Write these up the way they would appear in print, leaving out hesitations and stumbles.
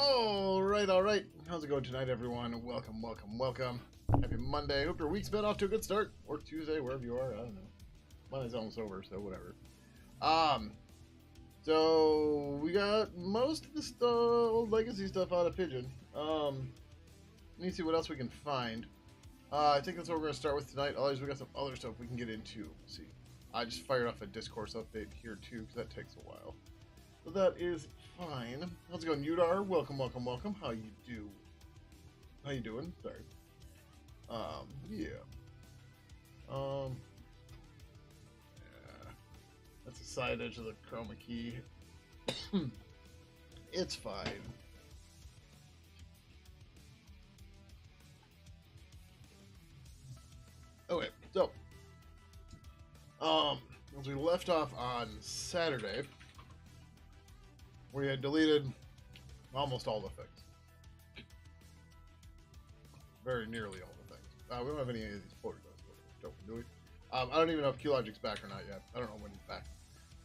Alright. How's it going tonight, everyone? Welcome. Happy Monday. Hope your week's been off to a good start. Or Tuesday, wherever you are. I don't know. Monday's almost over, so whatever. So we got most of the old legacy stuff out of Pidgin. Let me see what else we can find. I think that's what we're going to start with tonight. Otherwise, we got some other stuff we can get into. Let's see. I just fired off a discourse update here, too, because that takes a while. But that is fine. How's it going, Udar? Welcome. How you do? How you doing? Sorry. Yeah. Yeah. That's the side edge of the chroma key. It's fine. Okay, so as we left off on Saturday, we had deleted almost all the things. Very nearly all the things. We don't have any of these photos, don't we? Do we? I don't even know if QLogic's back or not yet. I don't know when he's back.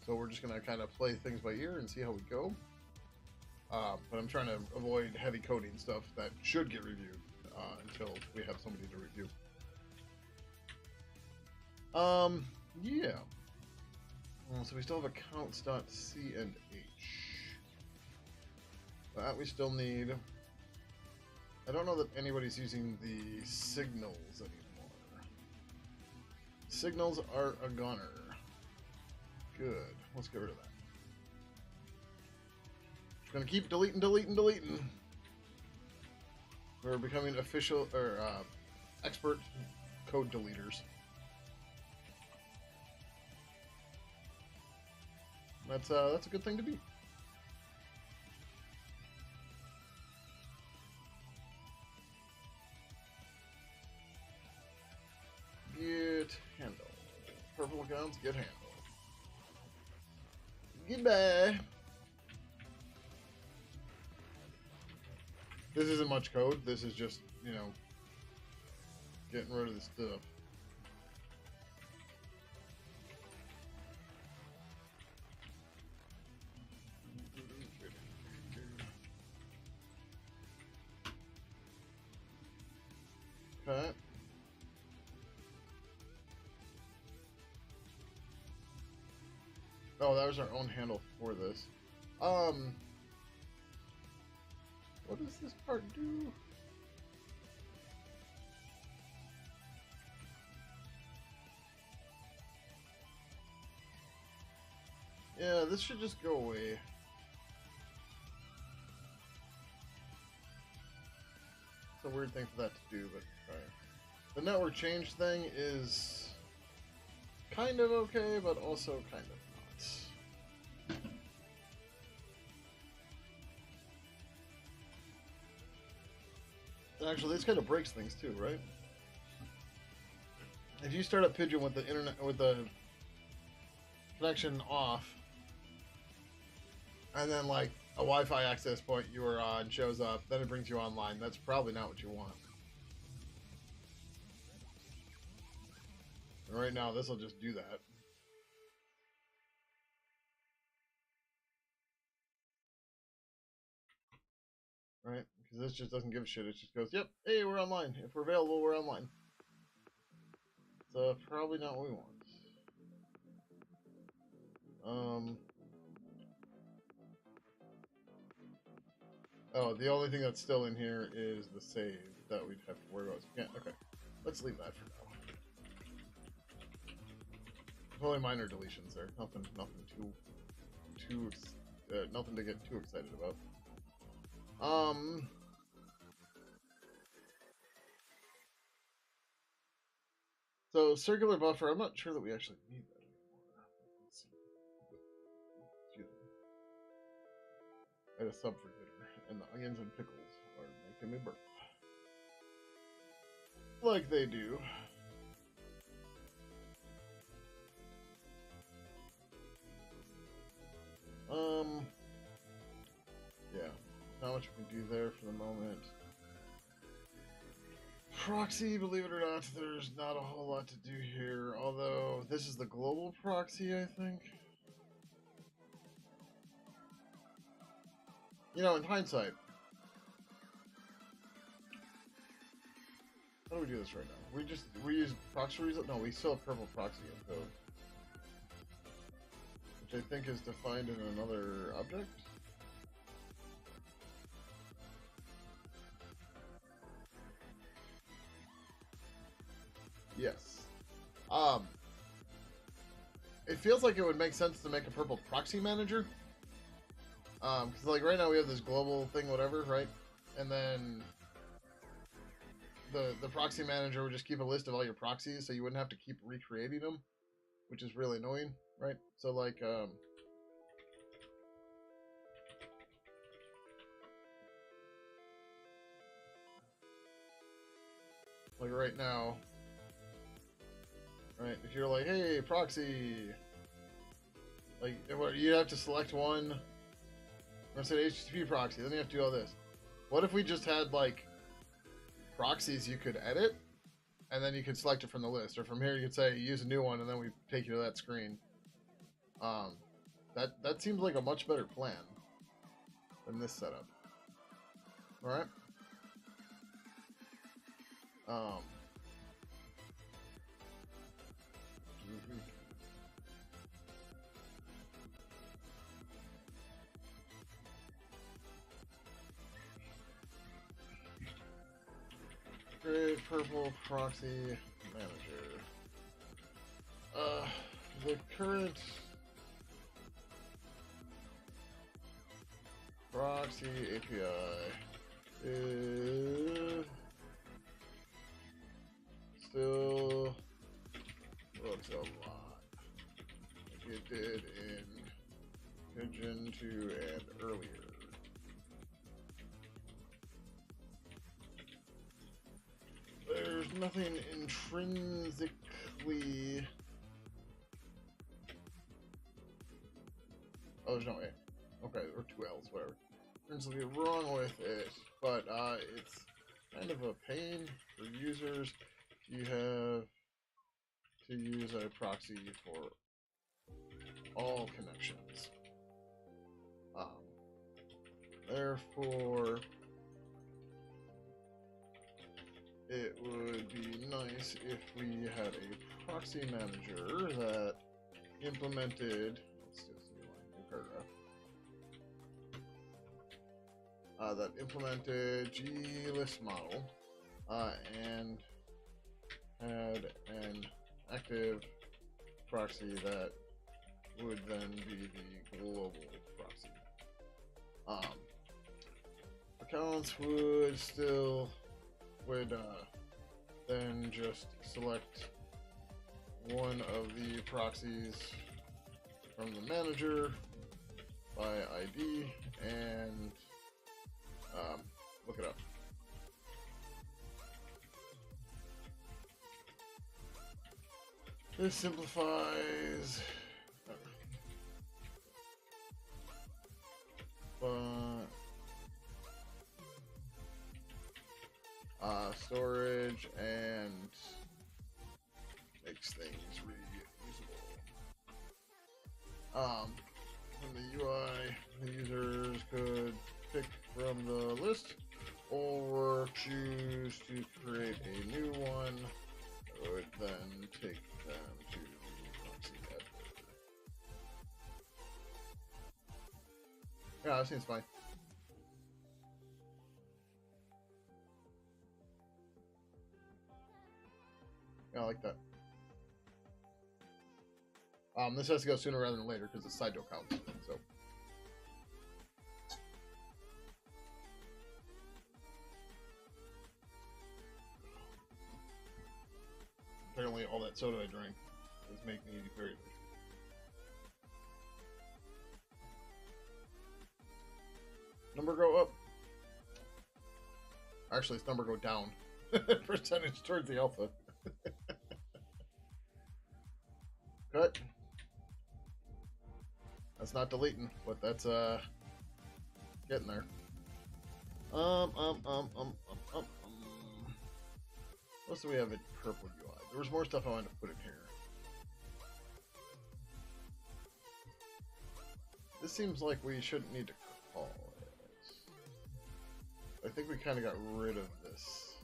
So we're just going to kind of play things by ear and see how we go. But I'm trying to avoid heavy coding stuff that should get reviewed until we have somebody to review. Yeah. So we still have accounts.c and h. That we still need. I don't know that anybody's using the signals anymore. Signals are a gunner. Good. Let's get rid of that. Just gonna keep deleting. We're becoming official or expert code deleters. That's a good thing to be. Get handle. Purple accounts, get handle. Goodbye. This isn't much code. This is just, getting rid of the stuff. Okay. Oh, that was our own handle for this. What does this part do? Yeah, this should just go away. It's a weird thing for that to do, but alright. The network change thing is kind of okay, but also kind of not. Actually, this kind of breaks things too, right? If you start up Pidgin with the internet, with the connection off, and then like a Wi-Fi access point you were on shows up, then it brings you online. That's probably not what you want. And right now, this will just do that. Right? Because this just doesn't give a shit. It just goes, yep, hey, we're online. If we're available, we're online. So probably not what we want. Oh, the only thing that's still in here is the save that we'd have to worry about. Yeah, okay. Let's leave that for now. Only minor deletions there. Nothing to get too excited about. So circular buffer, I'm not sure that we actually need that anymore. Let's see. I had a sub for dinner, and the onions and pickles are making me burp. Like they do. Yeah. Not much we can do there for the moment. Proxy, believe it or not, there's not a whole lot to do here. Although, this is the global proxy, I think. In hindsight, How do we do this right now? We use proxy result? No, we still have purple proxy in code. Which I think is defined in another object. Yes. It feels like it would make sense to make a purple proxy manager. Because like right now we have this global thing, whatever, right? And then the proxy manager would just keep a list of all your proxies, so you wouldn't have to keep recreating them, which is really annoying, right? So like right now, right? If you're like, hey, proxy, like you have to select one. We're gonna say HTTP proxy. Then you have to do all this. What if we just had like proxies you could edit, and then you could select it from the list, or from here you could say use a new one, and then we take you to that screen. That seems like a much better plan than this setup. All right. Create purple proxy manager. The current proxy API is still looks a lot like it did in Pidgin 2 and earlier. There's nothing intrinsically. Oh, there's no A. Okay, or two L's, whatever. Intrinsically wrong with it, but it's kind of a pain for users. You have to use a proxy for all connections. Therefore, it would be nice if we had a proxy manager that implemented. Let's do this new paragraph. That implemented glist model and had an active proxy that would then be the global proxy. Accounts would then just select one of the proxies from the manager by ID and look it up. This simplifies, storage and makes things reusable. From the UI, the users could pick from the list or choose to create a new one. It would then take them to the proxy editor. Yeah, that seems fine. Yeah, I like that. This has to go sooner rather than later because it's side door counts. So. Apparently, all that soda I drank is making me very thirsty. Number go up. Actually, it's number go down. Percentage towards the alpha. Cut. That's not deleting, but that's getting there. What else do we have in purple UI? There was more stuff I wanted to put in here. This seems like we shouldn't need to call it. I think we kind of got rid of this.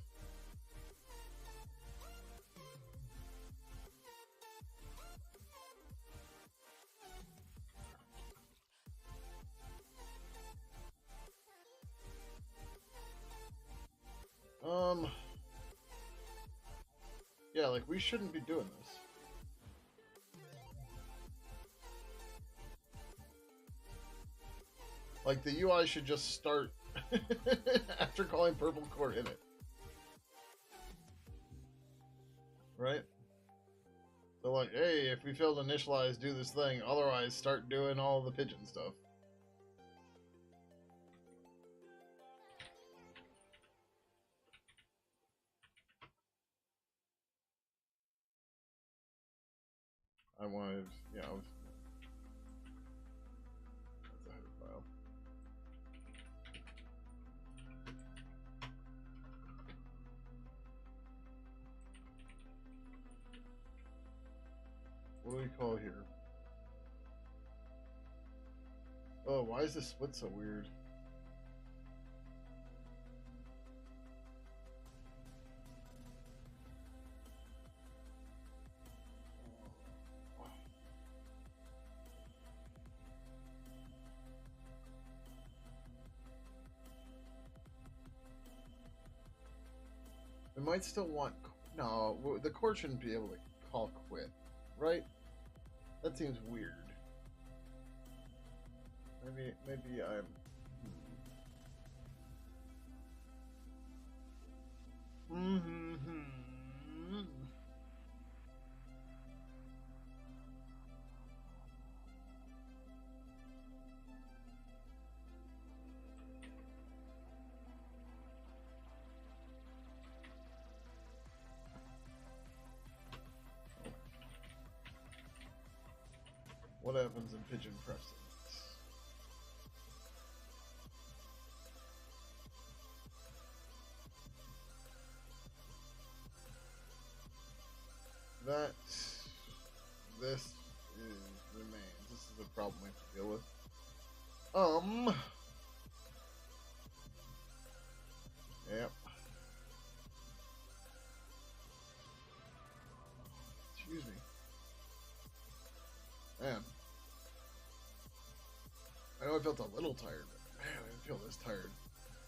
like, we shouldn't be doing this. Like, the UI should just start after calling purple core in it. Right? So, like, hey, if we fail to initialize, do this thing. Otherwise, start doing all the Pidgin stuff. I wanted, you know, that's a header file. What do we call here? Oh, why is this split so weird? We might still want... No, the core shouldn't be able to call quit, right? That seems weird. Maybe I'm... What happens in Pidgin precedence? This remains. This is a problem we have to deal with. Yep. Excuse me. Man. I know I felt a little tired, but man, I didn't feel this tired.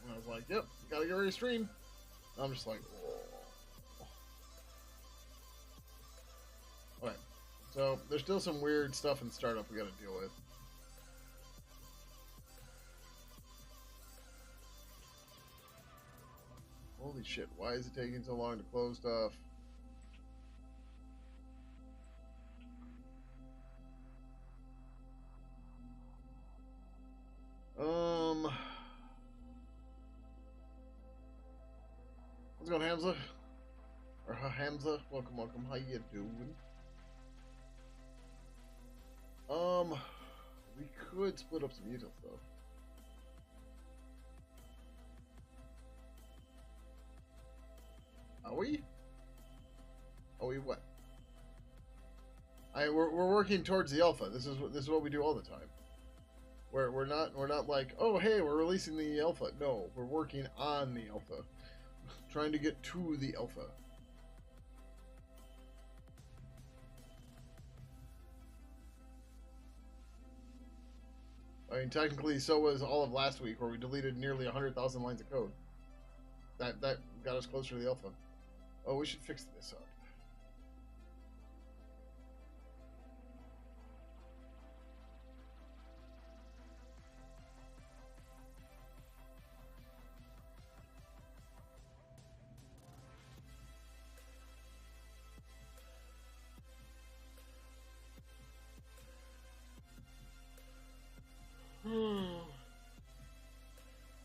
And I was like, yep, gotta get ready to stream. I'm just like, whoa. Alright. So, there's still some weird stuff in startup we gotta deal with. Holy shit, why is it taking so long to close stuff? What's going on, Hamza? Or Hamza? Welcome, welcome. How you doing? We could split up some util stuff. Are we? Are we what? We're working towards the alpha. This is what we do all the time. We're not like, oh hey, we're releasing the alpha. No, we're working on the alpha. Trying to get to the alpha. I mean, technically, so was all of last week, where we deleted nearly 100,000 lines of code. That got us closer to the alpha. Oh, we should fix this up.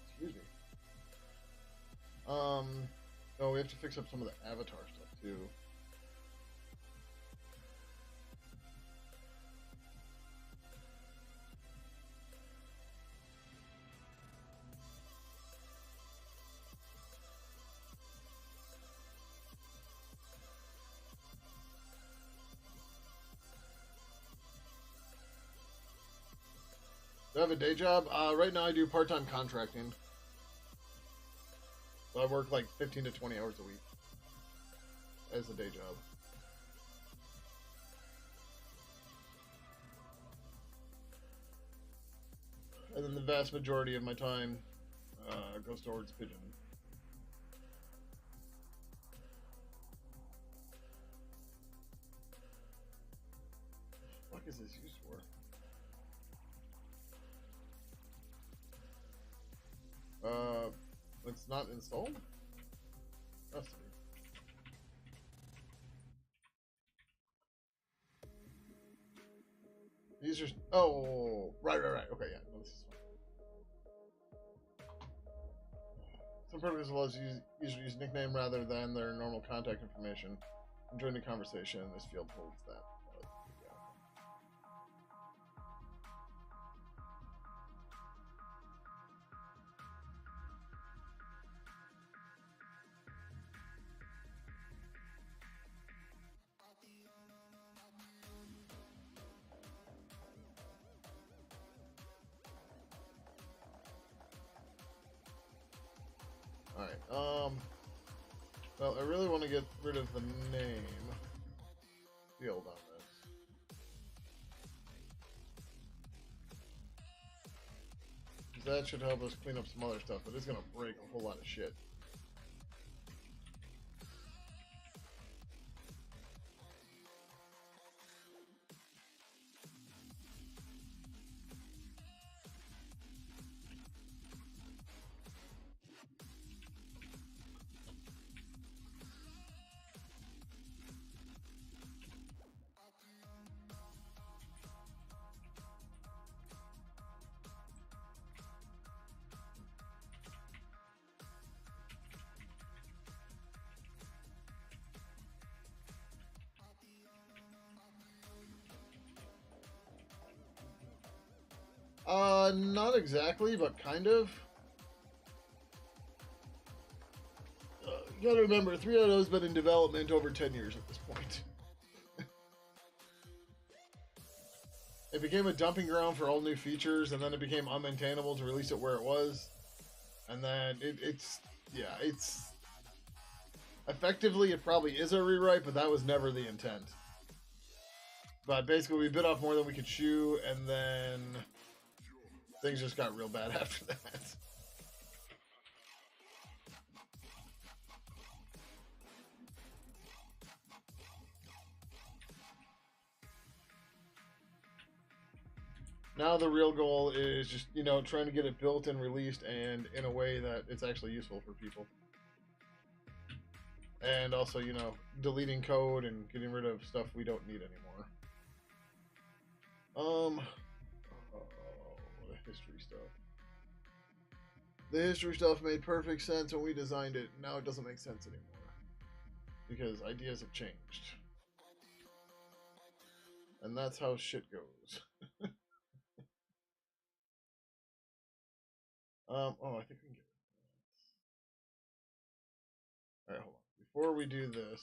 Excuse me. Oh, we have to fix up some of the avatar stuff too. Do I have a day job? Right now I do part-time contracting. So I work like 15 to 20 hours a week as a day job. And then the vast majority of my time goes towards Pidgin. this used for? It's not installed? That's weird. These are... Oh, right. Okay, yeah. No, this is fine. Some purposes allows users to use nickname rather than their normal contact information and join the conversation. This field holds that. Alright, well, I really want to get rid of the name field on this. That should help us clean up some other stuff, but it's going to break a whole lot of shit. Not exactly, but kind of. You gotta remember, 3.0 has been in development over 10 years at this point. It became a dumping ground for all new features, and then it became unmaintainable to release it where it was. And then it's effectively, it probably is a rewrite, but that was never the intent. But basically, we bit off more than we could chew, and then things just got real bad after that. Now the real goal is just, you know, trying to get it built and released and in a way that it's actually useful for people. And also, you know, deleting code and getting rid of stuff we don't need anymore. The history stuff. The history stuff made perfect sense when we designed it. Now it doesn't make sense anymore. Because ideas have changed. And that's how shit goes. Oh, I think we can get rid of that. Alright, hold on. Before we do this,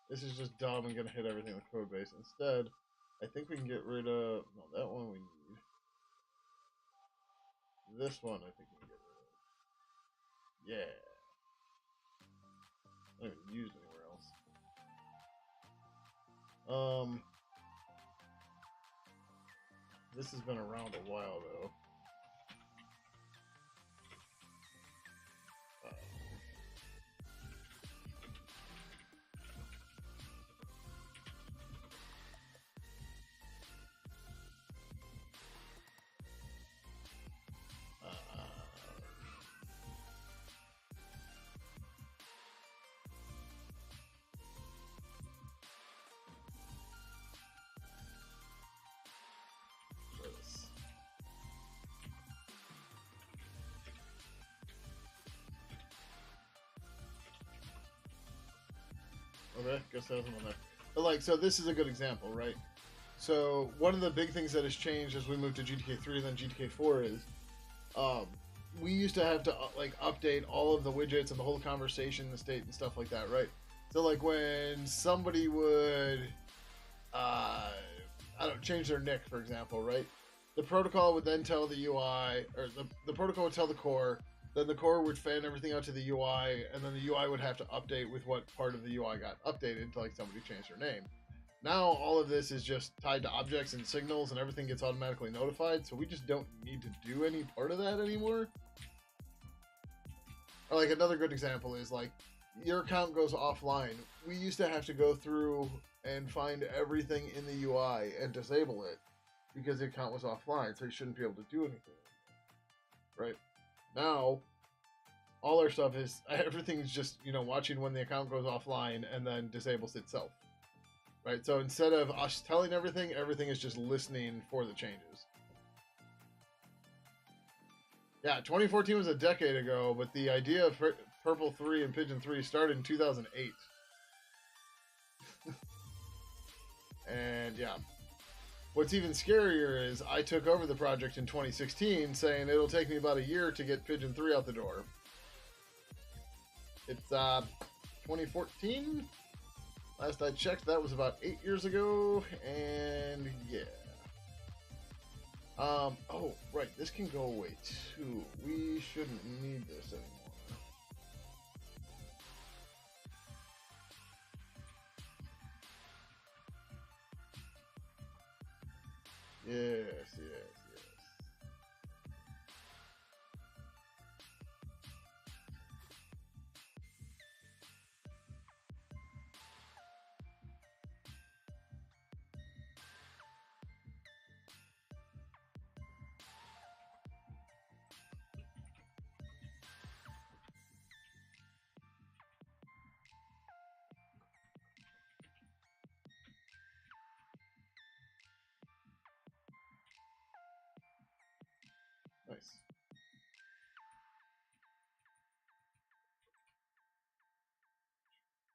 this is just dumb and gonna hit everything with code base. Instead, I think we can get rid of... No, that one we need. This one I think we can get rid of. Yeah. I don't even use it anywhere else. This has been around a while though. Okay, guess that wasn't on there. But like, so this is a good example, right? So one of the big things that has changed as we moved to GTK 3 and then GTK 4 is, we used to have to like update all of the widgets and the whole conversation, the state and stuff like that, right? So like when somebody would, I don't change their nick, for example, right? The protocol would then tell the UI, or the protocol would tell the core. Then the core would fan everything out to the UI, and then the UI would have to update with what part of the UI got updated until like somebody changed their name. Now all of this is just tied to objects and signals, and everything gets automatically notified, so we just don't need to do any part of that anymore. Or like another good example is like your account goes offline, we used to have to go through and find everything in the UI and disable it because the account was offline, so you shouldn't be able to do anything. Right? Now, all our stuff is everything's just, you know, watching when the account goes offline and then disables itself. Right? So instead of us telling everything, everything is just listening for the changes. Yeah, 2014 was a decade ago, but the idea of Purple 3 and Pidgin 3 started in 2008. And yeah. What's even scarier is I took over the project in 2016 saying it'll take me about a year to get Pidgin 3 out the door. It's 2014. Last I checked, that was about 8 years ago, and yeah. Oh, right, this can go away too. We shouldn't need this anymore. Yes, yes, yes. Nice.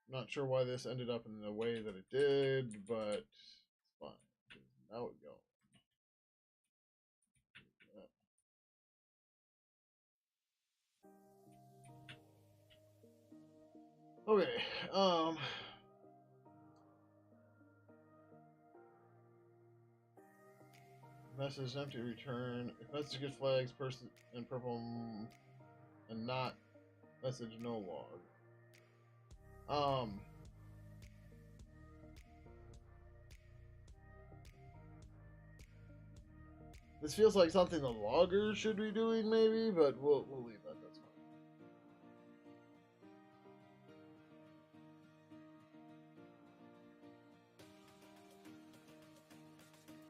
Not sure why this ended up in the way that it did, but it's fine. Now it go. Okay. Message empty return. If message gets flags, person in purple and not message no log. This feels like something the loggers should be doing, maybe, but we'll leave that. That's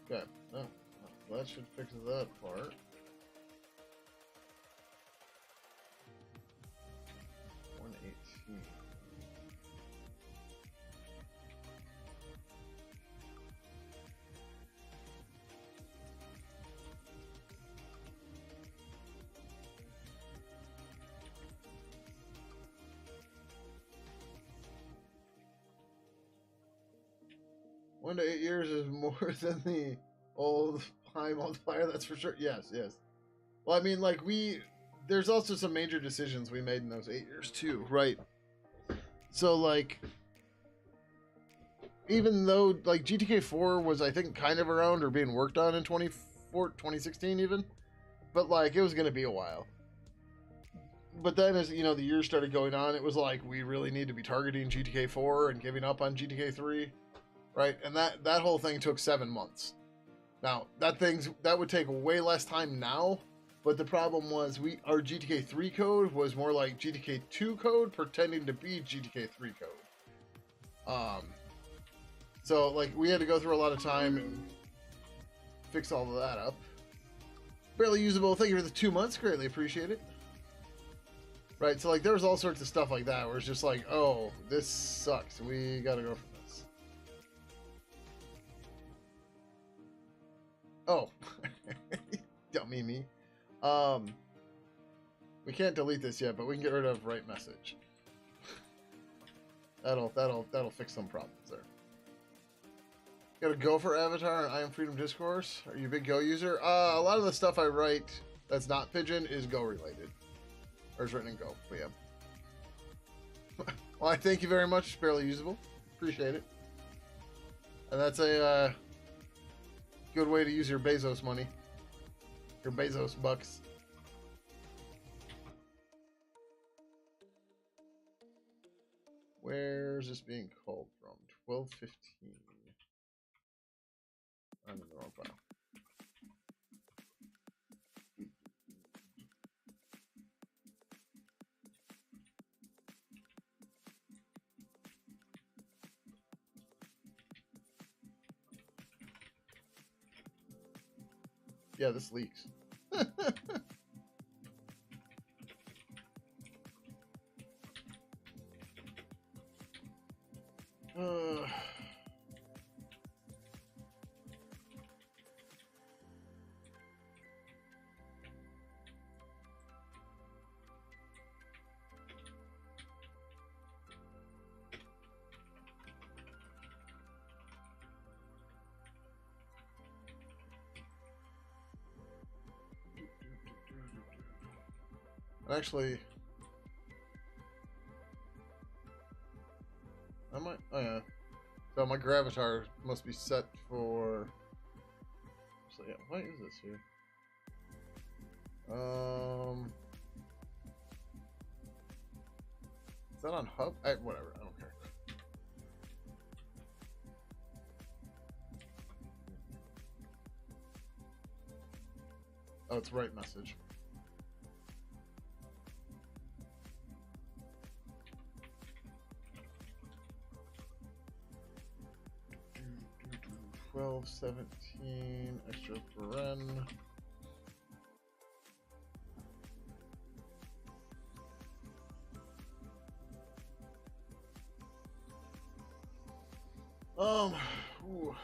fine. Okay. Oh, that should fix that part. One to 8 years is more than the old pi multiplier, that's for sure. Yes, yes. Well, I mean, like, there's also some major decisions we made in those 8 years, too, right? So, like, even though, like, GTK 4 was, I think, kind of around or being worked on in 2016, even, but, like, it was going to be a while. But then, as, you know, the years started going on, it was like, we really need to be targeting GTK 4 and giving up on GTK 3. Right, and that whole thing took 7 months. Now that would take way less time now, but the problem was our GTK 3 code was more like GTK 2 code pretending to be GTK 3 code. So like we had to go through a lot of time and fix all of that up. Barely usable. Thank you for the 2 months. Greatly appreciate it. Right, so like there was all sorts of stuff like that where it's just like, oh, this sucks. We gotta go from this. Oh, dummy me. We can't delete this yet, but we can get rid of write message. That'll fix some problems there. Got a Go for avatar on I Am Freedom Discourse. Are you a big Go user? A lot of the stuff I write that's not Pidgin is Go related, or is written in Go. But yeah. Well, I thank you very much. Barely usable. Appreciate it. And that's a good way to use your Bezos money. Your Bezos bucks. Where's this being called from? 12:15. I'm in the wrong file. Yeah, this leaks. uh, Actually, I might. Oh yeah. So my gravatar must be set for. So yeah, why is this here? Is that on hub? Whatever. I don't care. Oh, it's right message. $12, 17 extra paren. Ooh.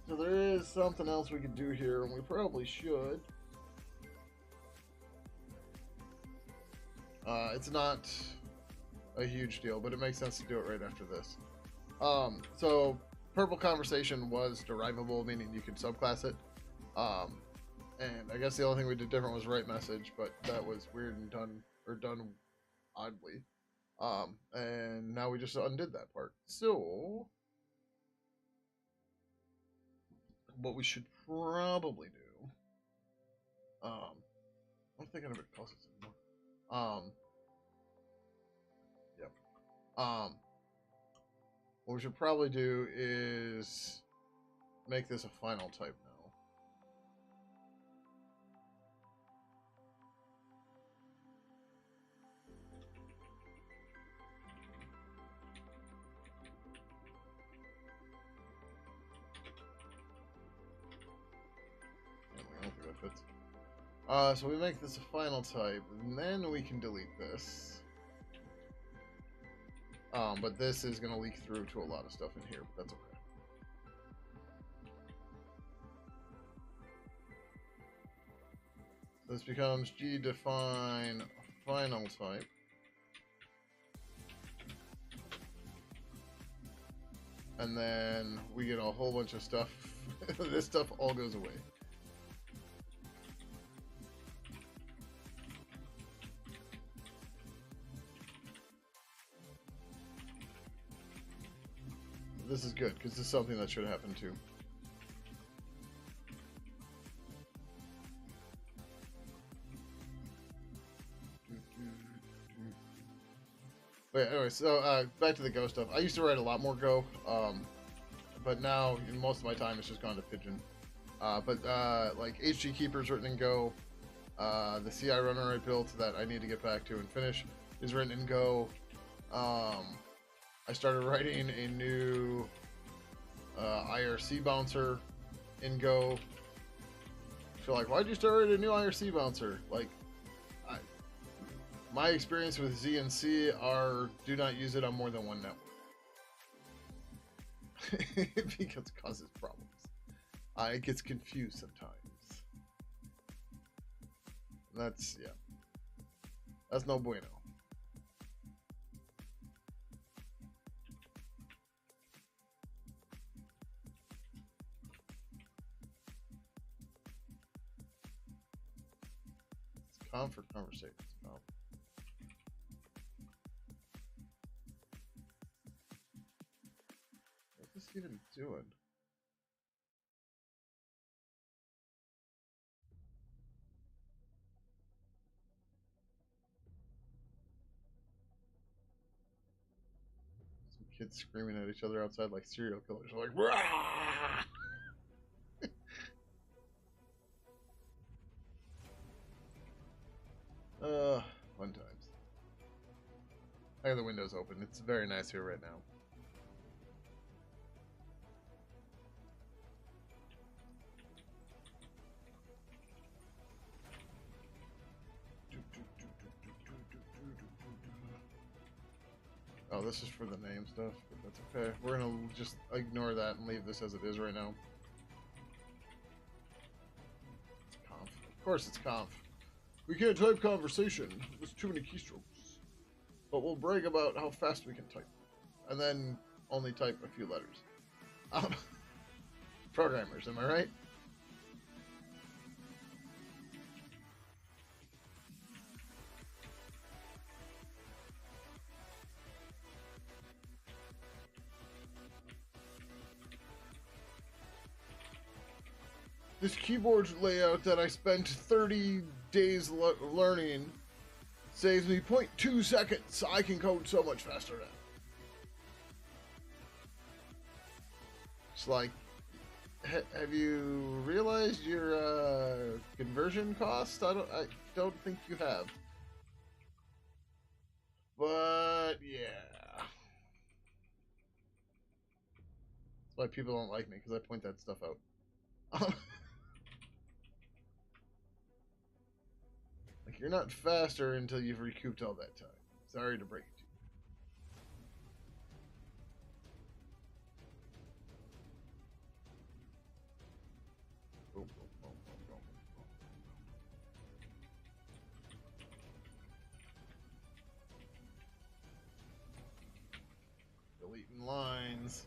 So there is something else we could do here, and we probably should. It's not a huge deal, but it makes sense to do it right after this. So Purple Conversation was derivable, meaning you could subclass it. And I guess the only thing we did different was write message, but that was weird and done oddly. And now we just undid that part. So what we should probably do, I don't think anybody calls it anymore. Yep. What we should probably do is make this a final type now. I don't think that fits. So we make this a final type, and then we can delete this. But this is going to leak through to a lot of stuff in here, but that's okay. This becomes G define final type. And then we get a whole bunch of stuff. This stuff all goes away. This is good, because this is something that should happen too. But anyway, so back to the Go stuff. I used to write a lot more Go, but now most of my time it's just gone to Pidgin. Like HG Keeper's written in Go. The CI runner I built that I need to get back to and finish is written in Go. I started writing a new IRC bouncer in Go. I feel like, why'd you start writing a new IRC bouncer? Like, my experience with ZNC are do not use it on more than one network. Because it causes problems. It gets confused sometimes. That's, yeah. That's no bueno. It's comfort conversations. No. What's this even doing? Some kids screaming at each other outside like serial killers. They're like, "Rah!" Fun times. I got the windows open. It's very nice here right now. this is for the name stuff, but that's okay. We're gonna just ignore that and leave this as it is right now. Conf. Of course it's conf. We can't type conversation. There's too many keystrokes. But we'll brag about how fast we can type. And then only type a few letters. Programmers, am I right? This keyboard layout that I spent 30 days learning saves me 0.2 seconds. I can code so much faster now. It's like, have you realized your conversion cost? I don't think you have. But yeah, that's why people don't like me, because I point that stuff out. Like, you're not faster until you've recouped all that time. Sorry to break it to you. Boom, boom, boom, boom, boom, boom. Deleting lines.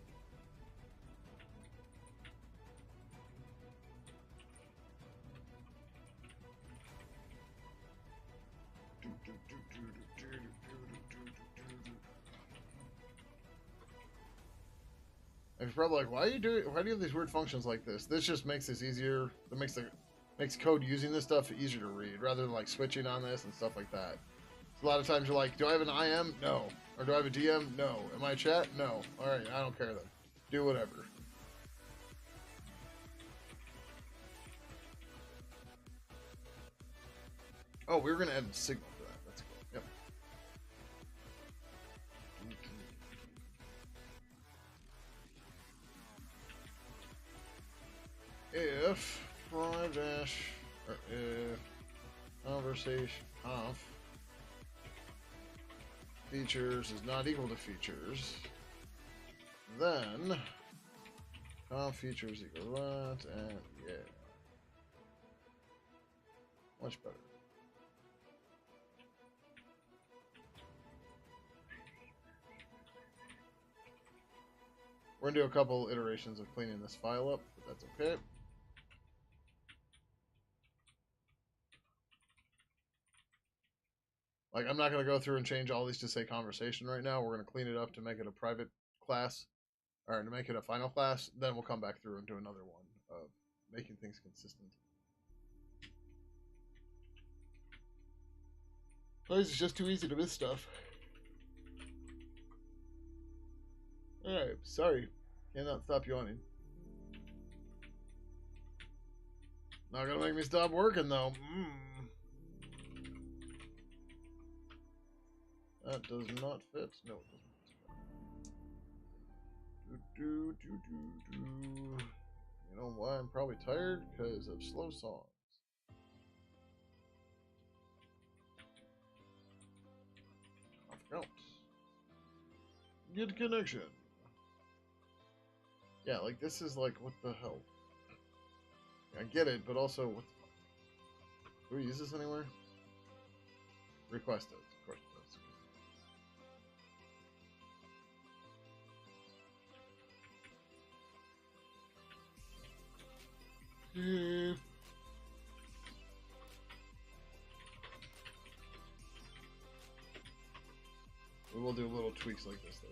And you're probably like, why do you have these weird functions like this? This just makes this easier. It makes code using this stuff easier to read, rather than like switching on this and stuff like that. So a lot of times you're like, do I have an IM? No. Or do I have a DM? No. Am I a chat? No. Alright, I don't care then. Do whatever. Oh, we were gonna add a signal for that. That's cool. Yep. If prime dash or if conversation conf features is not equal to features, then conf features equal that, and yeah, much better. We're gonna do a couple iterations of cleaning this file up, but that's okay. Like, I'm not going to go through and change all these to say conversation right now. We're going to clean it up to make it a private class, or to make it a final class. Then we'll come back through and do another one of making things consistent. Otherwise, it's just too easy to miss stuff. Alright, sorry. Cannot stop yawning. Not going to make me stop working, though. That does not fit. No, it doesn't. You know why I'm probably tired? Because of slow songs. Off count. Get connection. Yeah, like this is like, what the hell? I get it, but also, what the fuck? Do we use this anywhere? Request it. Of course it does. We will do little tweaks like this, though.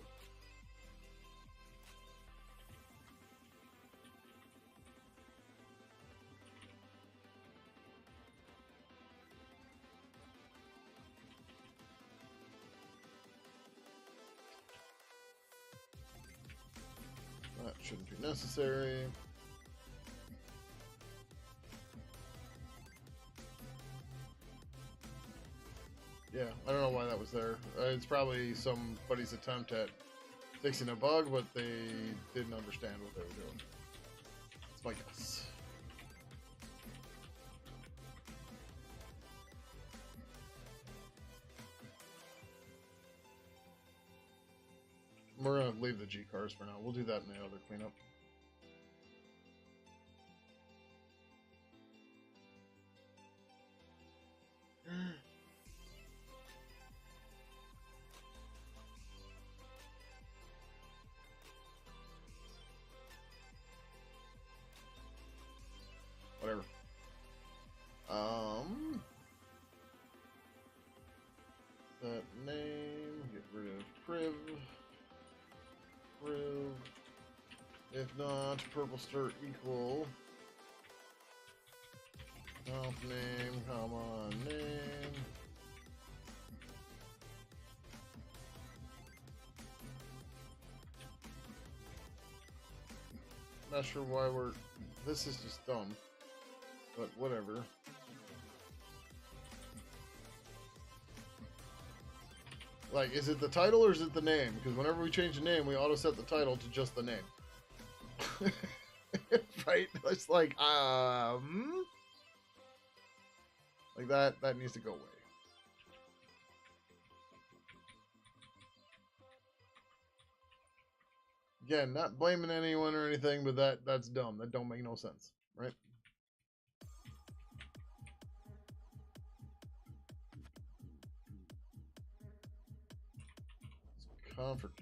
That shouldn't be necessary. Yeah, I don't know why that was there. It's probably somebody's attempt at fixing a bug, but they didn't understand what they were doing. That's my guess. We're gonna leave the G cars for now. We'll do that in the other cleanup. Whatever. That name, get rid of Priv. If not, purple stir equal. Comp name, comma name. Not sure why we're. This is just dumb. But whatever. Like, is it the title or is it the name? Because whenever we change the name, we auto set the title to just the name. Right? It's like that needs to go away. Again, not blaming anyone or anything, but that's dumb. That don't make no sense, right? Conversation.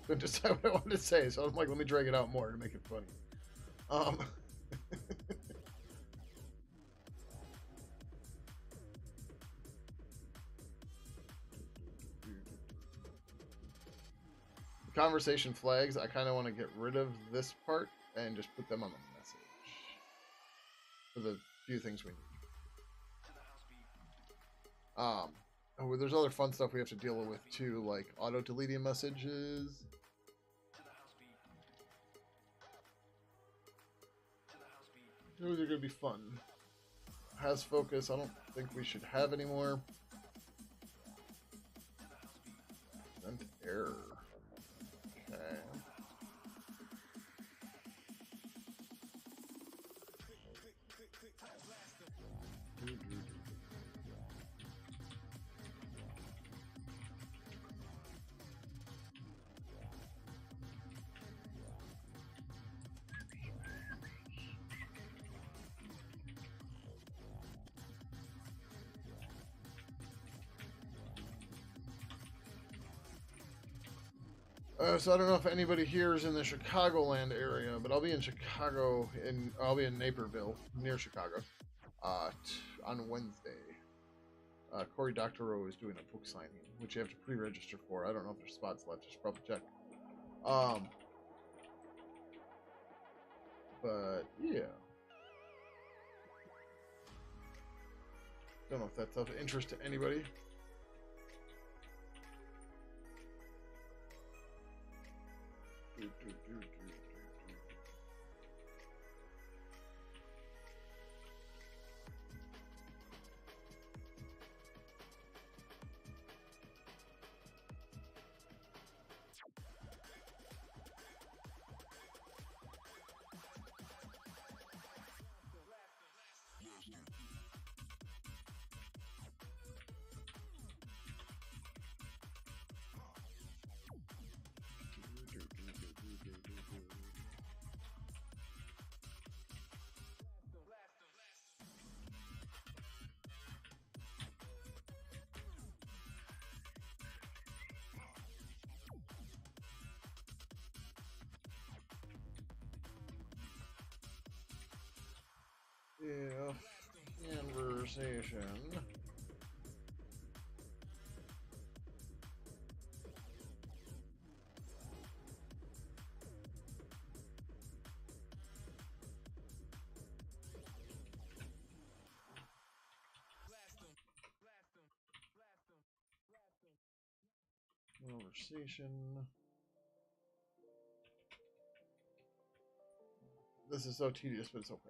Couldn't decide what I wanted to say, so I'm like, let me drag it out more to make it funny. Conversation flags, I kind of want to get rid of this part and just put them on the message for the few things we need. Oh, there's other fun stuff we have to deal with too, like auto deleting messages. Those are gonna be fun. Has focus, I don't think we should have anymore. Sent error. Okay. So I don't know if anybody here is in the Chicagoland area, but I'll be in Chicago, I'll be in Naperville, near Chicago, on Wednesday. Cory Doctorow is doing a book signing, which you have to pre-register for. I don't know if there's spots left. I should probably check. But yeah, don't know if that's of interest to anybody. If conversation this is so tedious, but it's okay.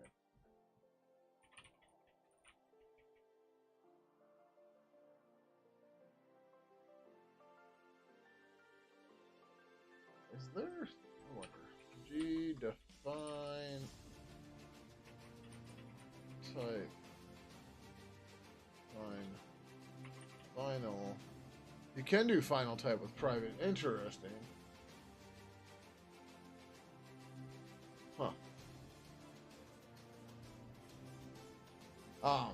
Is there? I wonder. G define type You can do final type with private. Interesting. Huh.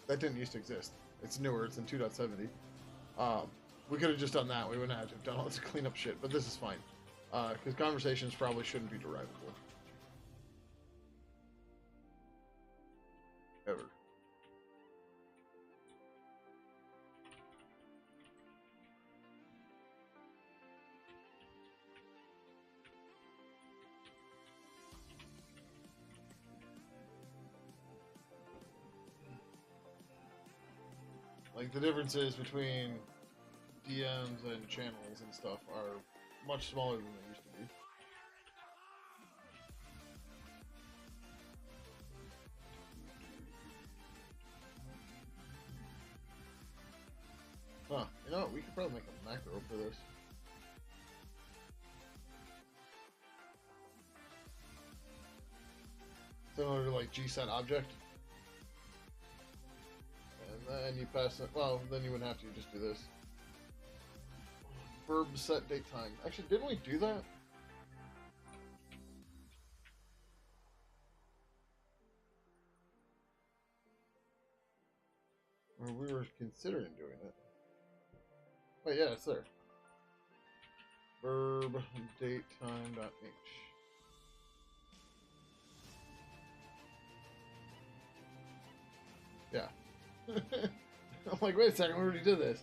That didn't used to exist. It's newer. It's in 2.70. We could have just done that. We wouldn't have to have done all this cleanup shit, but this is fine. Because conversations probably shouldn't be derivable. Ever. Like, the differences between DMs and channels and stuff are much smaller than they used to be. Huh. You know what? We could probably make a macro for this. Similar to, like, gset object. And then you pass it. Well, then you wouldn't have to. You just do this. Verb set date time. Actually, didn't we do that? Or we were considering doing it. Wait, yeah, it's there. Verb date time dot h. Yeah. I'm like, wait a second, we already did this.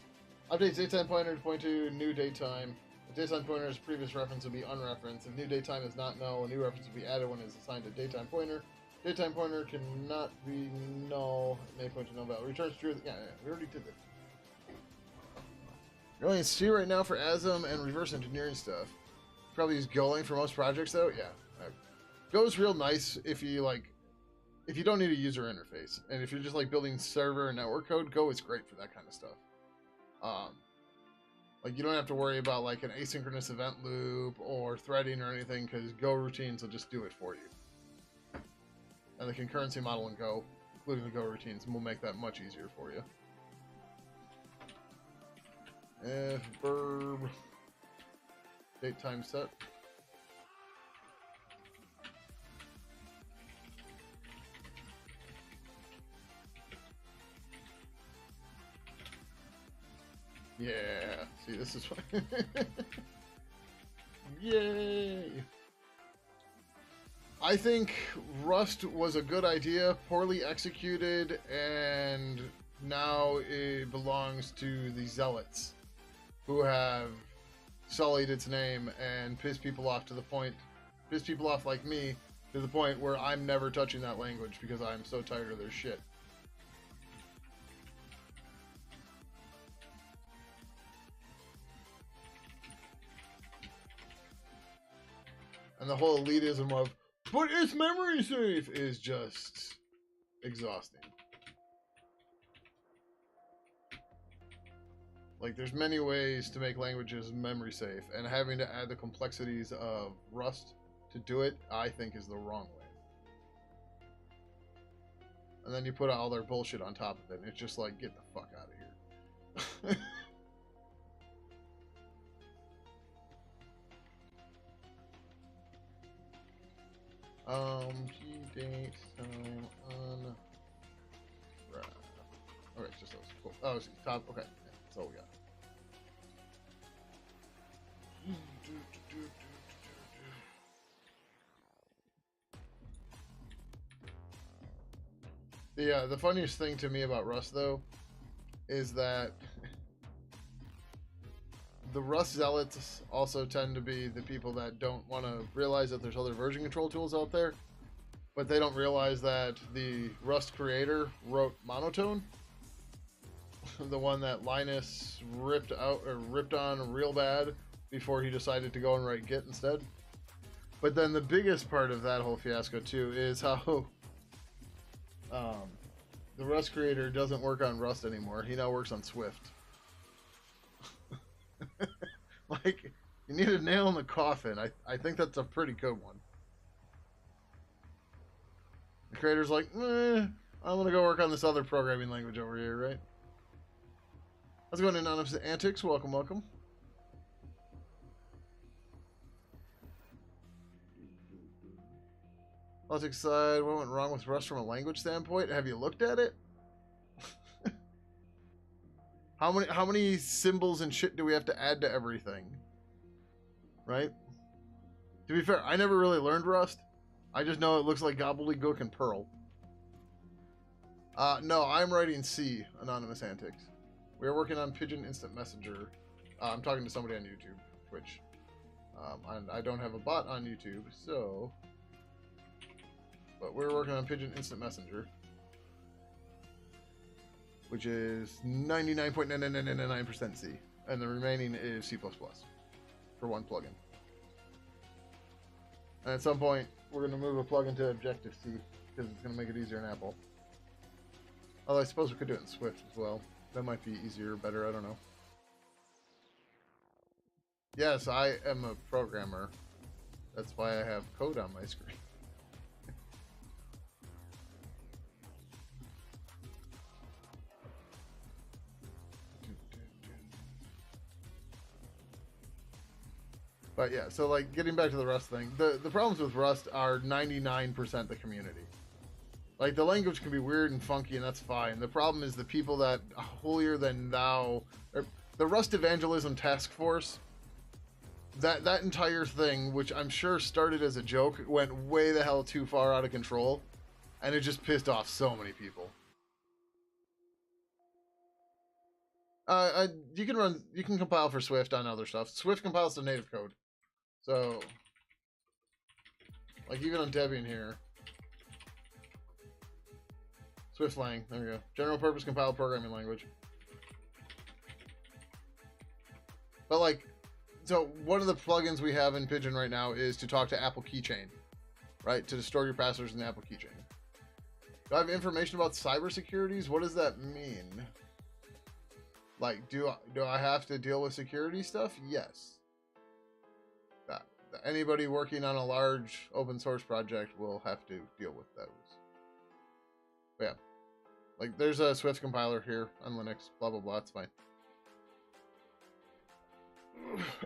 Updates datetime pointer to point to new datetime. If datetime pointer's previous reference will be unreferenced. If new datetime is not null, a new reference will be added when it is assigned to datetime pointer. Datetime pointer cannot be null. It may point to null value. Returns true. Yeah, we already did this. You're only in C right now for ASM and reverse engineering stuff. Probably use Golang for most projects though. Yeah, Go's real nice if you like. If you don't need a user interface, and if you're just like building server and network code, Go is great for that kind of stuff. Like you don't have to worry about like an asynchronous event loop or threading or anything because Go routines will just do it for you. And the concurrency model in Go, including the Go routines, will make that much easier for you. If verb date time set. Yeah, see, this is what. Yay! I think Rust was a good idea, poorly executed, and now it belongs to the zealots who have sullied its name and pissed people off like me, to the point where I'm never touching that language because I'm so tired of their shit. And the whole elitism of, but it's memory safe, is just exhausting. Like, there's many ways to make languages memory safe, and having to add the complexities of Rust to do it, I think, is the wrong way. And then you put all their bullshit on top of it, and it's just like, get the fuck out of here. Date time on. Okay, it's just those. Cool. Oh, it's top. Okay, yeah, that's all we got. The funniest thing to me about Rust, though, is that the Rust zealots also tend to be the people that don't want to realize that there's other version control tools out there, but they don't realize that the Rust creator wrote Monotone, the one that Linus ripped on real bad before he decided to go and write Git instead. But then the biggest part of that whole fiasco too is how the Rust creator doesn't work on Rust anymore. He now works on Swift. Like, you need a nail in the coffin. I think that's a pretty good one. The creator's like, I'm gonna go work on this other programming language over here, right? How's it going, Anonymous Antics? Welcome, welcome. Politics aside, what went wrong with Rust from a language standpoint? Have you looked at it? How many symbols and shit do we have to add to everything? Right? To be fair, I never really learned Rust. I just know it looks like gobbledygook and Perl. No, I'm writing C, Anonymous Antics. We are working on Pidgin Instant Messenger. I'm talking to somebody on YouTube, Twitch. I don't have a bot on YouTube, so... But we're working on Pidgin Instant Messenger, which is 99.9999% C, and the remaining is C++ for one plugin. And at some point, we're going to move a plugin to Objective-C because it's going to make it easier in Apple. Although I suppose we could do it in Swift as well. That might be easier or better, I don't know. Yes, I am a programmer. That's why I have code on my screen. But yeah, so like getting back to the Rust thing, the problems with Rust are 99% the community. Like the language can be weird and funky, and that's fine. The problem is the people that holier than thou, the Rust Evangelism Task Force. That entire thing, which I'm sure started as a joke, went way the hell too far out of control, and it just pissed off so many people. You can compile for Swift on other stuff. Swift compiles to native code. So, like even on Debian here, Swift lang, there we go. General purpose compiled programming language. But like, so one of the plugins we have in Pidgin right now is to talk to Apple Keychain, right? To store your passwords in the Apple Keychain. Do I have information about cybersecurities? What does that mean? Like, do I have to deal with security stuff? Yes. Anybody working on a large open source project will have to deal with those. But yeah. Like, there's a Swift compiler here on Linux, blah, blah, blah, it's fine.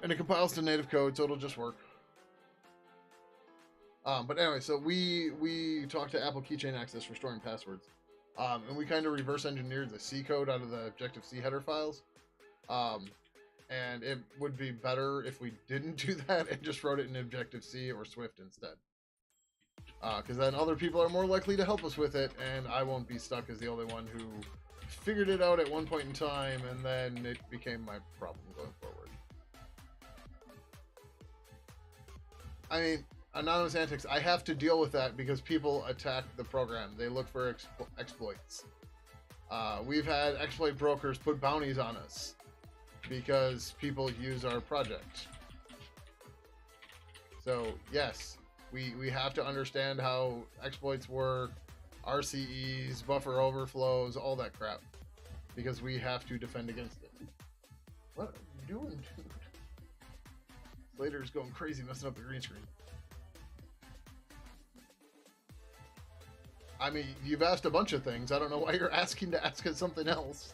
And it compiles to native code, so it'll just work. But anyway, so we talked to Apple Keychain Access for storing passwords. And we kind of reverse engineered the C code out of the Objective-C header files. And it would be better if we didn't do that and just wrote it in Objective-C or Swift instead. Because then other people are more likely to help us with it, and I won't be stuck as the only one who figured it out at one point in time, and then it became my problem going forward. I mean, Anonymous Antics, I have to deal with that because people attack the program. They look for exploits. We've had exploit brokers put bounties on us because people use our project. So yes, we have to understand how exploits work, RCEs, buffer overflows, all that crap, because we have to defend against it. What are you doing, dude? Slater's going crazy messing up the green screen. I mean, you've asked a bunch of things. I don't know why you're asking to ask us something else.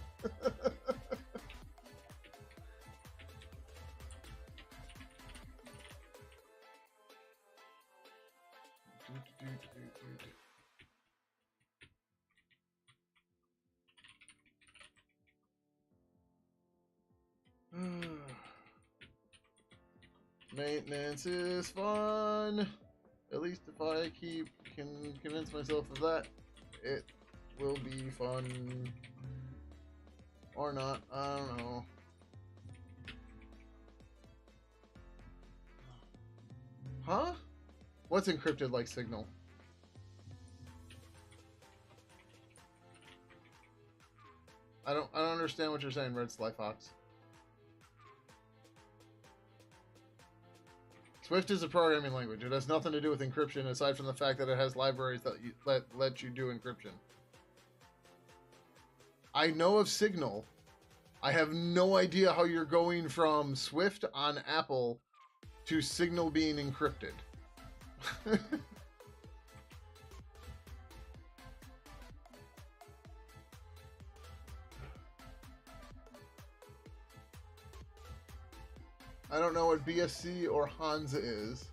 Maintenance is fun. At least if I can convince myself of that, it will be fun. Or not, I don't know. Huh? What's encrypted like Signal? I don't understand what you're saying, Red Sly Fox. Swift is a programming language. It has nothing to do with encryption aside from the fact that it has libraries that let you do encryption. I know of Signal. I have no idea how you're going from Swift on Apple to Signal being encrypted. I don't know what BSC or Hansa is.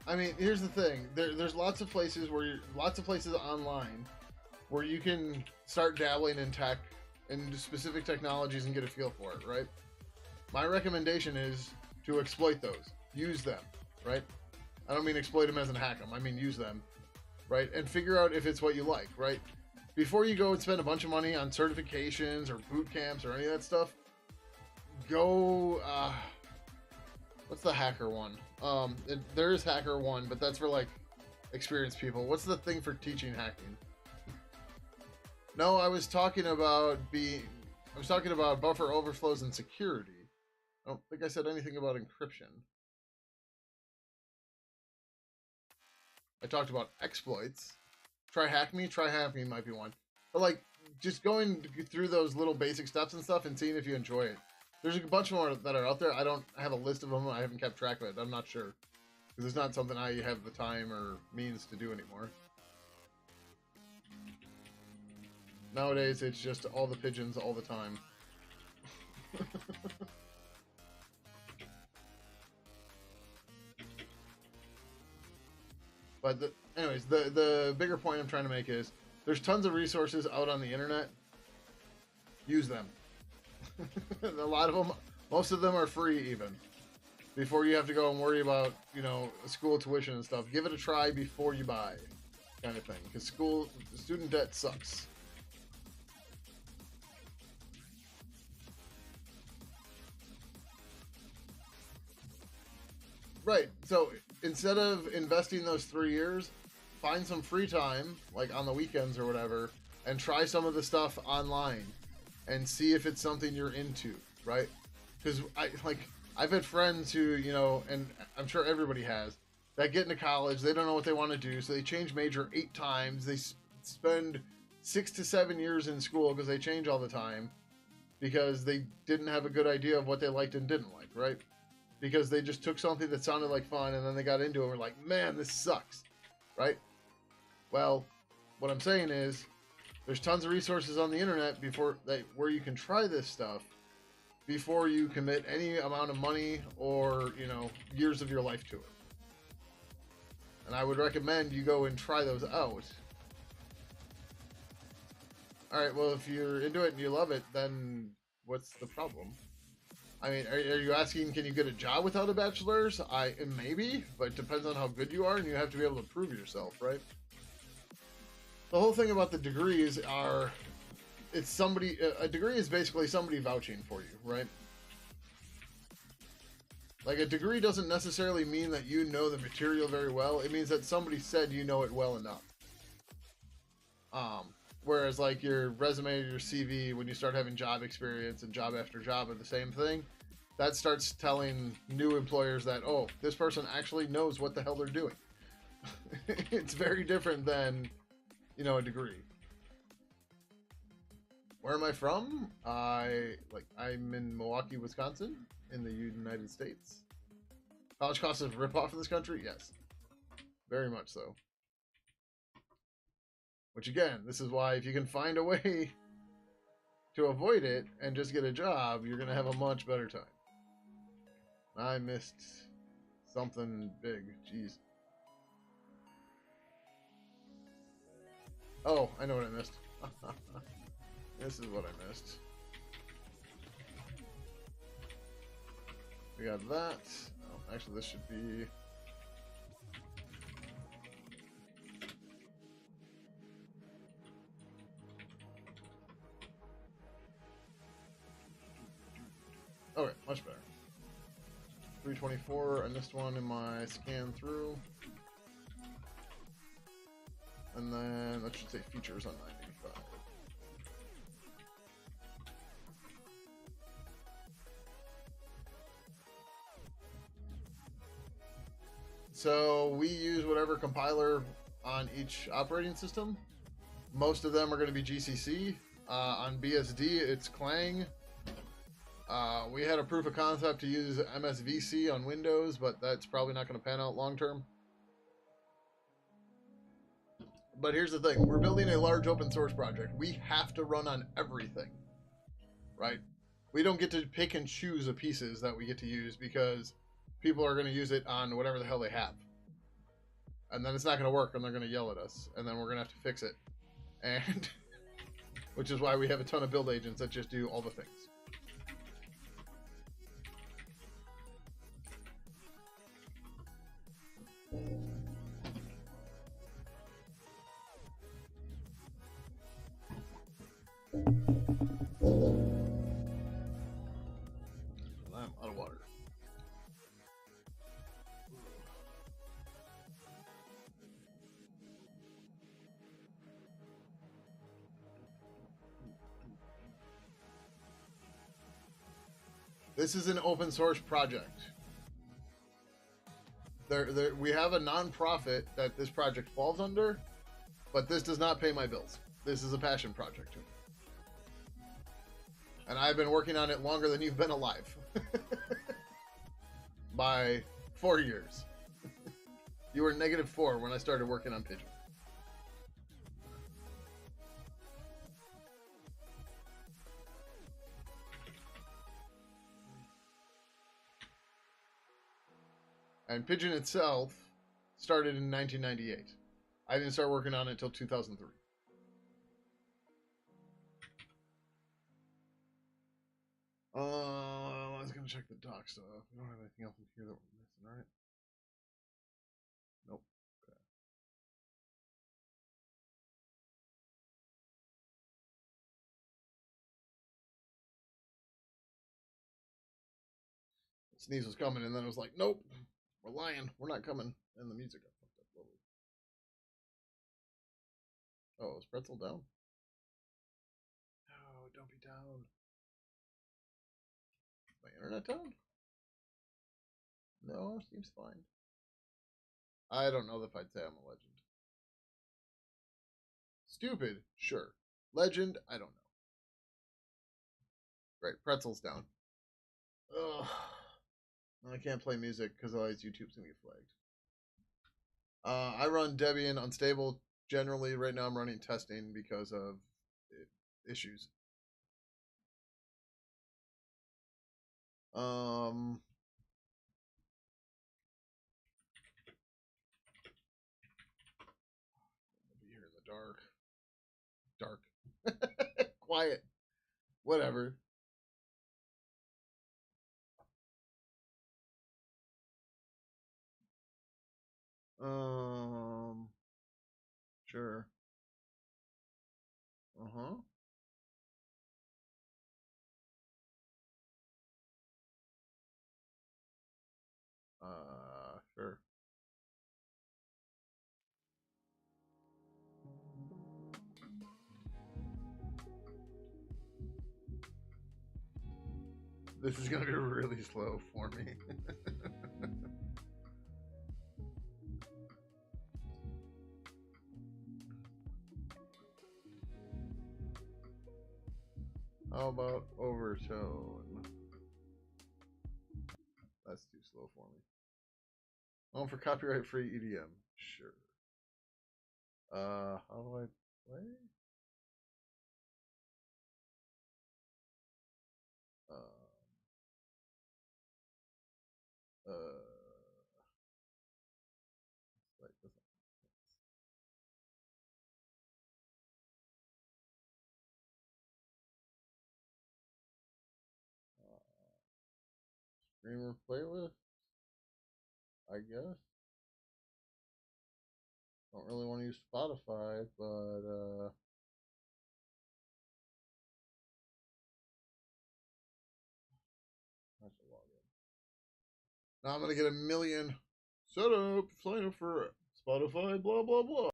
I mean, here's the thing. There's lots of places lots of places online where you can start dabbling in tech and specific technologies and get a feel for it, right? My recommendation is to exploit those. Use them, right? I don't mean exploit them as in hack them. I mean use them, right? And figure out if it's what you like, right? Before you go and spend a bunch of money on certifications or boot camps or any of that stuff, go. What's the hacker one? There is Hacker One, but that's for like experienced people. What's the thing for teaching hacking? No, I was talking about buffer overflows and security. I don't think I said anything about encryption. I talked about exploits. Try Hack Me might be one. But like, just going through those little basic steps and stuff and seeing if you enjoy it. There's a bunch more that are out there. I don't have a list of them. I haven't kept track of it. I'm not sure. Because it's not something I have the time or means to do anymore. Nowadays, it's just all the pigeons all the time. But anyways, the bigger point I'm trying to make is there's tons of resources out on the internet. Use them. A lot of them, most of them are free even. Before you have to go and worry about, school tuition and stuff. Give it a try before you buy, kind of thing. Because student debt sucks. Right. So instead of investing those 3 years, find some free time, like on the weekends or whatever, and try some of the stuff online and see if it's something you're into, right? Because I've had friends who, and I'm sure everybody has, that get into college, they don't know what they want to do, so they change major 8 times. They spend 6 to 7 years in school because they change all the time because they didn't have a good idea of what they liked and didn't like, right? Because they just took something that sounded like fun and then they got into it and were like, man, this sucks, right? Well, what I'm saying is there's tons of resources on the internet where you can try this stuff before you commit any amount of money or, years of your life to it. And I would recommend you go and try those out. Alright, well, if you're into it and you love it, then what's the problem? I mean, are you asking, can you get a job without a bachelor's? Maybe, but it depends on how good you are, and you have to be able to prove yourself, right? The whole thing about the degrees a degree is basically somebody vouching for you, right? Like, a degree doesn't necessarily mean that you know the material very well. It means that somebody said you know it well enough. Whereas, like, your resume or your CV, when you start having job experience and job after job of the same thing, that starts telling new employers that, oh, this person actually knows what the hell they're doing. It's very different than, a degree. Where am I from? I'm in Milwaukee, Wisconsin, in the United States. College costs a ripoff in this country? Yes. Very much so. Which, again, this is why if you can find a way to avoid it and just get a job, you're going to have a much better time. I missed something big. Jeez. Oh, I know what I missed. This is what I missed. We got that. Oh, actually, this should be... Okay, much better. 324, I missed one in my scan through. And then, that should say features on 985. So, we use whatever compiler on each operating system. Most of them are going to be GCC. On BSD, it's Clang. We had a proof of concept to use MSVC on Windows, but that's probably not going to pan out long term. But here's the thing. We're building a large open source project. We have to run on everything. right? We don't get to pick and choose the pieces that we get to use because people are going to use it on whatever the hell they have. And then it's not going to work and they're going to yell at us. And then we're going to have to fix it. And which is why we have a ton of build agents that just do all the things. I'm out of water. This is an open source project. We have a nonprofit that this project falls under, but this does not pay my bills. This is a passion project to me. And I've been working on it longer than you've been alive. By 4 years. You were -4 when I started working on Pidgin. And Pidgin itself started in 1998. I didn't start working on it until 2003. I was going to check the doc stuff. We don't have anything else in here that we're missing, right? Nope. Okay. The sneeze was coming, and then it was like, nope, we're lying. We're not coming. And the music got fucked up a little. Oh, is Pretzel down? No, don't be down. My internet down? No, seems fine. I don't know if I'd say I'm a legend. Stupid, sure. Legend, I don't know. Right, Pretzel's down. Ugh. I can't play music because otherwise YouTube's gonna get flagged. I run Debian unstable generally. Right now I'm running testing because of issues. Be here in the dark. Quiet. Whatever. Sure. Uh-huh. Sure. This is gonna be really slow for me. How about overtone? That's too slow for me. Oh, for copyright-free EDM. Sure. How do I play? Uh, like this. Streamer playlist, I guess. Don't really want to use Spotify, but I should log in. Now I'm gonna get a million set up, sign up for Spotify, blah blah blah.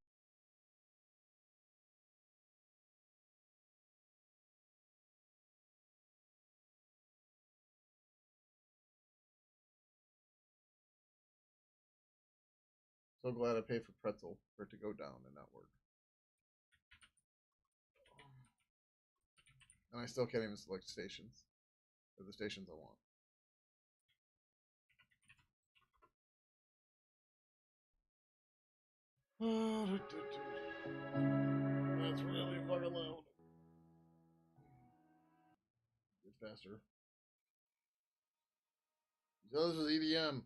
So glad I paid for Pretzel for it to go down and not work. And I still can't even select stations. Or the stations I want. That's really fucking loud. faster. So this was EDM.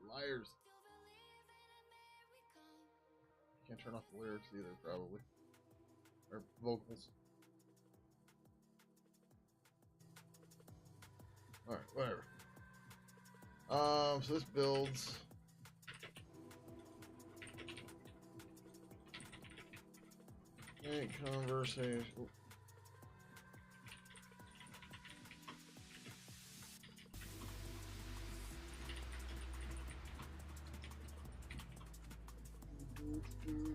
Liars. Can't turn off the lyrics either, probably. Or vocals. Alright, whatever. So this builds. Make conversation. Ooh.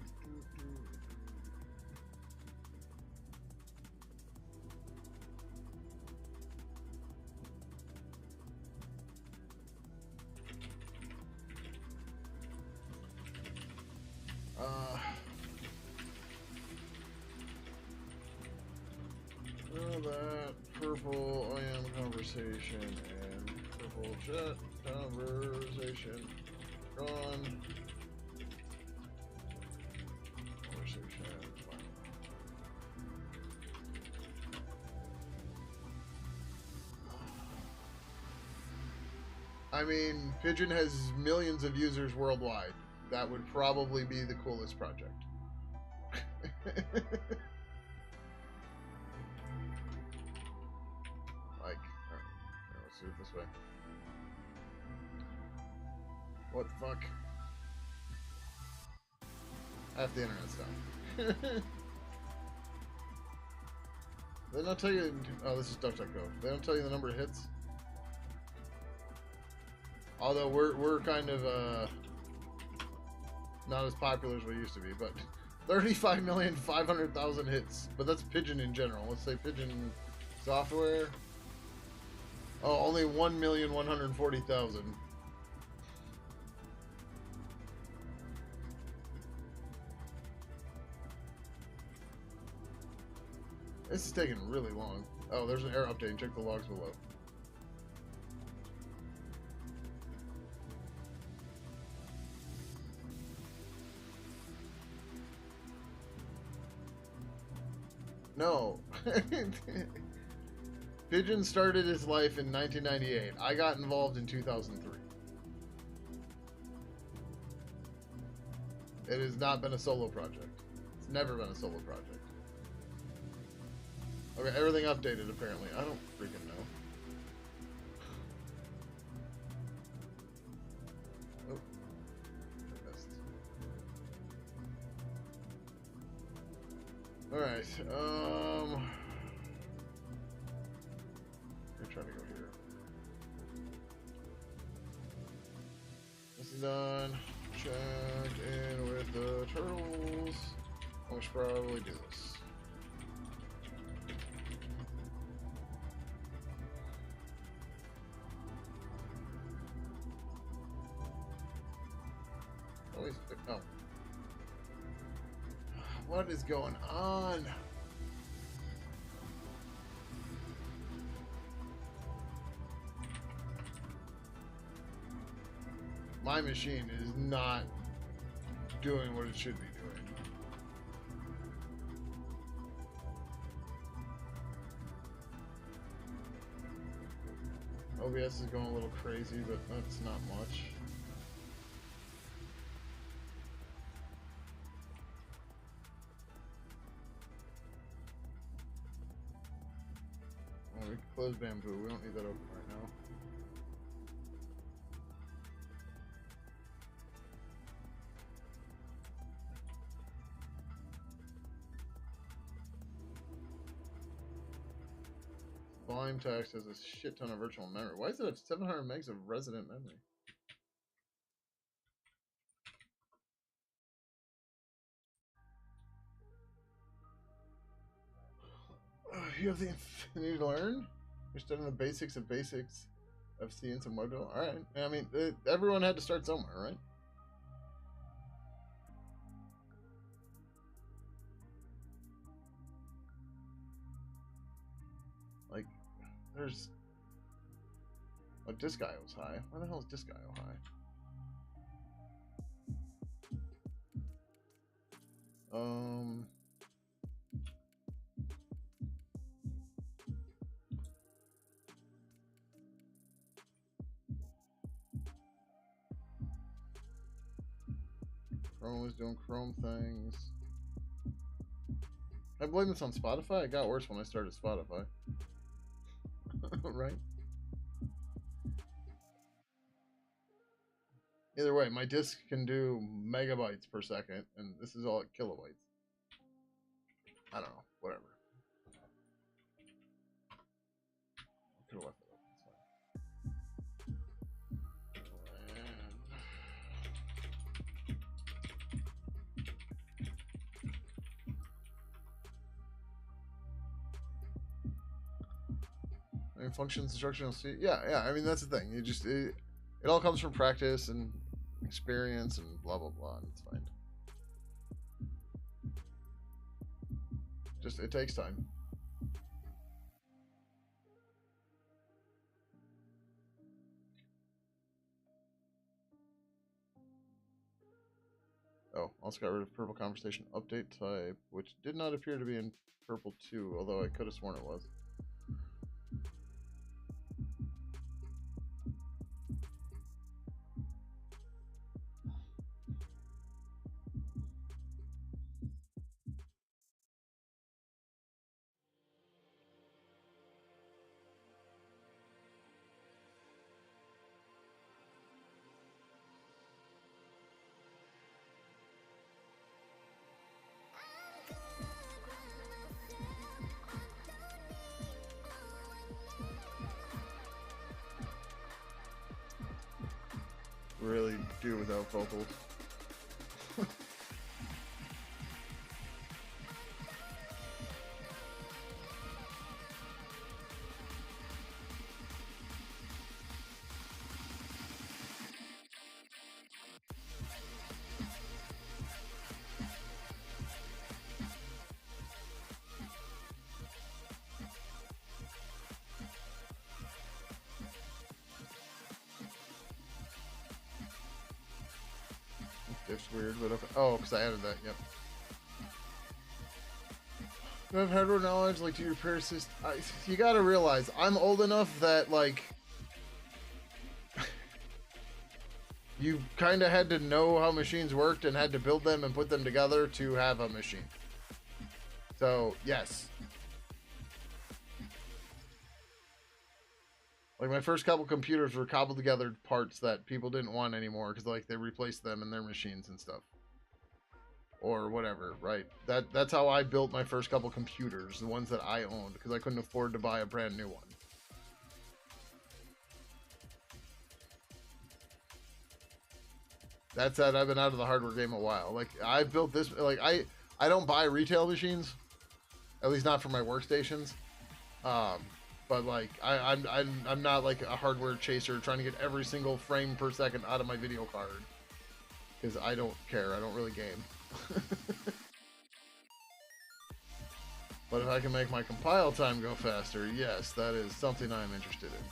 That purple I am conversation and purple chat conversation gone. Conversation. I mean, Pidgin has millions of users worldwide. That would probably be the coolest project. Like, alright, let's do it this way. What the fuck? Half the internet's down. They don't tell you. Oh, this is DuckDuckGo. They don't tell you the number of hits. Although we're kind of not as popular as we used to be, but 35,500,000 hits. But that's Pidgin in general. Let's say Pidgin software. Oh, only 1,140,000. This is taking really long. Oh, there's an error update. Check the logs below. No. Pidgin started his life in 1998. I got involved in 2003. It has not been a solo project. It's never been a solo project. Okay, everything updated apparently. I don't freaking know. Oh, I missed. Alright, I'm trying to go here. This is done. Check in with the turtles. I should probably do this. Oh. What is going on? My machine is not doing what it should be doing. OBS is going a little crazy, but that's not much. Oh, we can close bamboo. We don't need that open right now. Volume text has a shit ton of virtual memory. Why is it at 700 megs of resident memory? You have the infinity to learn? You're studying the basics of science and module? Alright. I mean, everyone had to start somewhere, right? Like, there's... Oh, Disc.io's high. Why the hell is Disc.io high? Chrome is doing Chrome things. I blame this on Spotify. It got worse when I started Spotify. Right? Either way, my disk can do megabytes per second, and this is all at kilobytes. I don't know. Whatever. I could have left it open. I mean, functions, instructional C. Yeah. I mean, that's the thing. It all comes from practice and experience and blah blah blah. And it's fine. Just it takes time. Oh, also got rid of purple conversation update type, which did not appear to be in purple 2, although I could have sworn it was. Really do without vocals. It's weird, but okay. Oh, because I added that, yep. You have hardware knowledge, like, do your persist. You gotta realize, I'm old enough that, like, you kind of had to know how machines worked and had to build them and put them together to have a machine. So, yes. Like, my first couple computers were cobbled together parts that people didn't want anymore because, like, they replaced them in their machines and stuff. Or whatever, right? That's how I built my first couple computers, the ones that I owned, because I couldn't afford to buy a brand new one. That said, I've been out of the hardware game a while. Like, I built this, like, I don't buy retail machines, at least not for my workstations. But like, I'm not like a hardware chaser trying to get every single frame per second out of my video card, because I don't care. I don't really game. But if I can make my compile time go faster, yes, that is something I'm interested in.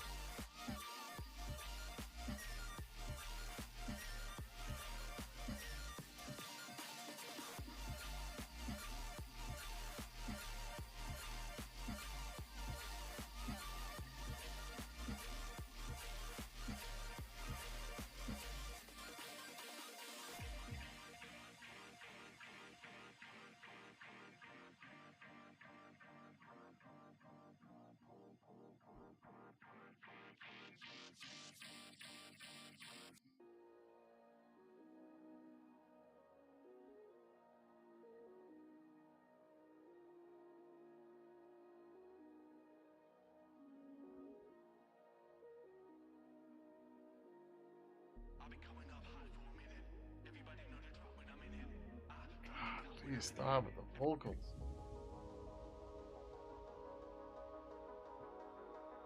Please stop with the vocals.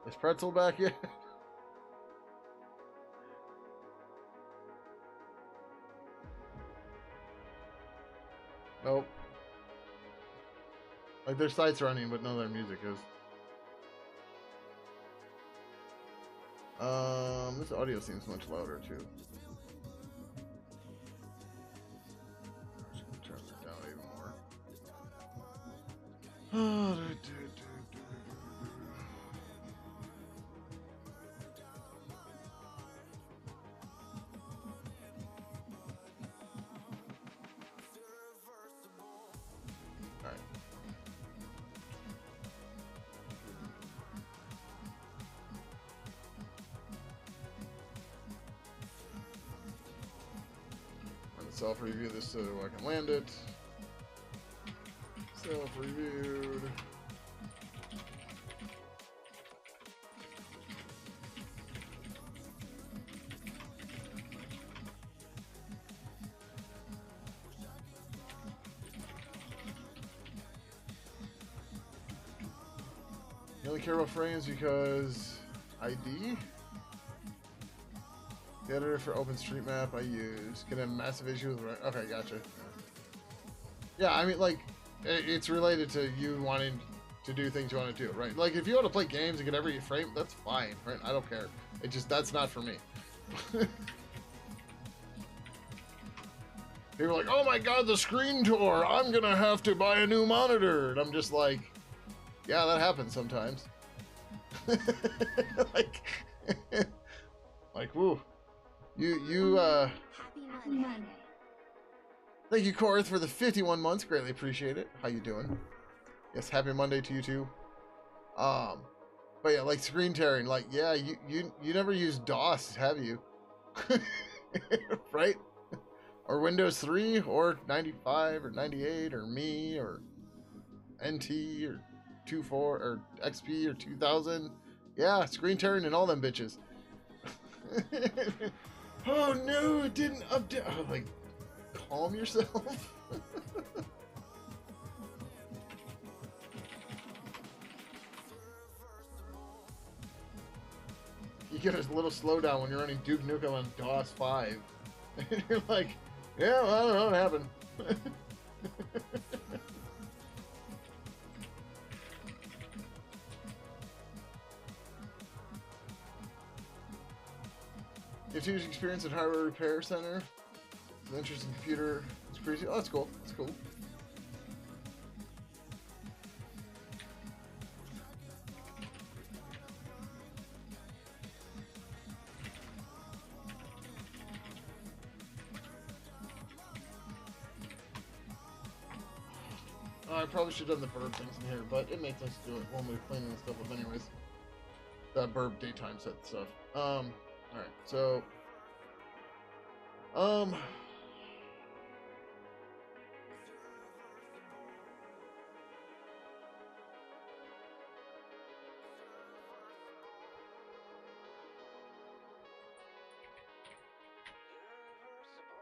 Is Pretzel back yet? Nope. Like, their site's running, but no, their music is. This audio seems much louder too. Turn it down even more. self-review this so I can land it. Self-reviewed. You only care about frames because ID? The editor for OpenStreetMap I use can have massive issues with... Okay, gotcha. Yeah, I mean, like, it's related to you wanting to do things you want to do, right? Like, if you want to play games and get every frame, that's fine, right? I don't care. It just, that's not for me. People are like, oh my god, the screen tore! I'm gonna have to buy a new monitor! And I'm just like, yeah, that happens sometimes. like, like, woo. Happy Monday. Thank you, Korth, for the 51 months. Greatly appreciate it. How you doing? Yes, happy Monday to you too. But yeah, like screen tearing, like, yeah, you never used DOS, have you? Right? Or Windows 3 or 95 or 98 or me or NT or 24 or XP or 2000. Yeah, screen tearing and all them bitches. Oh no, it didn't update. Oh, like, calm yourself. You get a little slowdown when you're running Duke Nukem on DOS 5. And you're like, yeah, well, I don't know what happened. You have 2 years experience at hardware repair center. It's an interesting computer. It's crazy. Oh, that's cool. That's cool. I probably should have done the burb things in here, but it makes sense to do it when we're cleaning the stuff up anyways. That burb daytime set stuff. Alright, so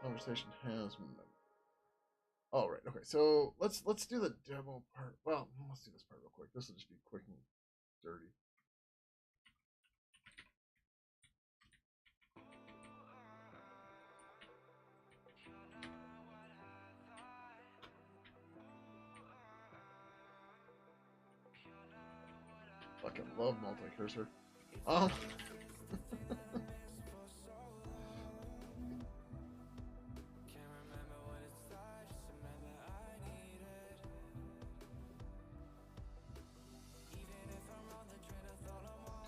conversation has all right, okay, so let's do the demo part. Well, let's do this part real quick. This will just be quick and dirty. Fucking love multi-cursor.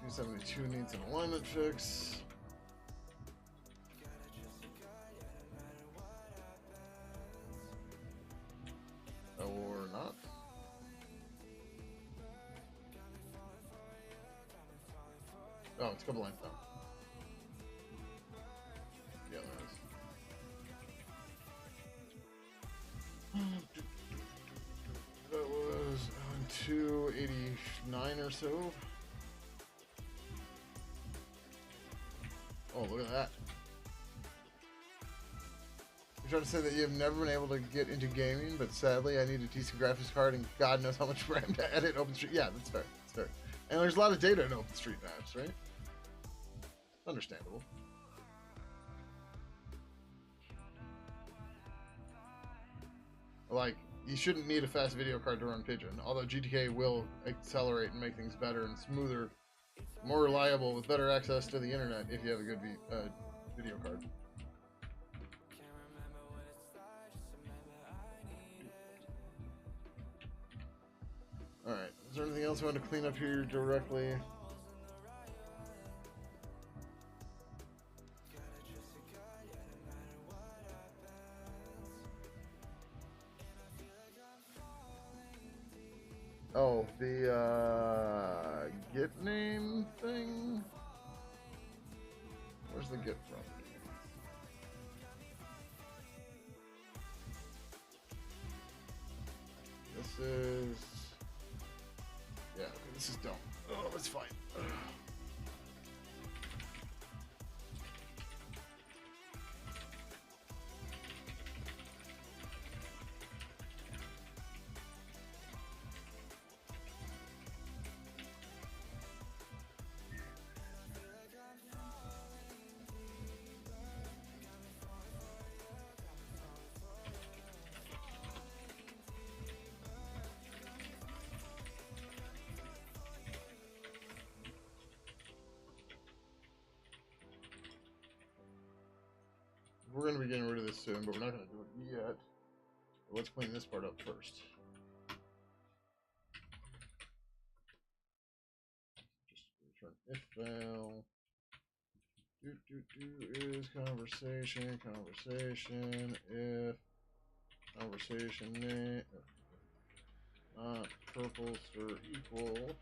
$272 needs an alignment fix. Or not. Oh, it's a couple lines down. Yeah, there is. That was on 289 or so. Oh, look at that. You're trying to say that you've never been able to get into gaming, but sadly I need a decent graphics card and God knows how much RAM to edit OpenStreet. Yeah, that's fair. That's fair. And there's a lot of data in OpenStreetMaps, right? Understandable. Like, you shouldn't need a fast video card to run Pidgin, although GTK will accelerate and make things better and smoother, more reliable, with better access to the internet if you have a good video card. Alright, is there anything else I want to clean up here directly? Oh, the git name thing? Where's the git from? This is... Yeah, okay, this is dumb. Oh, that's fine. We're going to be getting rid of this soon, but we're not going to do it yet. Let's clean this part up first. Just return if val. Is conversation, if conversation name, not purple stir equal.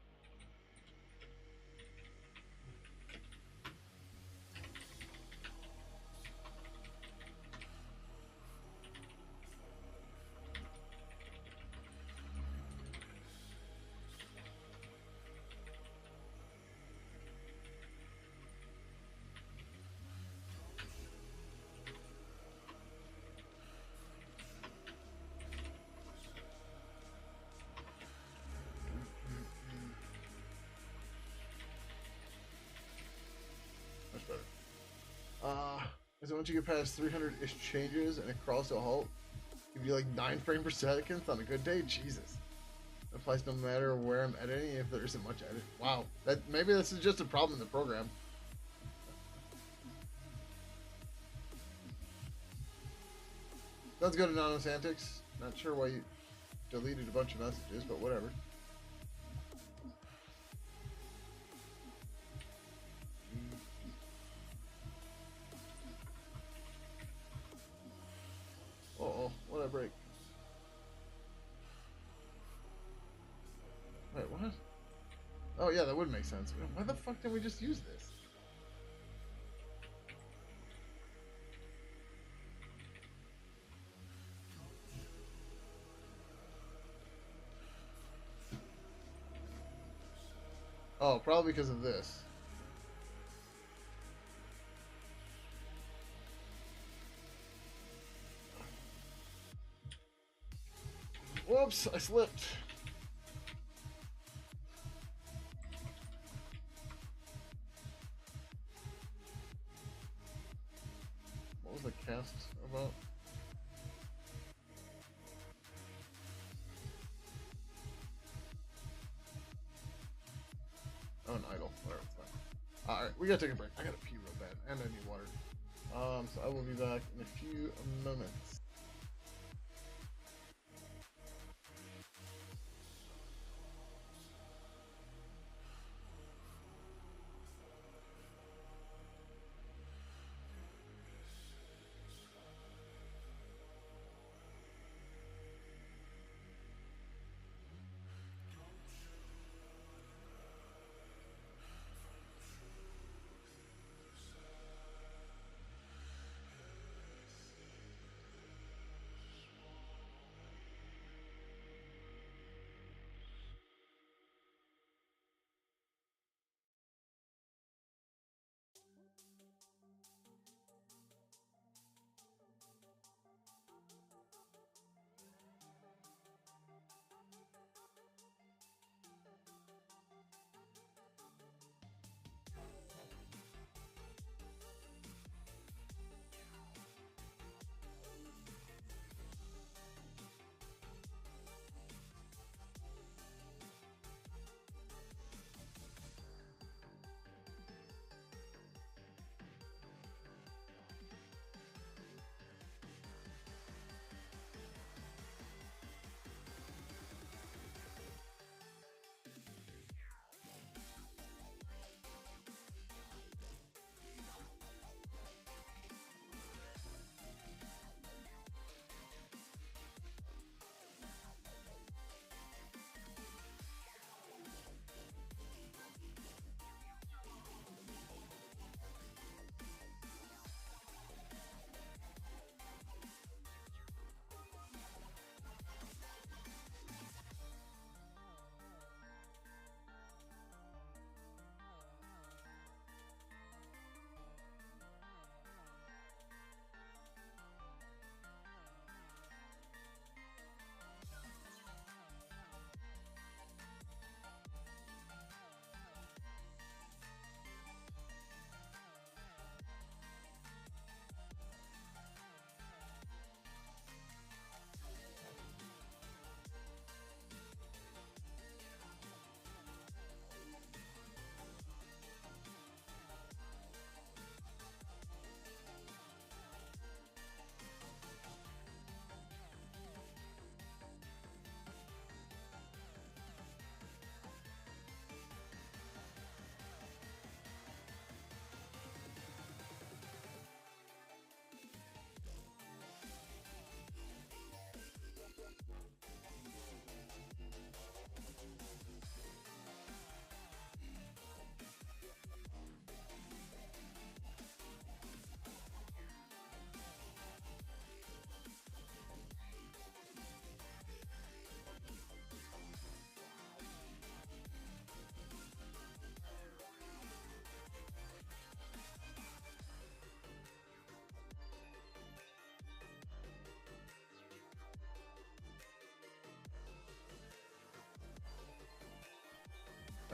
Much better. So once you get past 300-ish changes and it crawls to a halt, give you like 9 frames per second on a good day. Jesus. That applies no matter where I'm editing if there isn't much edit. Wow. That maybe this is just a problem in the program. Let's go to Anonymous Antics. Not sure why you deleted a bunch of messages, but whatever. Uh-oh, what'd I break? Wait, what? Oh yeah, that would make sense. Why the fuck didn't we just use this? Oh, probably because of this. Whoops, I slipped. What was the cast about? Oh, an idol. Whatever, it's fine. Alright, we gotta take a break. I gotta pee real bad, and I need water. So I will be back in a few moments.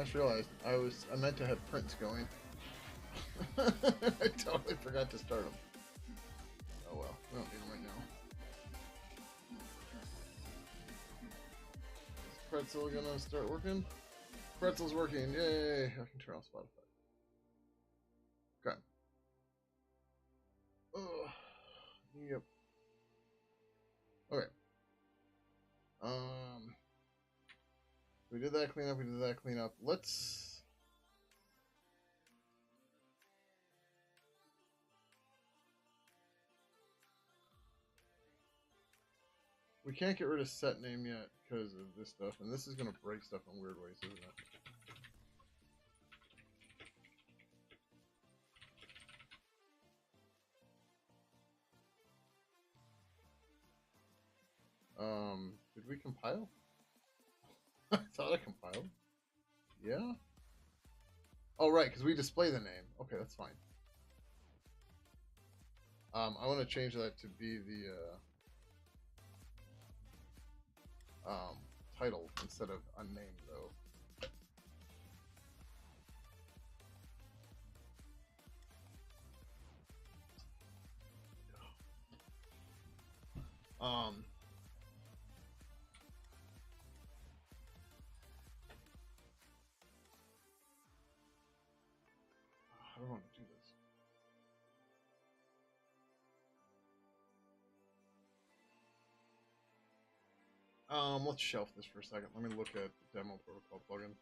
I just realized I meant to have prints going. I totally forgot to start them. Oh well, we don't need them right now. Is Pretzel gonna start working? Pretzel's working, yay! I can turn off Spotify. Okay. Ugh. Yep. Okay. We did that cleanup. We did that cleanup. Let's. We can't get rid of set name yet because of this stuff, and this is gonna break stuff in weird ways, isn't it? Did we compile? I thought I compiled. Yeah. Oh right, because we display the name. Okay, that's fine. I want to change that to be the title instead of unnamed though. I don't want to do this. Let's shelf this for a second. Let me look at the demo protocol plugin.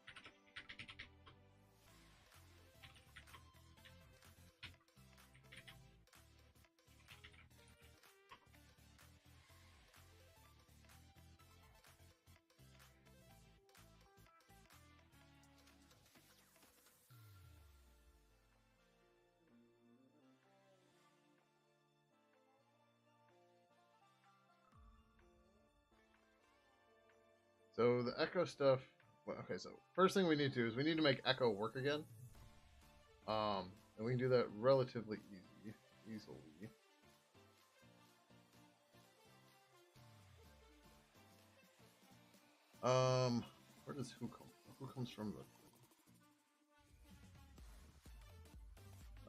So the echo stuff. Well, okay, so first thing we need to do is we need to make echo work again. And we can do that relatively easily. Where does who come from? Who comes from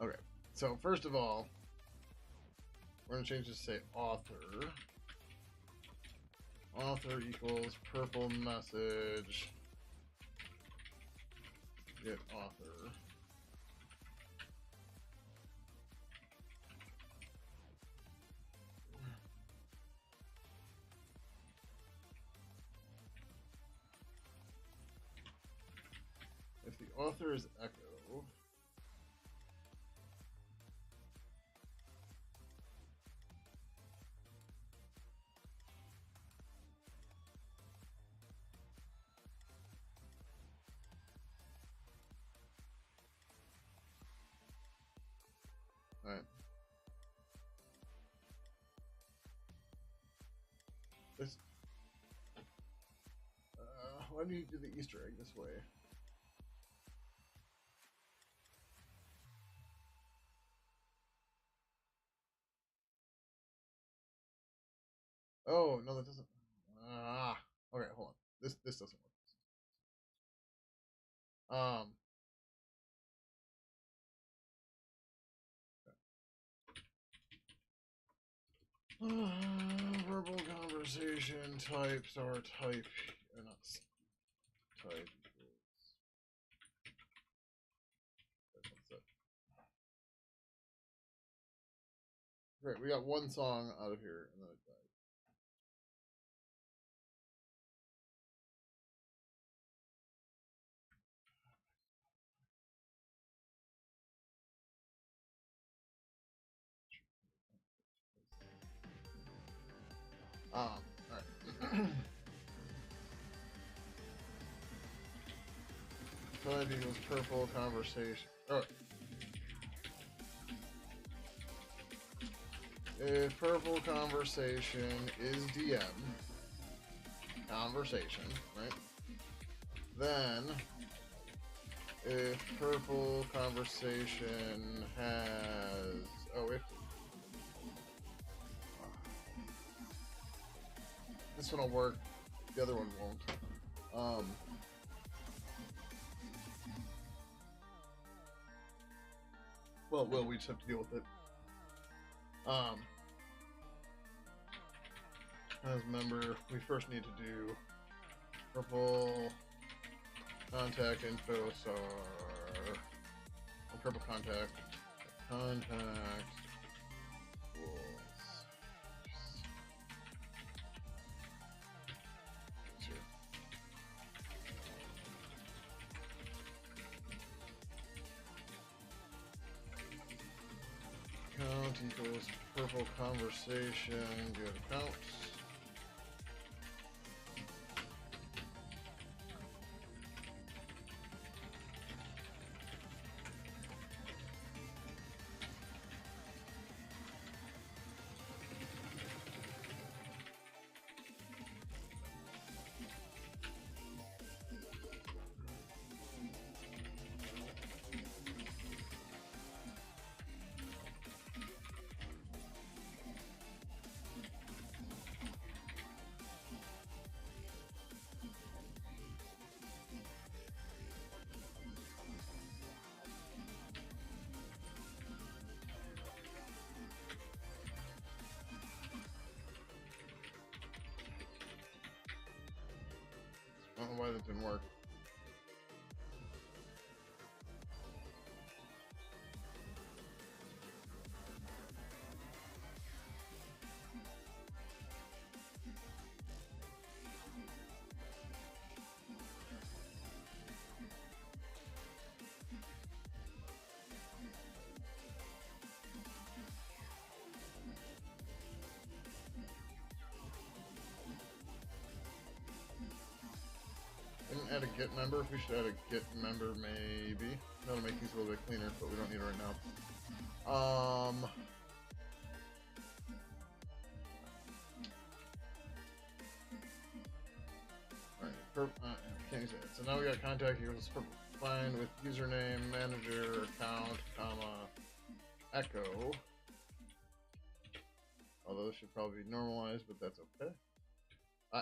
the? Okay, so first of all, we're gonna change this to say author. Author equals purple message. Get author. If the author is echo, all right. This. Why do you do the Easter egg this way? Oh no, that doesn't. Okay, hold on. This doesn't work. Verbal conversation types are type, not type. Great, we got one song out of here, and then it died. Alright. Type equals purple conversation. Alright. If purple conversation is DM conversation, right? Then if purple conversation has if this one will work, the other one won't. Well, we just have to deal with it. As a member, we first need to do purple contact info star. Purple contact. Contact. Count equals purple conversation. Get accounts. I don't know why that didn't work. Didn't add a get member. We should add a get member, maybe. That'll make these a little bit cleaner, but we don't need it right now. Alright, can't use it. So now we got contact equals find with username, manager, account, comma, echo. Although this should probably be normalized, but that's okay.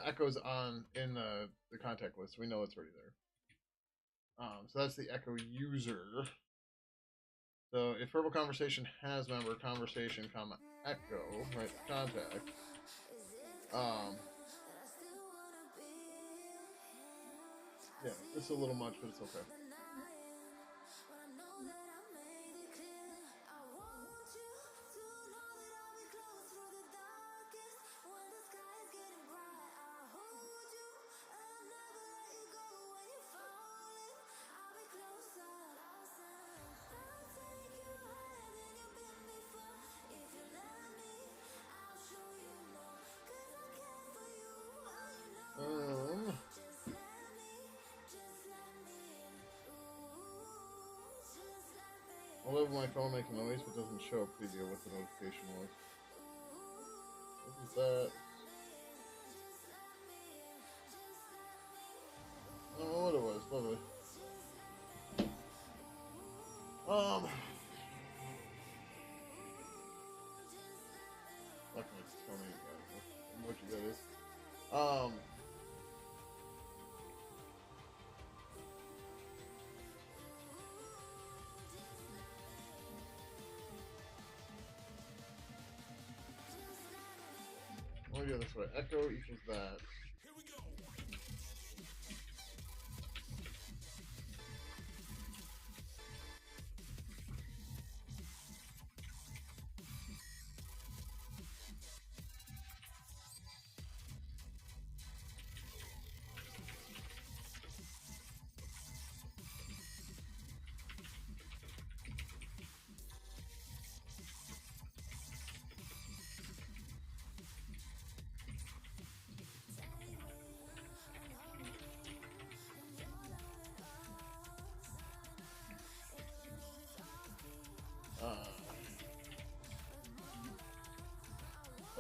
Echo's on in the contact list. We know it's already there. So that's the echo user. So if verbal conversation has member conversation, comma echo, right? Contact. Yeah, this is a little much, but it's okay. I love my phone making noise, but doesn't show a preview of what the notification was. What is that? I don't know what it was. Lovely. Not gonna tell me what you got is. Let me go this way. Echo equals that. Here we go.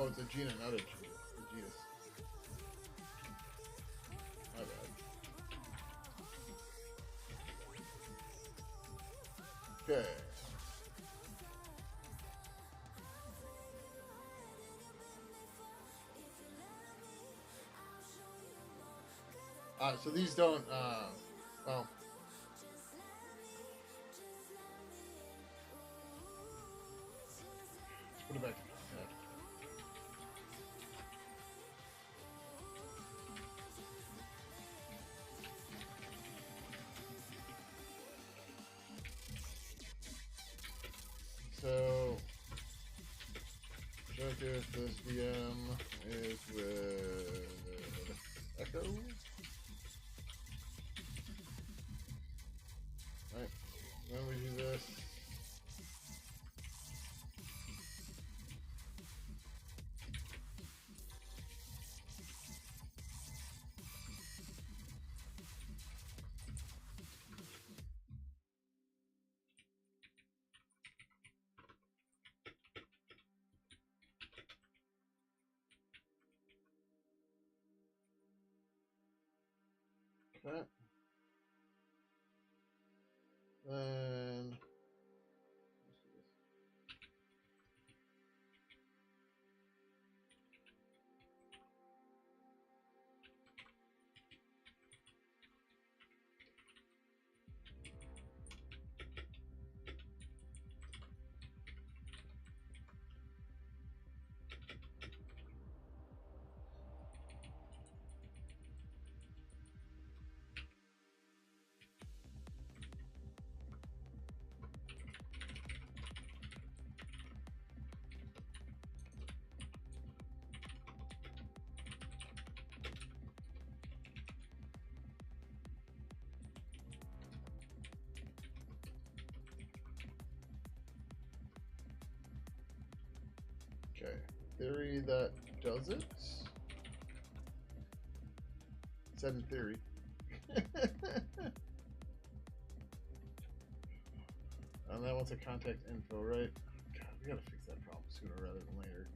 Oh, it's a Gina, not a Genus. A Genus. My bad. Okay. So these don't, well. check if this VM is with Echo. Alright, then we do this. Okay. Then okay, theory that does it. Said in theory. And that one's a contact info, right? God, we gotta fix that problem sooner rather than later.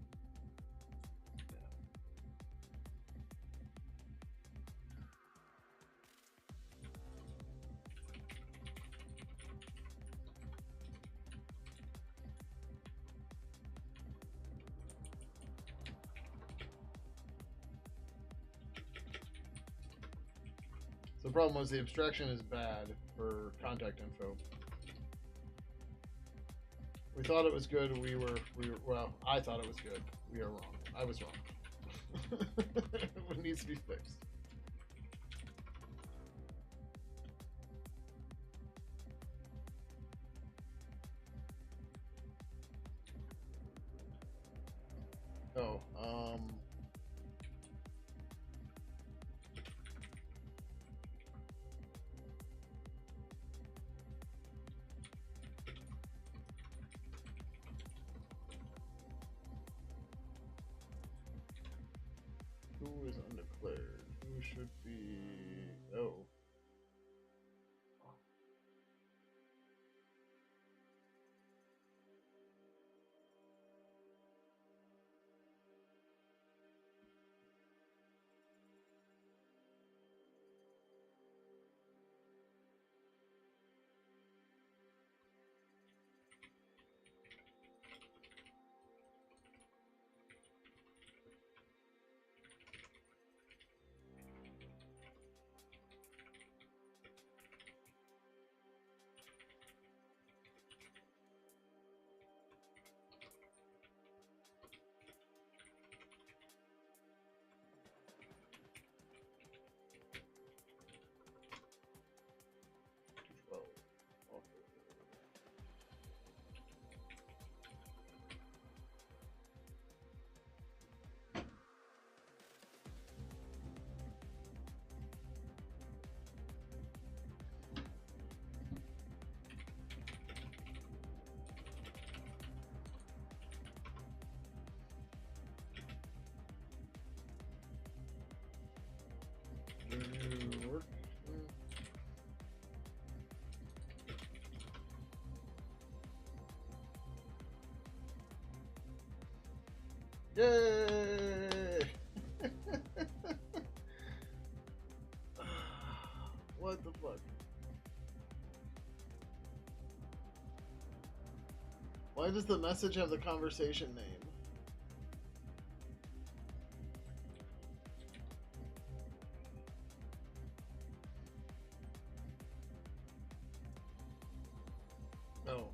So the problem was the abstraction is bad for contact info. We thought it was good. We were well, I thought it was good. We are wrong. I was wrong. It needs to be fixed. Oh, who is undeclared? Who should be? Oh. Work. Yay! What the fuck? Why does the message have the conversation name? Oh.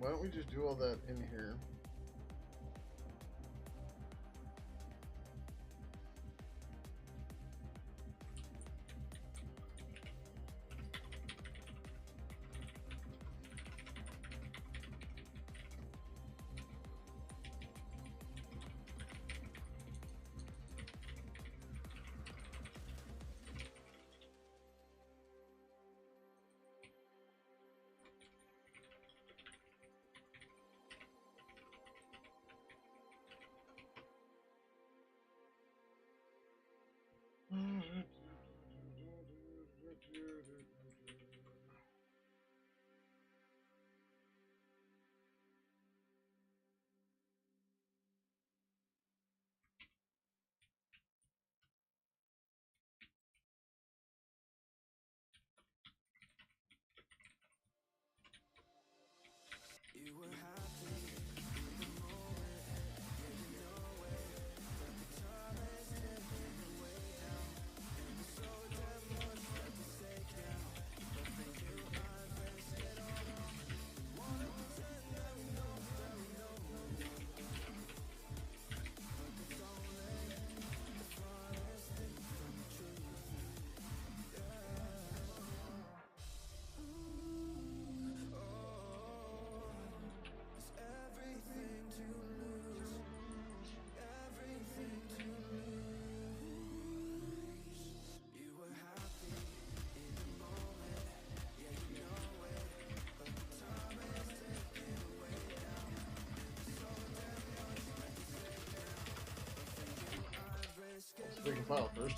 why don't we just do all that in here? So we can file first.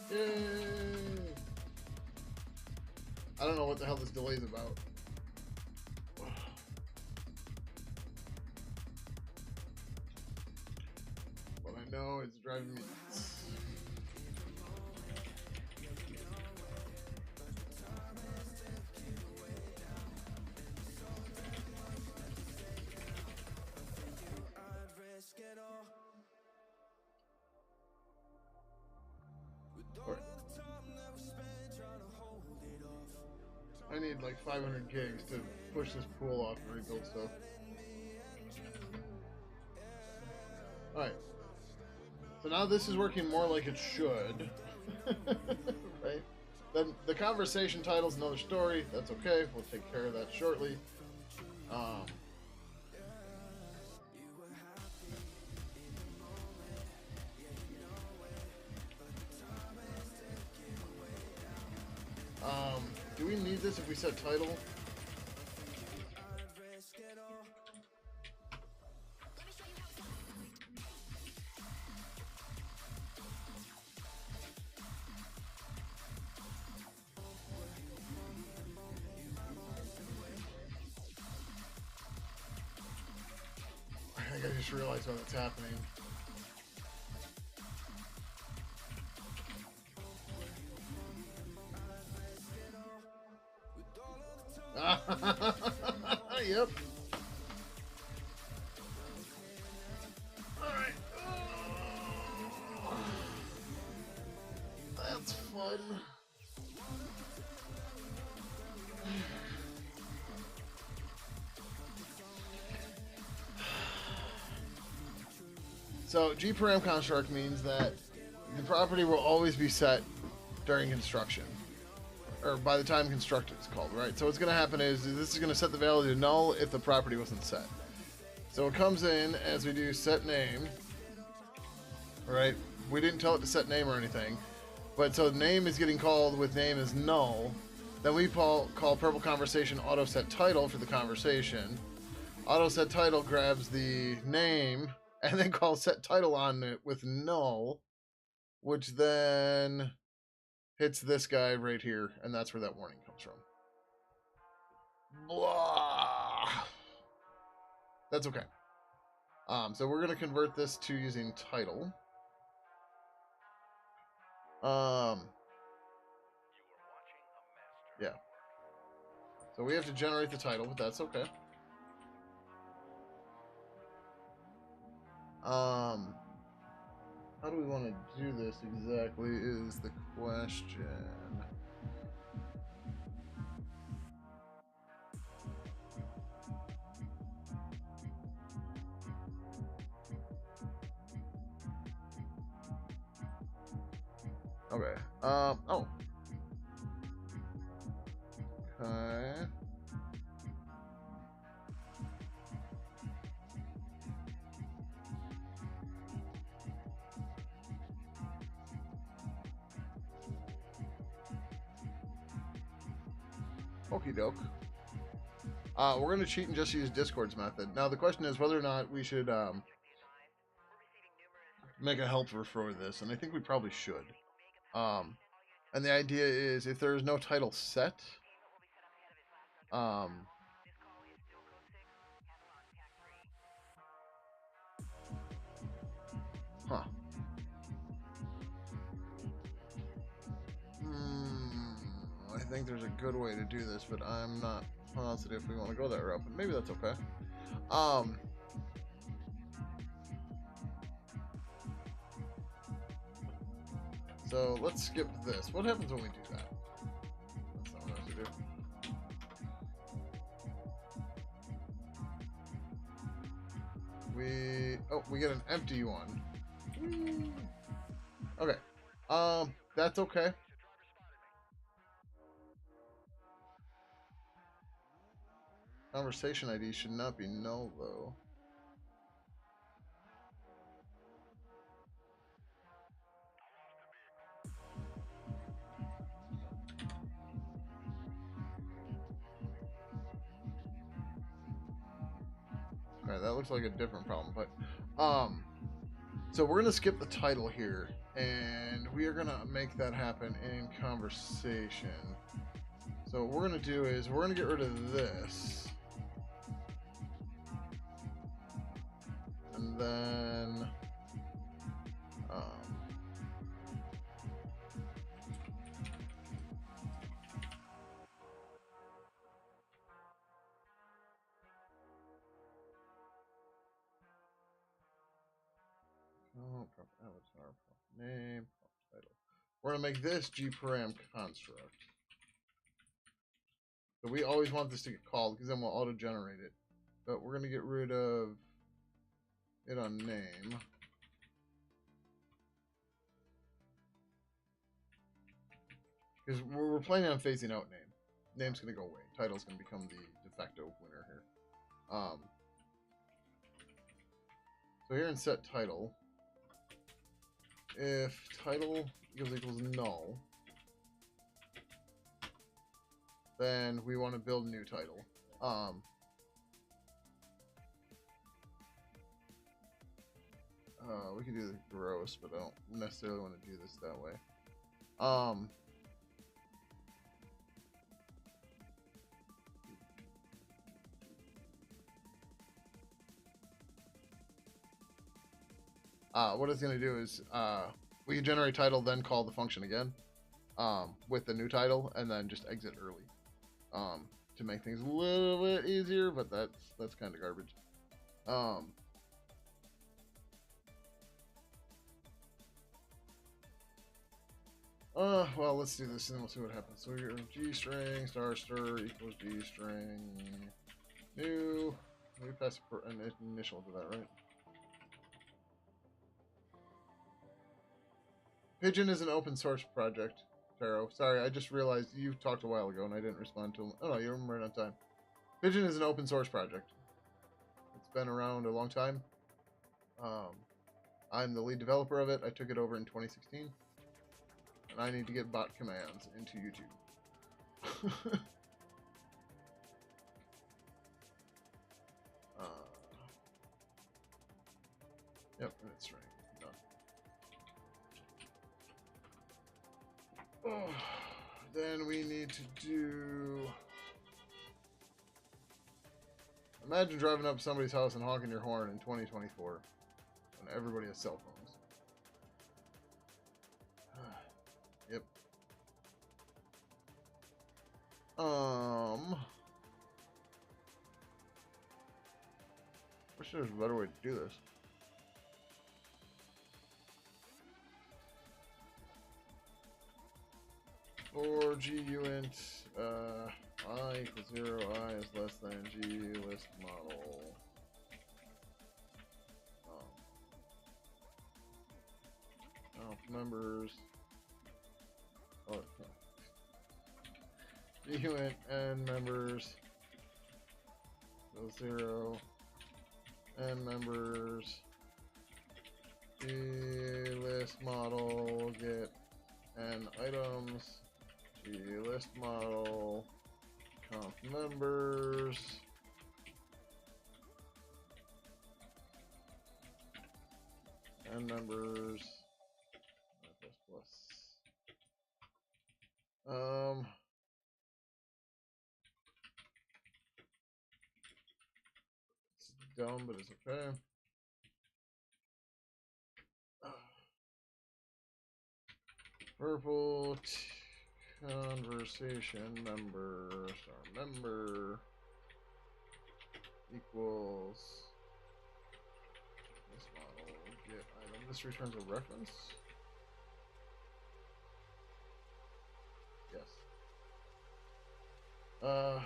Yay! I don't know what the hell this delay is about. But I know it's driving me nuts. I need like 500 gigs to push this pool off and rebuild stuff. Alright. So now this is working more like it should. Right? Then the conversation title's another story. That's okay. We'll take care of that shortly. Do we need this if we set title? I think I just realized why that's happening. Yep. Alright. That's fun. So G-param construct means that the property will always be set during construction, or by the time constructed is called, right? So what's going to happen is this is going to set the value to null if the property wasn't set. So it comes in as we do set name, right? We didn't tell it to set name or anything, but so name is getting called with name as null. Then we call purple conversation auto set title for the conversation. Auto set title grabs the name and then calls set title on it with null, which then hits this guy right here, and that's where that warning comes from. Blah. That's okay. So we're gonna convert this to using title. Yeah. So we have to generate the title, but that's okay. How do we want to do this exactly is the question. Okay. Oh. Okay. Okie doke. We're going to cheat and just use Discord's method. Now, the question is whether or not we should make a helper for this, and I think we probably should. Um, and the idea is if there is no title set, um, huh. I think there's a good way to do this, but I'm not positive if we want to go that route, but maybe that's okay. So let's skip this. What happens when we do that? That's not what I have to do. We get an empty one. Okay. That's okay. Conversation ID should not be null though. Okay, that looks like a different problem, but so we're gonna skip the title here, and we are gonna make that happen in conversation. So what we're gonna do is we're gonna get rid of this, and then prop avatar, prop name, prop title. We're gonna make this gparam construct. So we always want this to get called because then we'll auto-generate it. But we're gonna get rid of it on name. Because we're planning on phasing out name. Name's gonna go away. Title's gonna become the de facto winner here. So here in set title, if title equals null, then we want to build a new title. We can do the gross, but I don't necessarily want to do this that way. What it's going to do is we can generate title, then call the function again with the new title, and then just exit early to make things a little bit easier. But that's kind of garbage. Well, let's do this and then we'll see what happens. So we're G string star equals G string new. We pass an initial to that, right? Pidgin is an open source project, Taro. Sorry, I just realized you talked a while ago and I didn't respond to him. Oh no, you're right on time. Pidgin is an open source project. It's been around a long time. I'm the lead developer of it. I took it over in 2016. And I need to get bot commands into YouTube. Yep, and it's string. Done. Oh, then we need to do... Imagine driving up to somebody's house and honking your horn in 2024 when everybody has cell phones. Yep. Wish there was a better way to do this. For GUint, I equals 0, I is less than G list model. Members. Oh, GUint and members. 0, and members. G list model get and items. G list model. Conf members. And members. Plus. It's dumb, but it's okay. Purple conversation member star member equals this model get item. This returns a reference. Yes. Oh,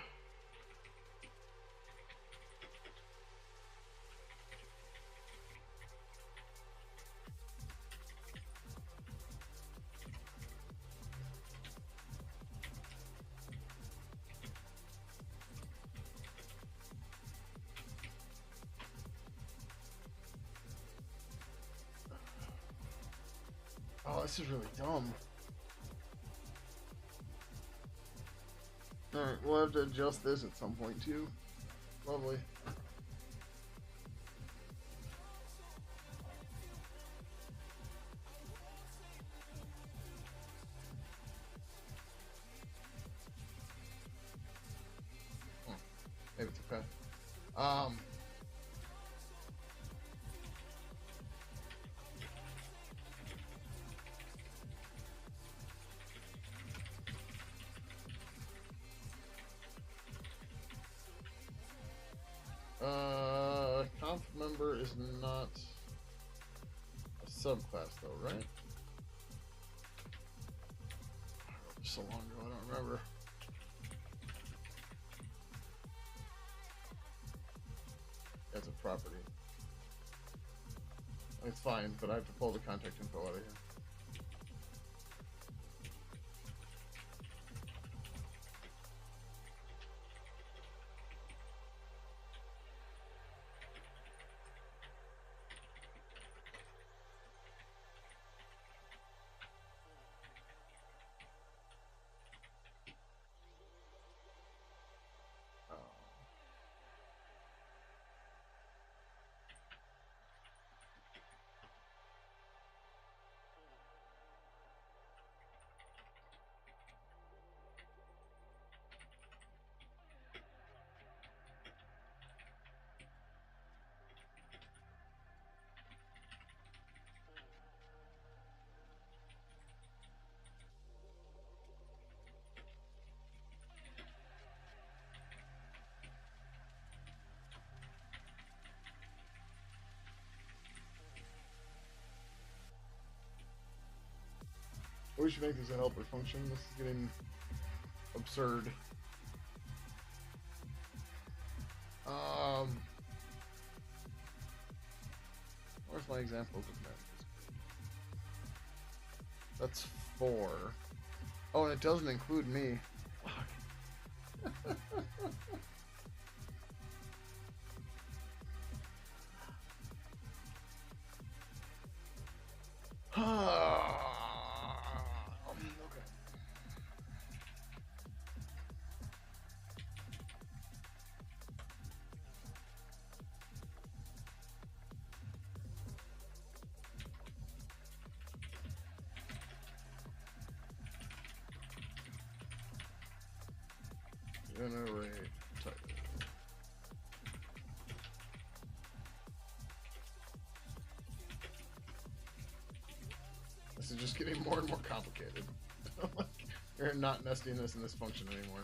this is really dumb. Alright, we'll have to adjust this at some point too. Lovely. Maybe it's okay. Conf member is not a subclass though, right? So long ago, I don't remember. That's a property. It's fine, but I have to pull the contact info out of here. We should make this a helper function. This is getting absurd. Where's my examples of that? That's 4. Oh, and it doesn't include me. Fuck. Generate type. This is just getting more and more complicated. We're not nesting this in this function anymore.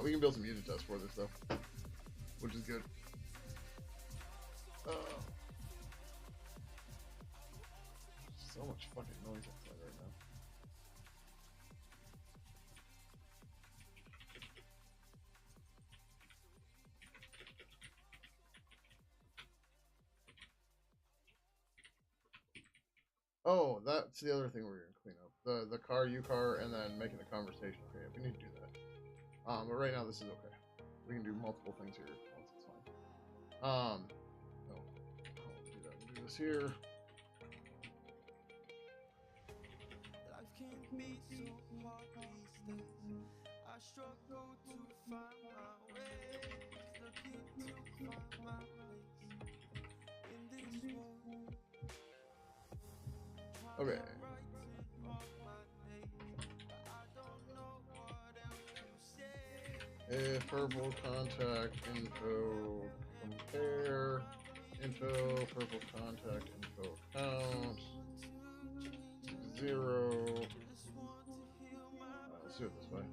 We can build some unit tests for this though, which is good. So much fucking noise outside right now. Oh, that's the other thing we're gonna clean up. The car, U-car, and then making the conversation creative. We need to do that. But right now this is okay. We can do multiple things here once it's fine. No. I'll do that. We'll do this here. Life can be so hard these days. I struggle to find my way, looking to find my place in this world. Okay. If purple contact info compare info purple contact info count 0. Let's do it this way.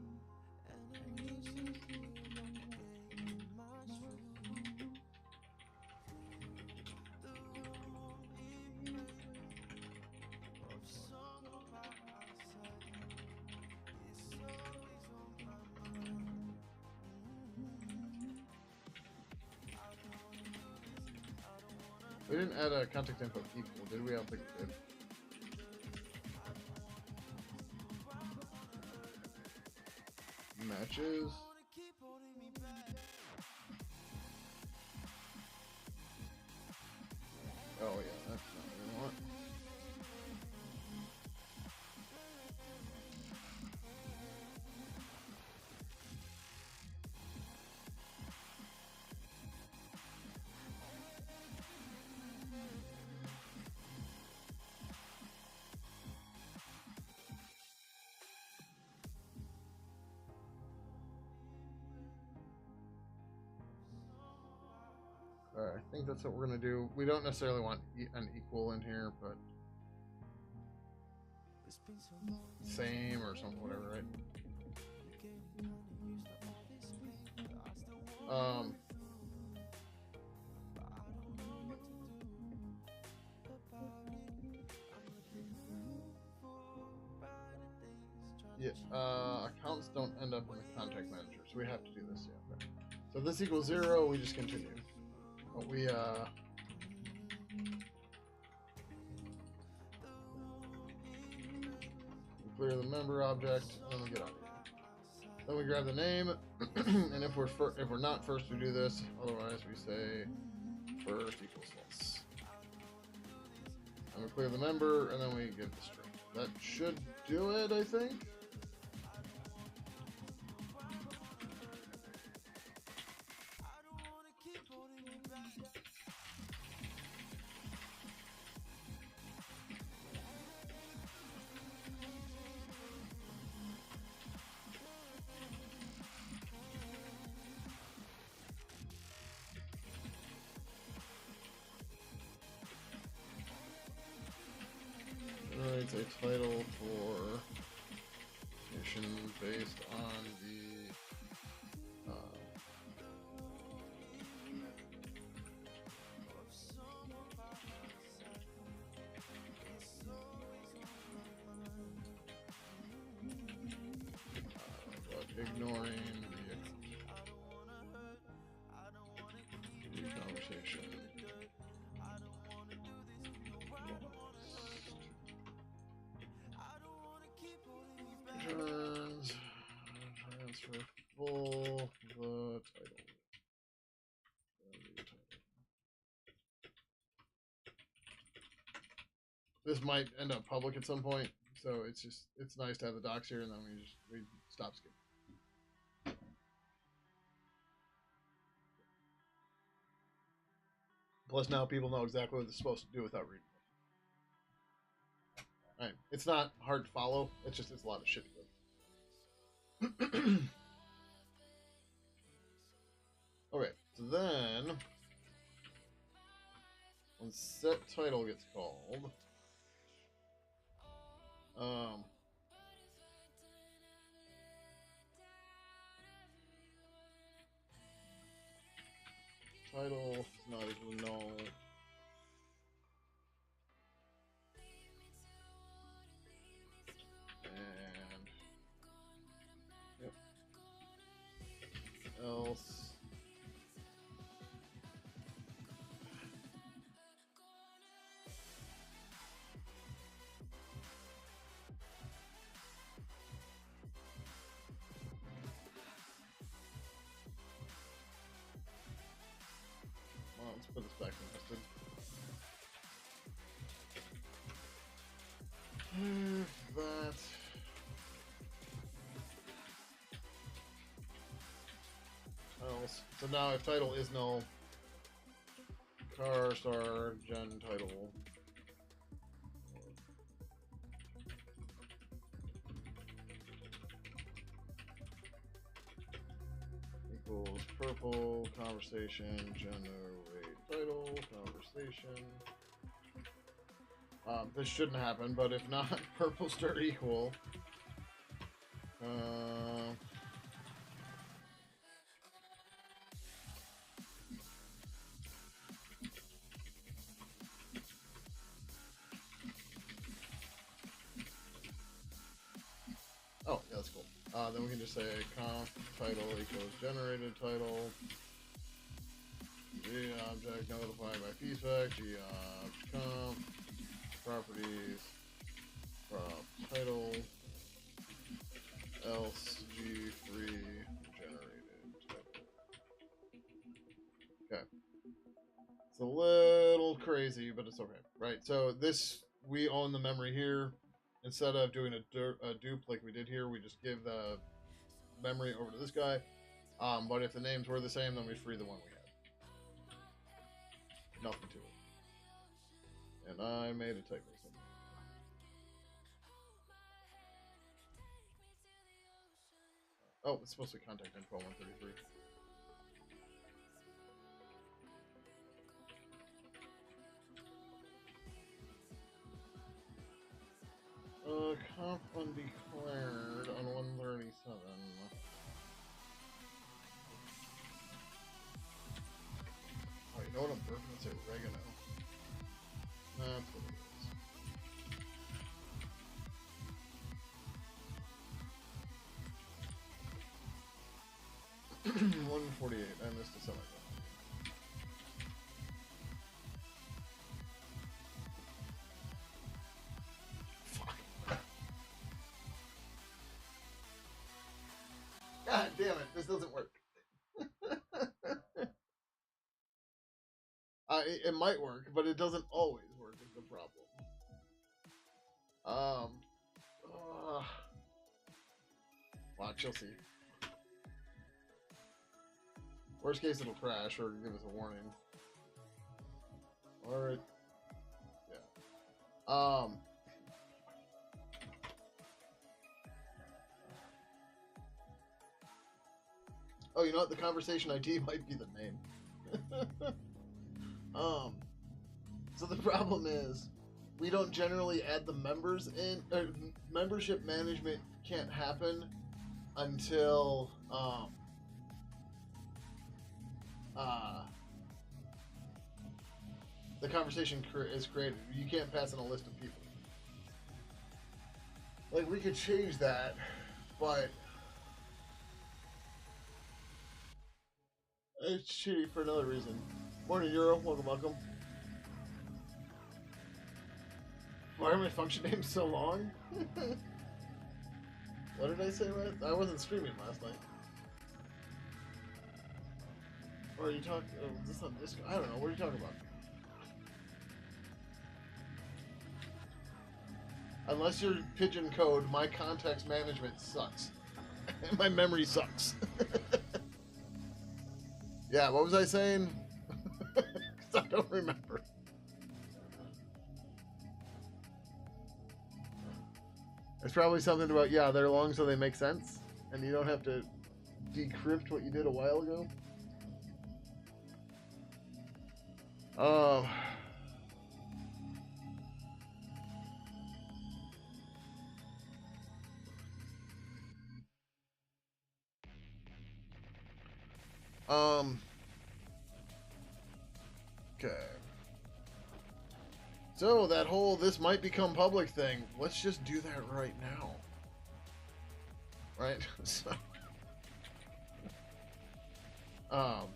We didn't add a contact info equal, did we? I don't think we did. Matches. Oh yeah, that's not what we want. I think that's what we're gonna do. We don't necessarily want an equal in here, but same or something, whatever, right? Yeah. Accounts don't end up in the contact manager, so we have to do this. Yeah. Okay. So this equals 0. We just continue. But we clear the member object, and then we get out of here. Then we grab the name, and if we're not first, we do this. Otherwise, we say first equals this. And we clear the member, and then we give the string. That should do it, I think. It's a title for mission based on the but ignoring the conversation. Returns, transfer full, the title. This might end up public at some point, so it's nice to have the docs here, and then we stop skipping. Plus now people know exactly what they're supposed to do without reading it. Alright, it's not hard to follow, it's a lot of shit to go. Okay, so then when set title gets called, title is not equal to null. And yep. Else. Well, let's put this back in nested. That. Else. So now if title is null, car star gen title. Equals purple conversation generate title conversation. This shouldn't happen, but if not, purple star equal. Oh, yeah, that's cool. Then we can just say conf title equals generated title. G object notified by pspec. G object conf properties prop title else g3 generated title. Okay. It's a little crazy, but it's okay, right? So this, we own the memory here. Instead of doing a dupe like we did here, we just give the memory over to this guy. But if the names were the same, then we free the one we had. Nothing to it. And I made a typo somewhere. Oh, it's supposed to be contact info 133. Comp undeclared on 137. Oh, you know what I'm burping? It's oregano. That's what it is. 148. I missed a semicolon. God damn it, this doesn't work. It might work, but it doesn't always work is the problem. Watch, you'll see. Worst case, it'll crash or give us a warning. Alright. Yeah. Oh, you know what? The conversation ID might be the name. So the problem is, we don't generally add the members in. Membership management can't happen until the conversation is created. You can't pass in a list of people. Like, we could change that, but it's shitty for another reason. Morning, Euro. Welcome. Why are my function names so long? What did I say? I wasn't streaming last night. Or are you talking? Is this on Discord? I don't know. What are you talking about? Unless you're Pidgin code, my context management sucks. And my memory sucks. Yeah, what was I saying? Because I don't remember. It's probably something about, yeah, they're long so they make sense. And you don't have to decrypt what you did a while ago. Okay. So that whole this might become public thing, let's just do that right now. Right? So, um,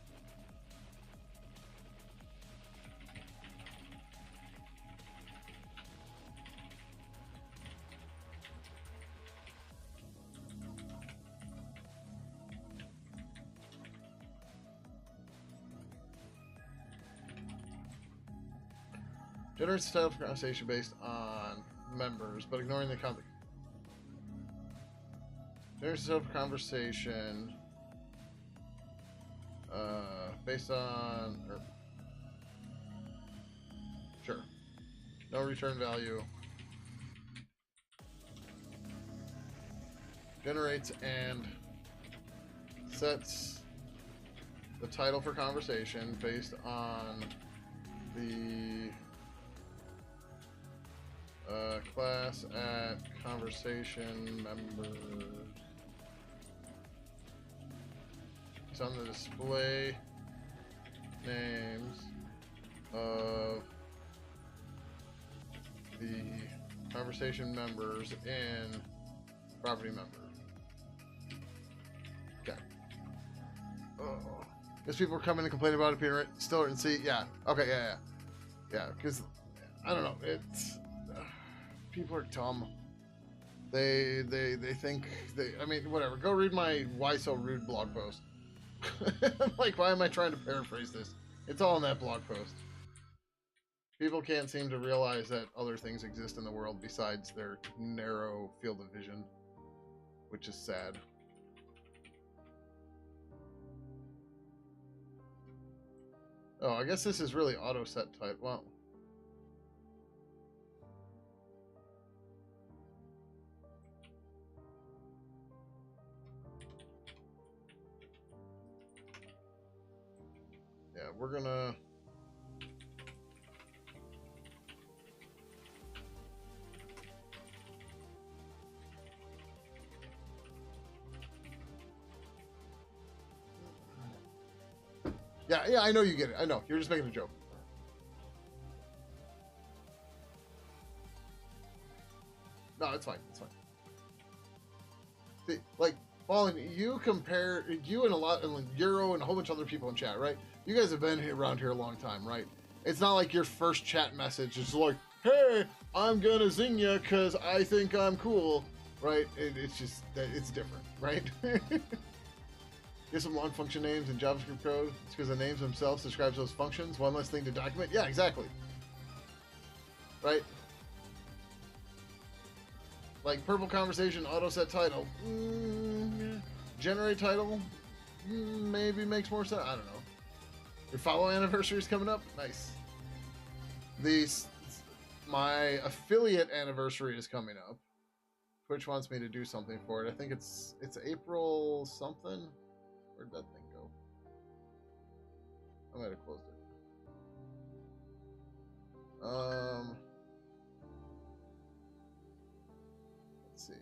generates a title for conversation based on members, but ignoring the content. Generates a title for conversation based on... sure. No return value. Generates and sets the title for conversation based on the class at conversation members. It's on the display names of the conversation members in property member. Okay. Oh. Because people are coming and complaining about it being still written C. Yeah. Okay. Yeah. Yeah. Because I don't know. It's people are dumb. They think they. I mean, whatever. Go read my "Why So Rude" blog post. Like, why am I trying to paraphrase this? It's all in that blog post. People can't seem to realize that other things exist in the world besides their narrow field of vision, which is sad. Oh, I guess this is really auto set type. Well, yeah, we're gonna. Yeah, I know you get it. I know. You're just making a joke. No, it's fine. It's fine. See, like, Fallen, you compare, you and a lot, and Euro and a whole bunch of other people in chat, right? You guys have been around here a long time, right? It's not like your first chat message is like, hey, I'm gonna zing ya because I think I'm cool, right? It's just, it's different, right? Get some long function names in JavaScript code. It's because the names themselves describes those functions. One less thing to document. Yeah, exactly. Right? Like purple conversation, auto set title. Generate title. Maybe makes more sense. I don't know. Your follow anniversary is coming up. Nice. My affiliate anniversary is coming up. Twitch wants me to do something for it. I think it's April something. Where'd that thing go? I might have closed it. Let's see.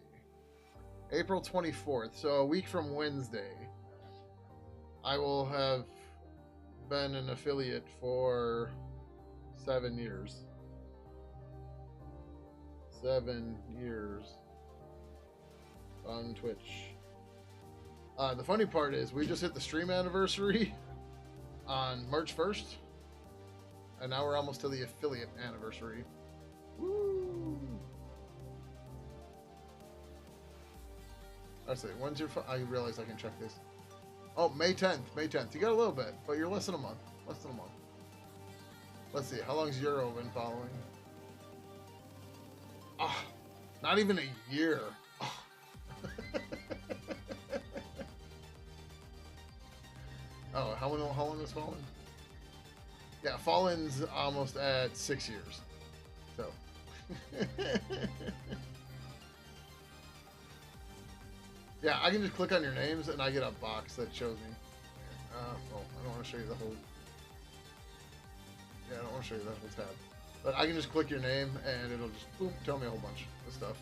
April 24th. So a week from Wednesday, I will have been an affiliate for 7 years. 7 years on Twitch. The funny part is we just hit the stream anniversary on March 1st, and now we're almost to the affiliate anniversary. Woo! Actually, when's your... I realize I can check this. Oh, May 10th. May 10th. You got a little bit, but you're less than a month. Less than a month. Let's see. How long's Euro been following? Ah, not even a year. Oh. Oh, how long is Fallen? Yeah, Fallen's almost at 6 years. So. Yeah, I can just click on your names and I get a box that shows me. Well, I don't want to show you the whole. Yeah, I don't want to show you that whole tab. But I can just click your name and it'll just boom, tell me a whole bunch of stuff.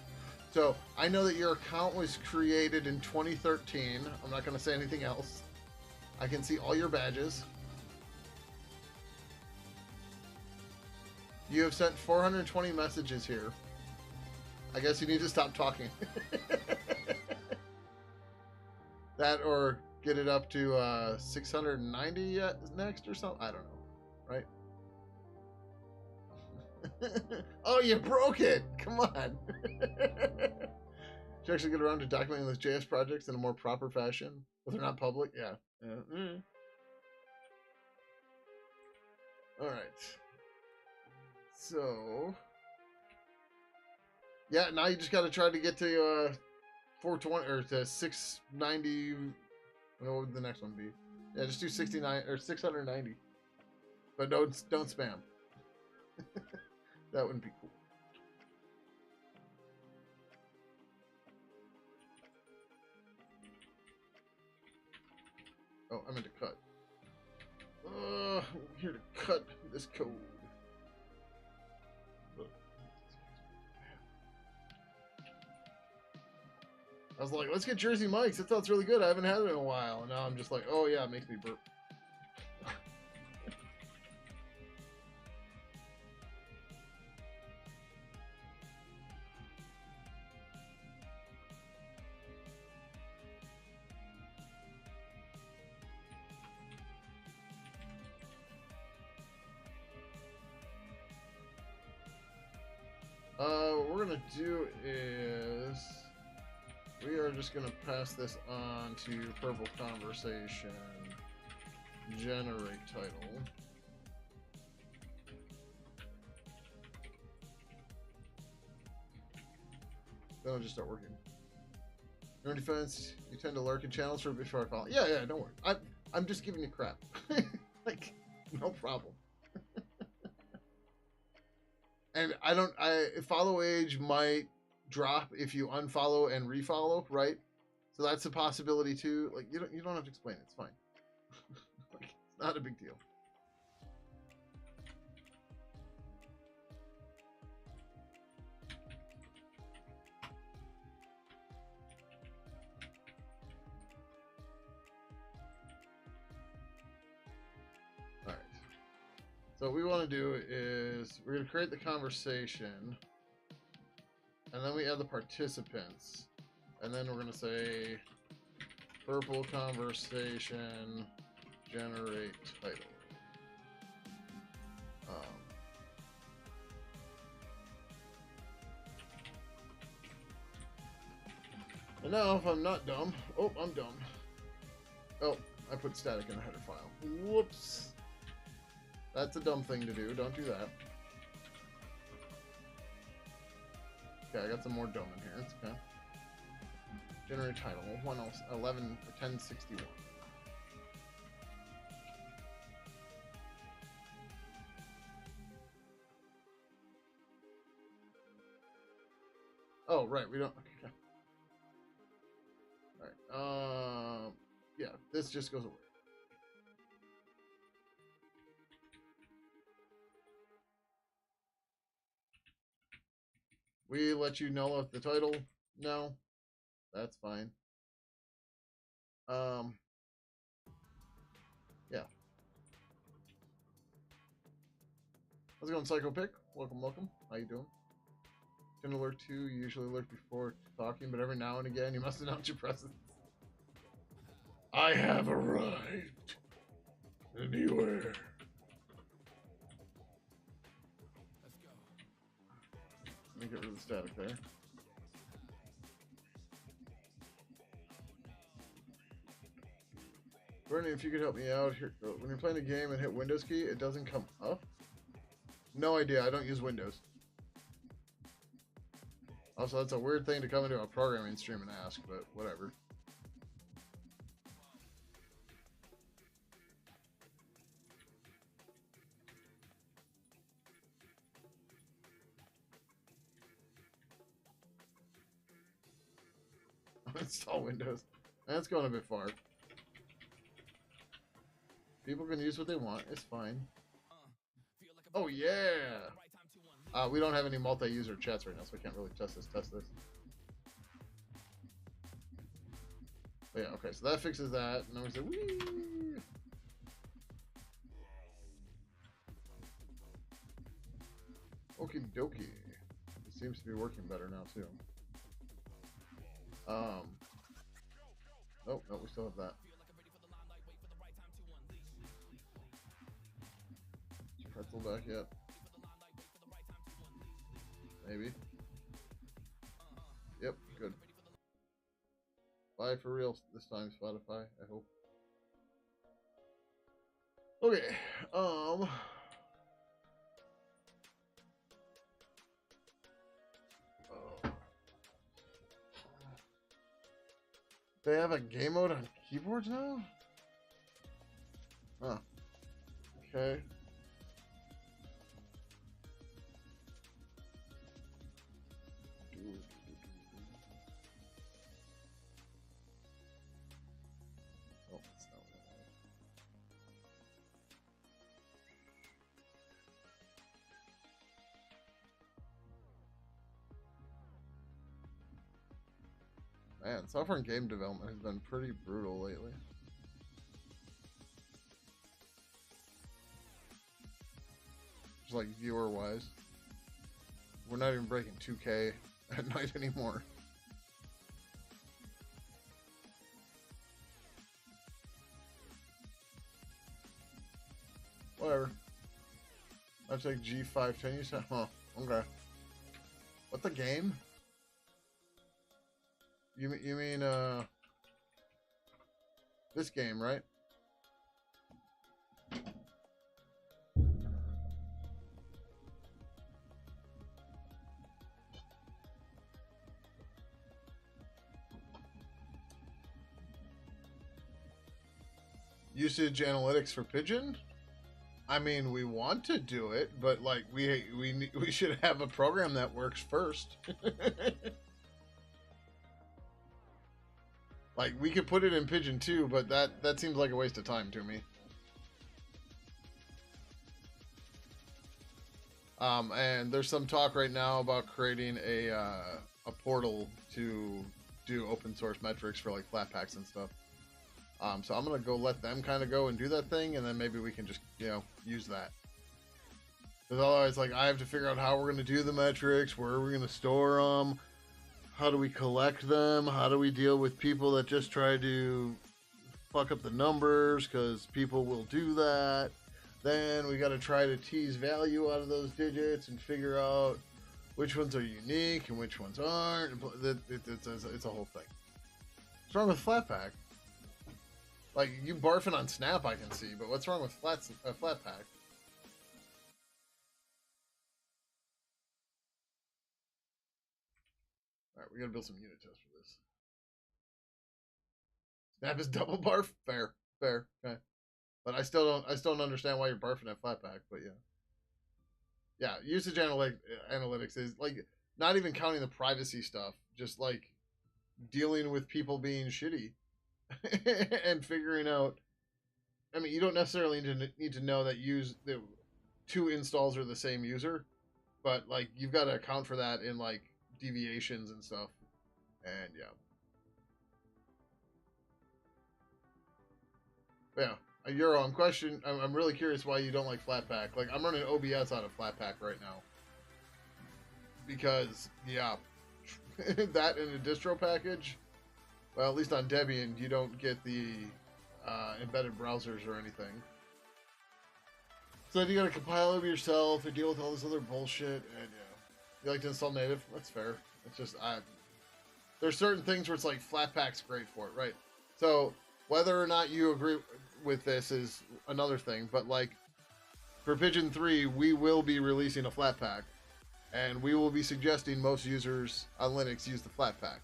So I know that your account was created in 2013. I'm not going to say anything else. I can see all your badges. You have sent 420 messages here. I guess you need to stop talking. That or get it up to 690 next or something. I don't know. Right? Oh, you broke it! Come on. Did you actually get around to documenting those JS projects in a more proper fashion? But they're not public? Yeah. Alright. So... yeah, now you just gotta try to get to 420 or to 690. What would the next one be? Yeah, just do 69 or 690. But don't spam. That wouldn't be cool. Oh, I meant to cut. I'm here to cut this code. I was like, let's get Jersey Mike's. That sounds really good. I haven't had it in a while. And now I'm just like, oh yeah, it makes me burp. What we're gonna do is we are just gonna pass this on to Purple Conversation. Generate title. Then I'll just start working. Your defense, you tend to lurk in channels for before I call. Yeah, don't worry. I'm just giving you crap. Like, no problem. And follow age might drop if you unfollow and refollow, right? So that's a possibility too. Like, you don't have to explain it. It's fine. Like, it's not a big deal. All right. So what we want to do is we're going to create the conversation, and then we add the participants, and then we're going to say Purple Conversation generate title. And now if I'm not dumb, oh, I'm dumb. Oh, I put static in the header file. Whoops. That's a dumb thing to do. Don't do that. Okay, I got some more dumb in here. It's okay. Generate title 1061. Oh, right. We don't. Okay. All right. Yeah. This just goes away. We let you know if the title. No, that's fine. Yeah. How's it going, Psycho Pick? Welcome. How you doing? Can alert too. You usually alert before talking, but every now and again you must announce your presence. I have arrived. Anywhere. Let me get rid of the static there. Bernie, if you could help me out here. When you're playing a game and hit Windows key, it doesn't come up? No idea. I don't use Windows. Also, that's a weird thing to come into a programming stream and ask, but whatever. Install Windows. That's going a bit far. People can use what they want. It's fine. Oh, yeah! We don't have any multi-user chats right now, so I can't really test this. But yeah, okay, so that fixes that. And then we say, whee! Okie dokie. It seems to be working better now too. Nope, no, we still have that. Is pretzel back yet? Maybe. Yep, good. Bye for real this time, Spotify, I hope. Okay, they have a game mode on keyboards now? Huh. Okay. Oh, that's not what I want. Man, software and game development has been pretty brutal lately. Just like viewer wise. We're not even breaking 2K at night anymore. Whatever. I take G510, you said? Huh, okay. What the game? You mean, this game, right? Usage analytics for Pidgin? I mean, we want to do it, but like we should have a program that works first. Like we could put it in Pidgin too, but that seems like a waste of time to me. And there's some talk right now about creating a portal to do open source metrics for like flat packs and stuff. So I'm gonna go let them kind of go and do that thing, and then maybe we can just use that. Because otherwise, like I have to figure out how we're gonna do the metrics, where are we gonna store them, how do we collect them, how do we deal with people that just try to fuck up the numbers, because people will do that. Then we got to try to tease value out of those digits and figure out which ones are unique and which ones aren't. It's a whole thing. What's wrong with Flatpak? Like, you barfing on Snap, I can see, but what's wrong with Flatpak? Alright, we gotta build some unit tests for this. Snap is double barf? Fair. Okay. But I still don't understand why you're barfing at Flatpak, but yeah. Yeah, usage analytics is like not even counting the privacy stuff, just like dealing with people being shitty and figuring out. I mean, you don't necessarily need to know that the two installs are the same user, but like you've got to account for that in like deviations and stuff. And yeah. Yeah. Euro, I'm really curious why you don't like Flatpak. Like, I'm running OBS out of Flatpak right now. Because, yeah, that in a distro package, well, at least on Debian, you don't get the embedded browsers or anything. So then you gotta compile them yourself and deal with all this other bullshit, and yeah. You like to install native? That's fair. It's just, there's certain things where it's like Flatpak's great for it, right? So, whether or not you agree with this is another thing, but like for Pidgin 3, we will be releasing a Flatpak, and we will be suggesting most users on Linux use the Flatpak.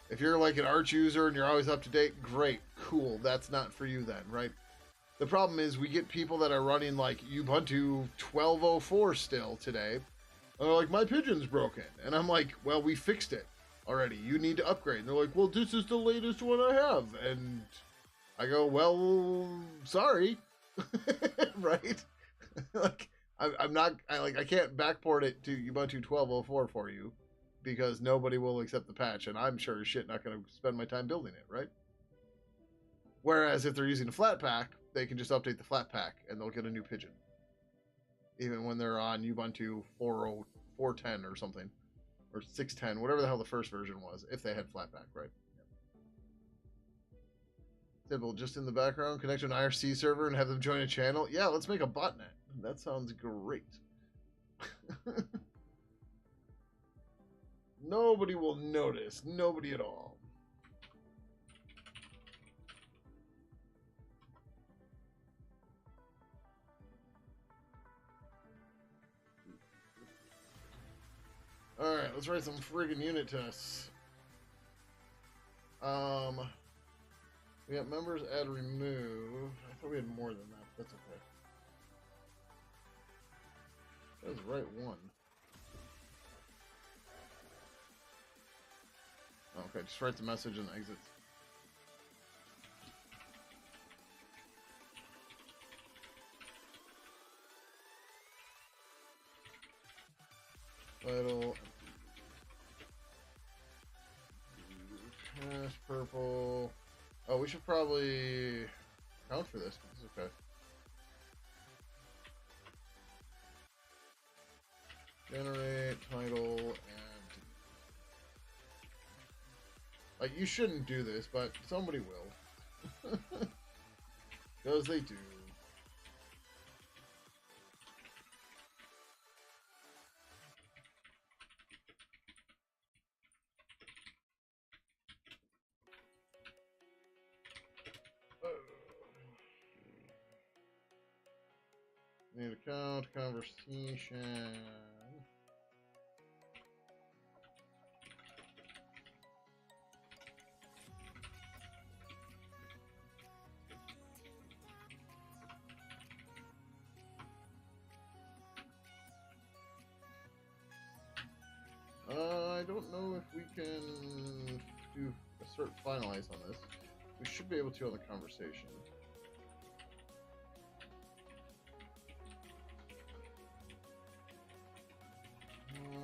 If you're like an Arch user and you're always up to date, great, cool. That's not for you then, right? The problem is we get people that are running like Ubuntu 12.04 still today, and they're like, my Pidgin's broken, and I'm like, well, we fixed it already. You need to upgrade. And they're like, well, this is the latest one I have, and I go, well, sorry, right? Like, I'm not, I can't backport it to Ubuntu 12.04 for you because nobody will accept the patch, and I'm sure as shit not going to spend my time building it, right? Whereas if they're using a Flatpak, they can just update the Flatpak and they'll get a new Pidgin. even when they're on Ubuntu 4.10 or something, or 6.10, whatever the hell the first version was, if they had Flatpak, right? Simple, just in the background, connect to an IRC server and have them join a channel. Yeah, let's make a botnet. That sounds great. Nobody will notice. Nobody at all. Alright, let's write some friggin' unit tests. We got members, add, remove. I thought we had more than that. That's okay. That was right one. Okay, just write the message and exit. Title. Cash purple. Oh, we should probably count for this. It's okay. Generate title and like you shouldn't do this, but somebody will. Because they do. Need account, conversation. I don't know if we can do assert finalize on this. We should be able to on the conversation.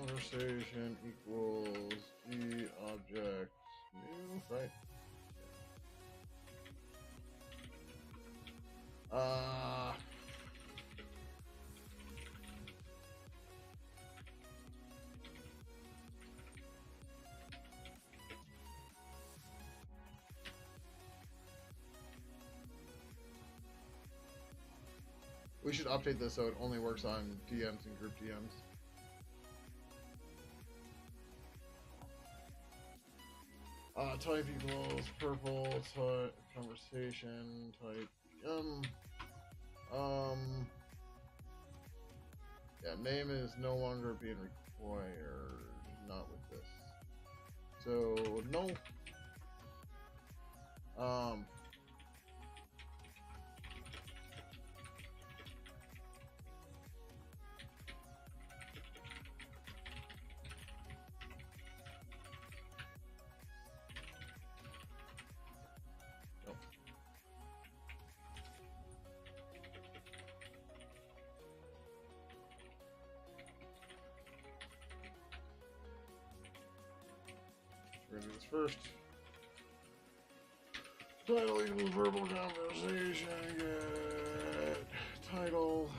Conversation equals G object new, right? We should update this so it only works on DMs and group DMs. Type equals purple type conversation type yeah, name is no longer being required, not with this. So no. We're gonna do this first. Title equals verbal conversation. Get title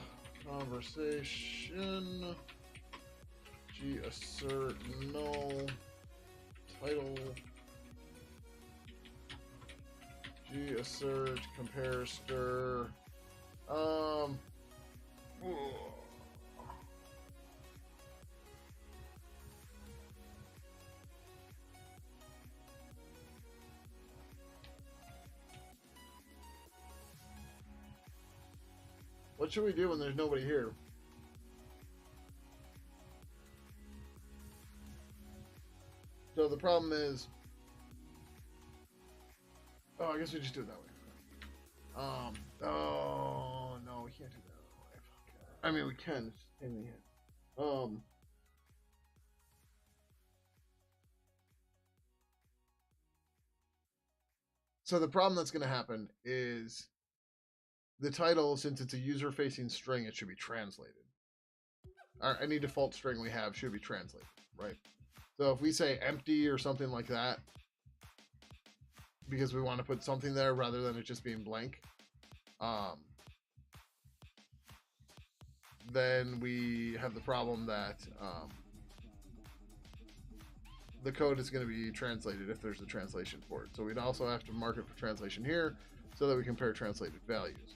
conversation. G assert null. Title. G assert compare stir. What should we do when there's nobody here? So the problem is, oh, I guess we just do it that way. Oh no, we can't do that way. I mean, we can. It's just a pain in the head. So the problem that's going to happen is the title, since it's a user-facing string, it should be translated. Any default string we have should be translated, right? So if we say empty or something like that, because we want to put something there rather than it just being blank, then we have the problem that the code is going to be translated if there's a translation for it. So we'd also have to mark it for translation here so that we compare translated values.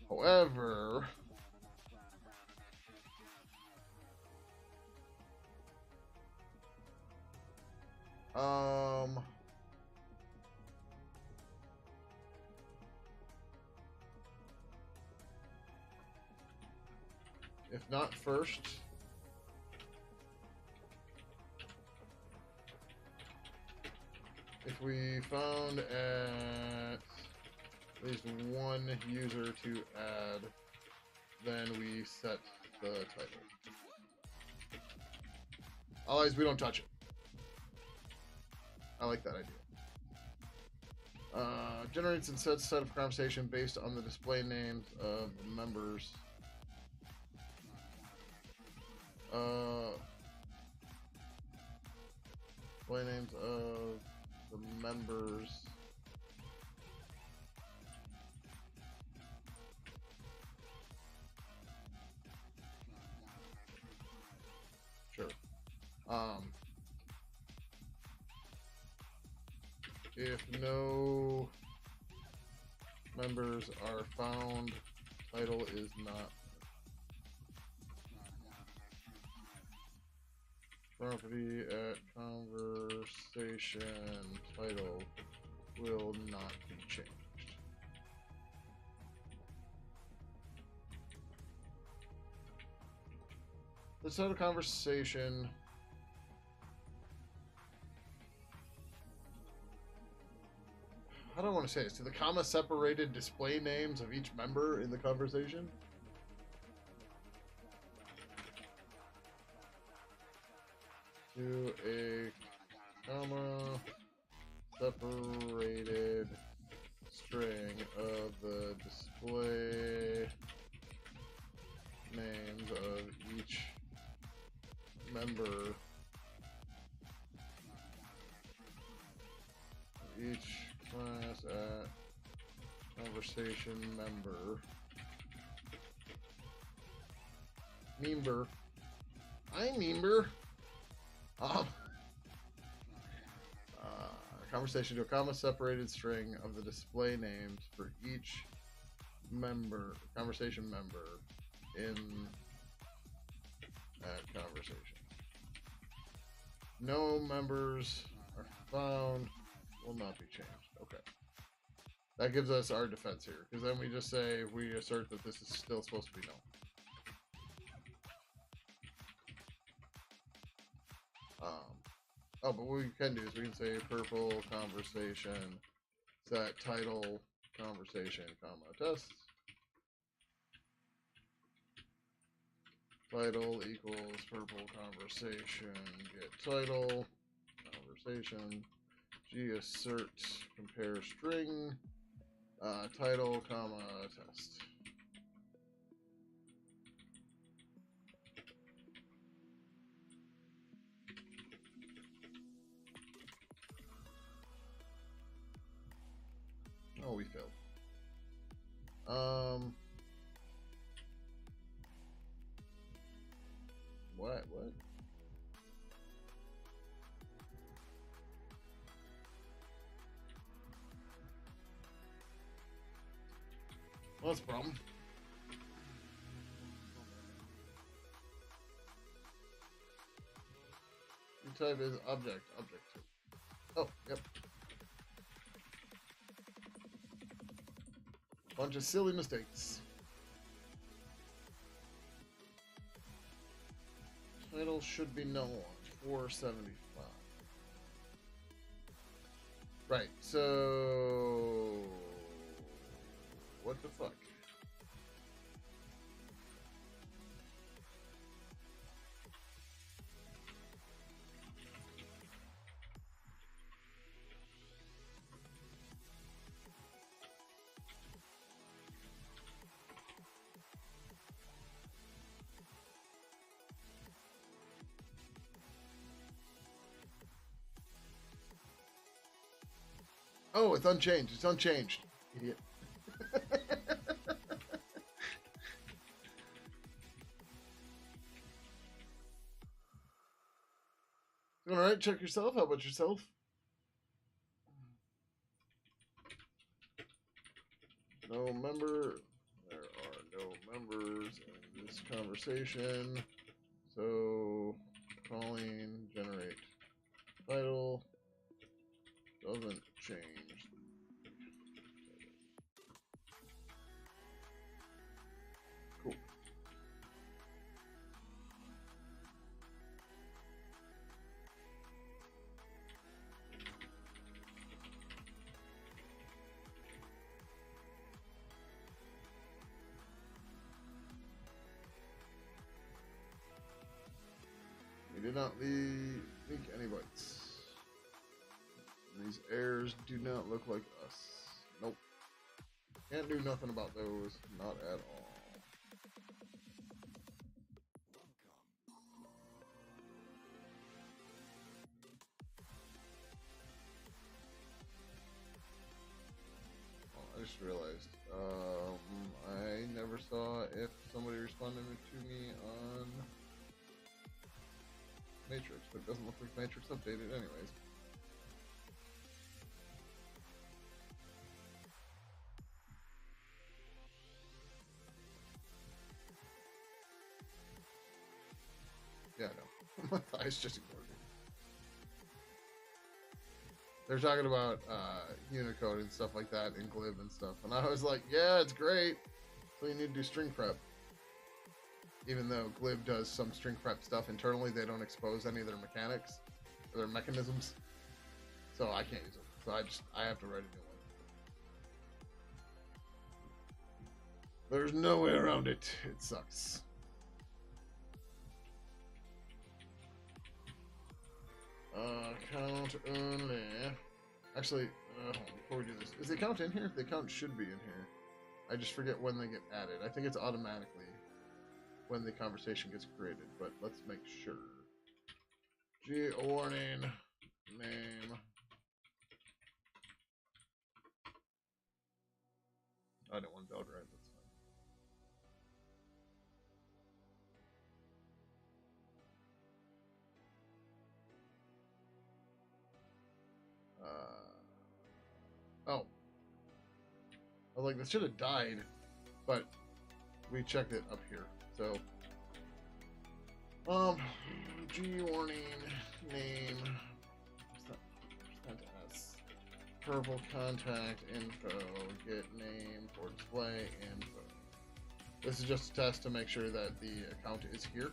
However, if not first, if we found at least one user to add, then we set the title. Otherwise, we don't touch it. I like that idea. Generates and sets set of conversation based on the display names of members. Display names of the members. Sure. If no members are found, title is not property at conversation, title will not be changed. Let's have a conversation. How do I want to say this? Do the comma separated display names of each member in the conversation? To a comma separated string of the display names of each member, each class at conversation member. Member. I'm member. Conversation to a comma separated string of the display names for each member, conversation member in that conversation. No members are found, will not be changed. Okay. That gives us our defense here, because then we just say we assert that this is still supposed to be known. Oh, but what we can do is we can say purple conversation set title conversation comma test. Title equals purple conversation get title conversation g assert compare string title comma test. Oh, we failed. What? Well, that's a problem. Your type is object. Oh, yep. Bunch of silly mistakes. Title should be known. 475. Right, so what the fuck? Oh, it's unchanged. It's unchanged. Idiot. All right, check yourself. How about yourself? No member. There are no members in this conversation. So, calling, generate title doesn't change. Cool. We did not leak any bytes. These heirs do not look like us. Nope. Can't do nothing about those. Not at all. Oh, I just realized. I never saw if somebody responded to me on Matrix, but it doesn't look like Matrix updated anyways. Yeah, no. My thighs just ignored me. They're talking about Unicode and stuff like that and glib and stuff. And I was like, yeah, it's great. So you need to do string prep. Even though glib does some string prep stuff internally, they don't expose any of their mechanics or their mechanisms. So I can't use it. So I have to write a new one. There's no way around it. It sucks. Account only. Actually, before we do this, is the account in here? The account should be in here. I just forget when they get added. I think it's automatically when the conversation gets created, but let's make sure. Warning, name. I don't want Belgrade, that's fine. Oh. I was like, this should have died, but we checked it up here. So, G warning, name, percent S, purple contact info, get name for display info. This is just a test to make sure that the account is here.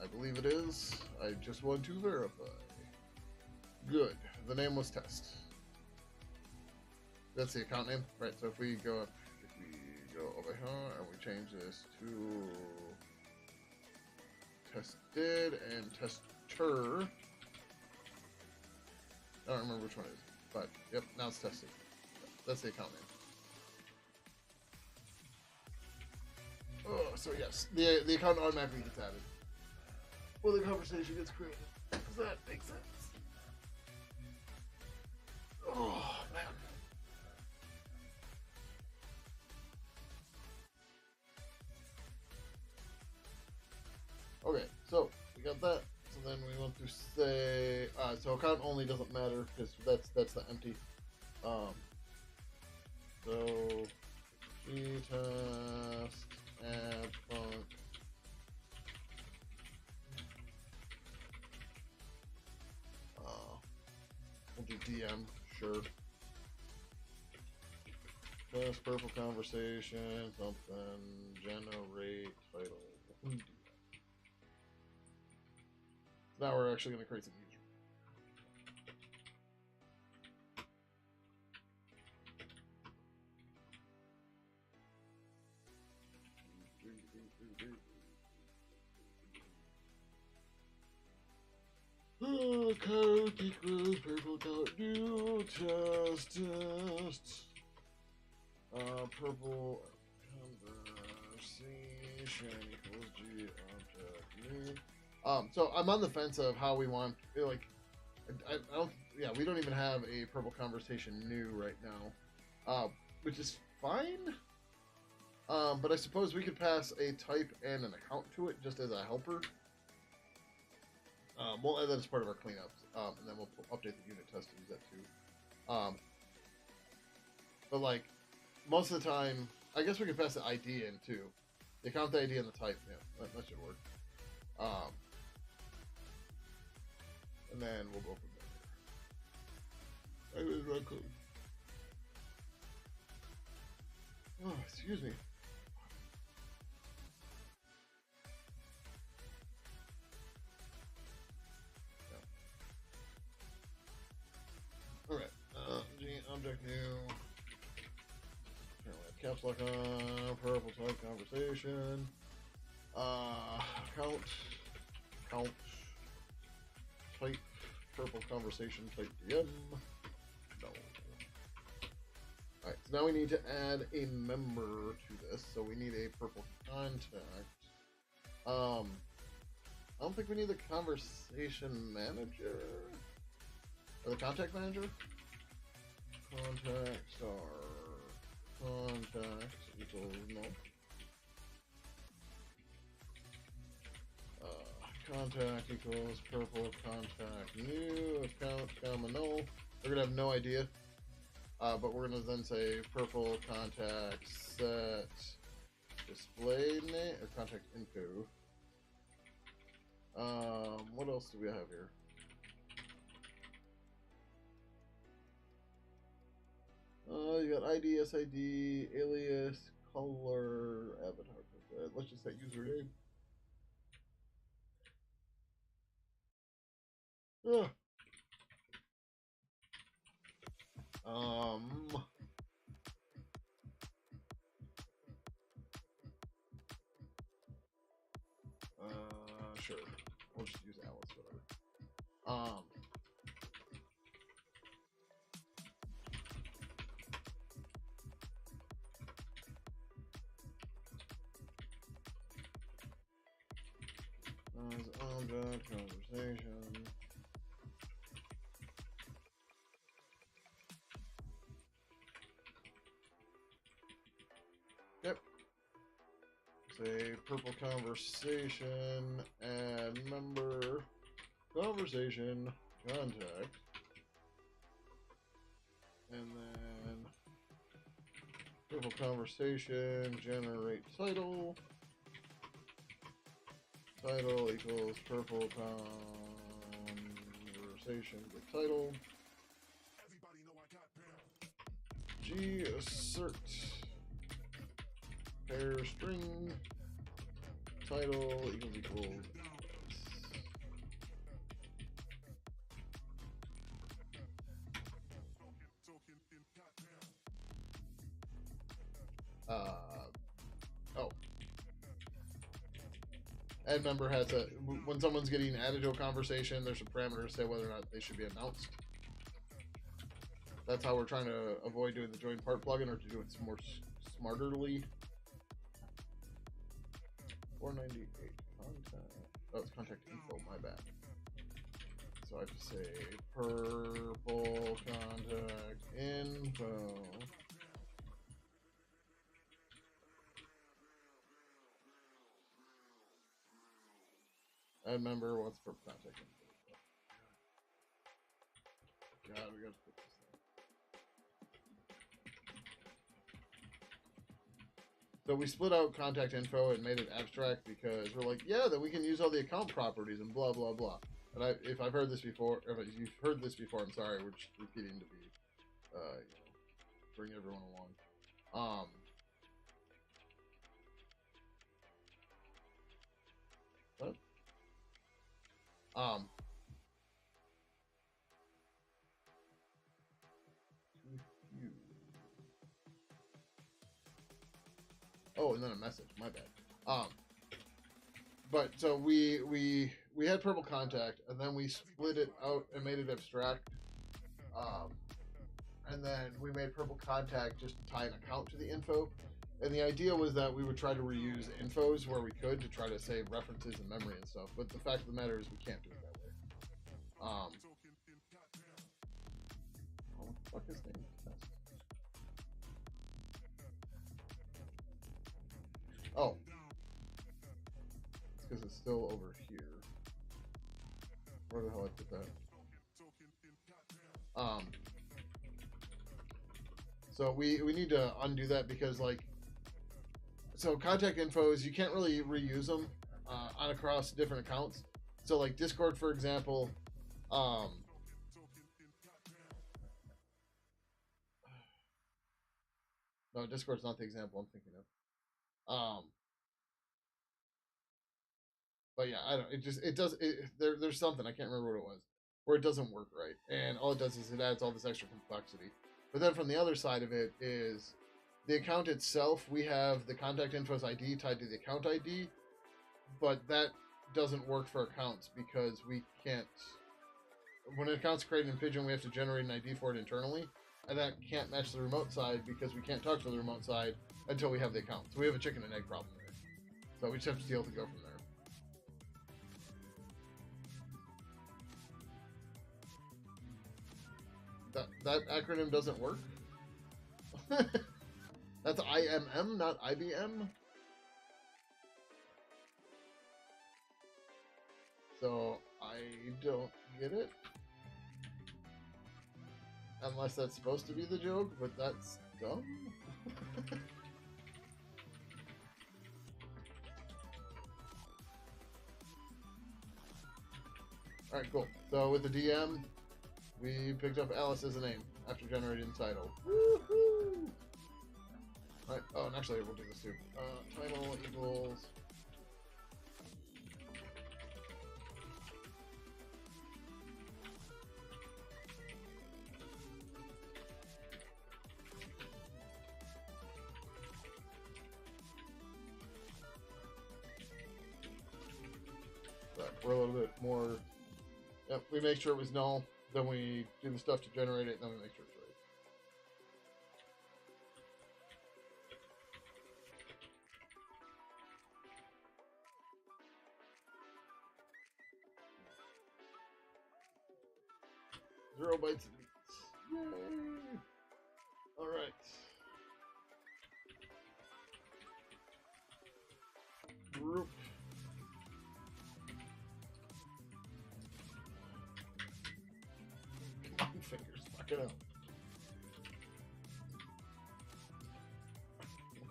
I believe it is. I just want to verify. Good. The name was test. That's the account name, right? So if we go up, over here and we change this to tested and tester. I don't remember which one it is, but yep, now it's tested. That's the account name. Oh, so yes, the account automatically gets added. Well, the conversation gets created. Does that make sense? Oh, man. Okay, so we got that. So then we want to say, so account only doesn't matter because that's the empty. So gtest add func. We'll do DM, sure. Just purple conversation, something, generate title. Now we're actually going to create some user. Code equals purple color. New test. Purple conversation equals G object new. So I'm on the fence of how we want, like, I don't, yeah, we don't even have a purple conversation new right now, which is fine. But I suppose we could pass a type and an account to it just as a helper. We'll add that as part of our cleanups, and then we'll update the unit test to use that too. But like most of the time, I guess we can pass the ID in too. The account ID and the type, yeah, that should work. And then we'll go from there. That is real cool. Oh, excuse me. Alright, object new. Apparently I have caps lock on, purple type conversation. Count, type, purple conversation, type DM. No. Alright, so now we need to add a member to this, so we need a purple contact. I don't think we need the conversation manager. Or the contact manager? Contacts are contacts equals no. Contact equals purple contact new account comma null. We're gonna have no idea. But we're gonna then say purple contact set display name or contact info. What else do we have here? You got ID, SID, alias, color, avatar. Let's just say username. Ugh. Sure. We'll just use Alice, whatever. Object conversation. Yep. Say purple conversation, add member, conversation, contact, and then purple conversation, generate title. Title equals purple conversation with title. G assert pair string title equals oh. Add member has a when someone's getting added to a conversation, there's a parameter to say whether or not they should be announced. That's how we're trying to avoid doing the join part plugin, or to do it more smarterly. 498 contact. Oh, it's contact info. My bad. So I have to say purple contact info. Add member. What's purple contact info? God, we got to put this thing. So we split out contact info and made it abstract because we're like, yeah, that we can use all the account properties and blah blah blah. And if I've heard this before, if you've heard this before, I'm sorry. We're just repeating to be, bring everyone along. What? Oh, and then a message. My bad. But so we had purple contact, and then we split it out and made it abstract. And then we made purple contact just to tie an account to the info. And the idea was that we would try to reuse infos where we could to try to save references and memory and stuff. But the fact of the matter is we can't do it that way. What the fuck is name test? Oh. It's because it's still over here. Where the hell I put that? So we need to undo that because like, so contact infos, you can't really reuse them on across different accounts. So like Discord, for example, no, Discord's not the example I'm thinking of. But yeah, I don't. It just it does. There's something I can't remember what it was where it doesn't work right, and all it does is it adds all this extra complexity. But then from the other side of it is the account itself. We have the contact info's ID tied to the account ID, but that doesn't work for accounts because we can't. When an account's created in Pidgin, we have to generate an ID for it internally, and that can't match the remote side because we can't talk to the remote side until we have the account. So we have a chicken and egg problem there. So we just have to deal to go from there. That acronym doesn't work. That's IMM, not IBM. So I don't get it. Unless that's supposed to be the joke, but that's dumb. Alright, cool. So with the DM, we picked up Alice as a name after generating the title. Woohoo! Alright, oh, and actually we'll do this too. Title equals... We're a little bit more... Yep, we make sure it was null, then we do the stuff to generate it, and then we make sure it's right. 0 bytes and beats. Yay! Alright. Group. Come on, fingers. Fuck it up.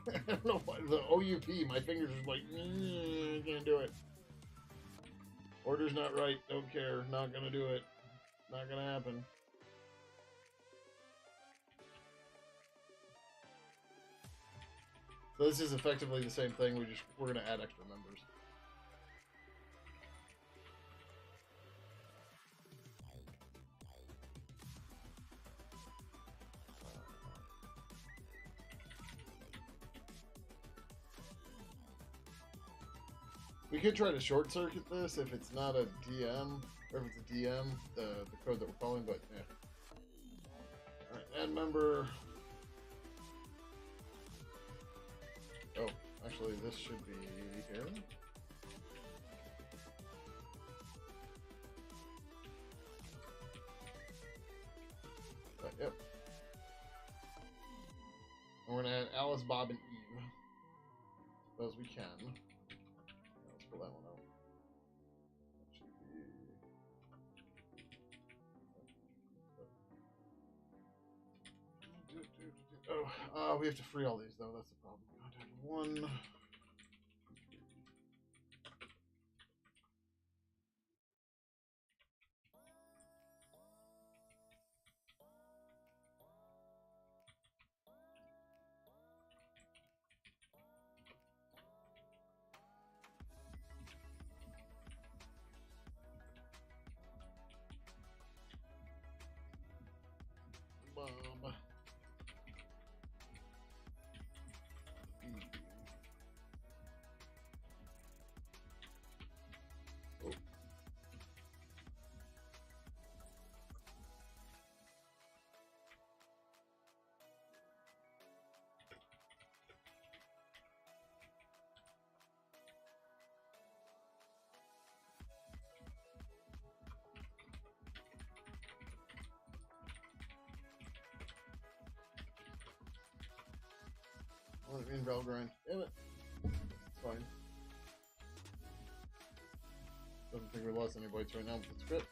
I don't know why. The OUP, my fingers are like, I can't do it. Order's not right. Don't care. Not gonna do it. Not gonna happen. So this is effectively the same thing. We're gonna add extra members. We could try to short circuit this if it's not a DM, or if it's a DM, the code that we're calling, but yeah. Alright, add member. Oh, actually this should be here. Yep. And we're gonna add Alice, Bob, and Eve. As we can. Let's pull that one out. That should be... Oh, we have to free all these though. That's the problem. Contact one. Bob. Oh. Well, I mean, Valgrind. Damn it. It's fine. Doesn't don't think we lost any bites right now, but that's good.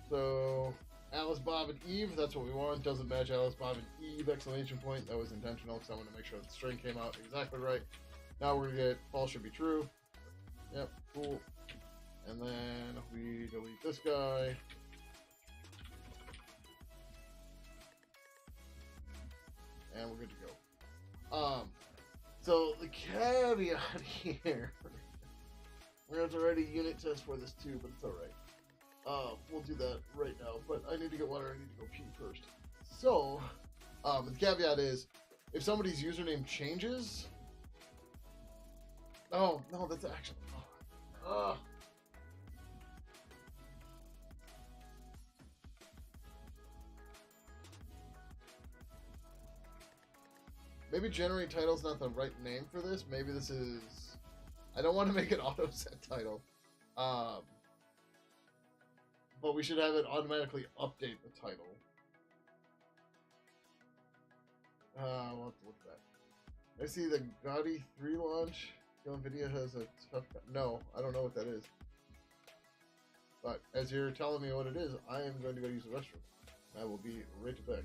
So, Alice, Bob, and Eve, that's what we want. Doesn't match Alice, Bob, and Eve, exclamation point. That was intentional, because I want to make sure the string came out exactly right. Now we're going to get false should be true. Yep, cool. And then we delete this guy. And we're good to go. So the caveat here, we're going to have to write a unit test for this too, but it's alright. We'll do that right now, but I need to get water, I need to go pee first. So, the caveat is, if somebody's username changes... Oh, no, that's actually... Maybe generate title's not the right name for this. Maybe this is... I don't want to make an auto-set title. But we should have it automatically update the title. We'll have to look at that. I see the Gaudi 3 launch. NVIDIA has a tough... No, I don't know what that is. But as you're telling me what it is, I am going to go use the restroom. I will be right back.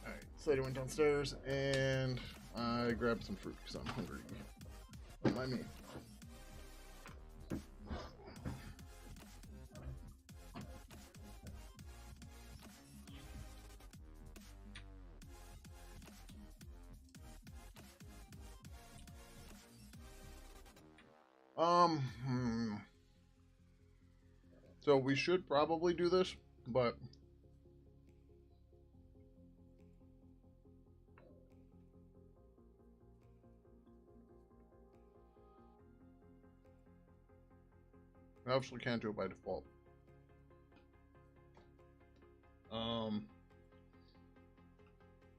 Alright, Slater went downstairs and I grabbed some fruit because I'm hungry. Don't mind me. So we should probably do this, but I actually can't do it by default.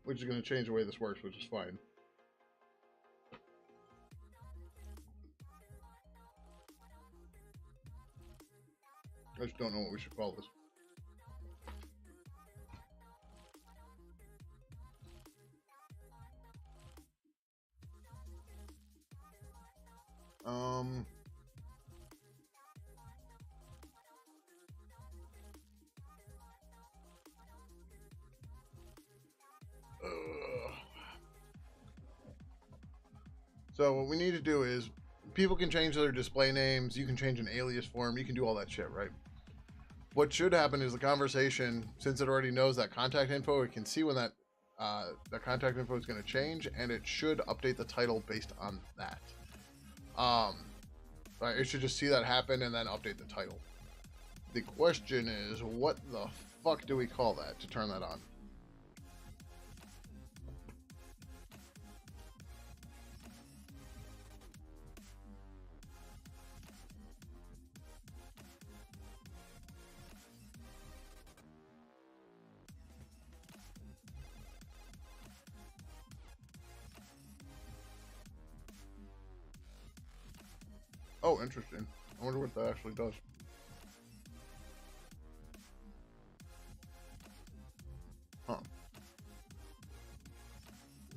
Which is going to change the way this works, which is fine. I just don't know what we should call this. So what we need to do is, people can change their display names, you can change an alias form, you can do all that shit, right? What should happen is the conversation, since it already knows that contact info, it can see when that contact info is going to change, and it should update the title based on that. Right, it should just see that happen and then update the title. The question is, what the fuck do we call that to turn that on? Oh, interesting. I wonder what that actually does. Huh.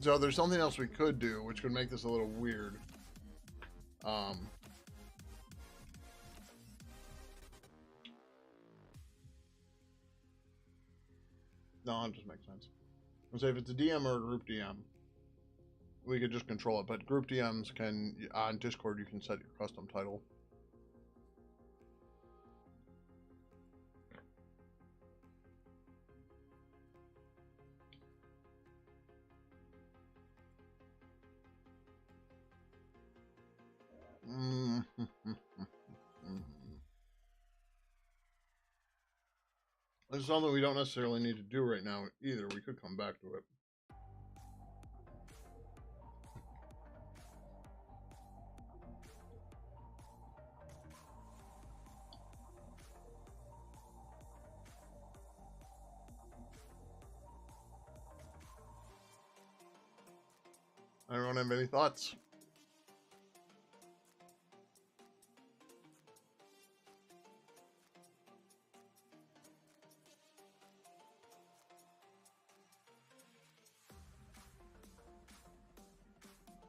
So there's something else we could do, which could make this a little weird. No, it just makes sense. Let's say if it's a DM or a group DM, we could just control it. But group DMs can, on Discord, you can set your custom title. This is something we don't necessarily need to do right now either. We could come back to it. I don't have any thoughts.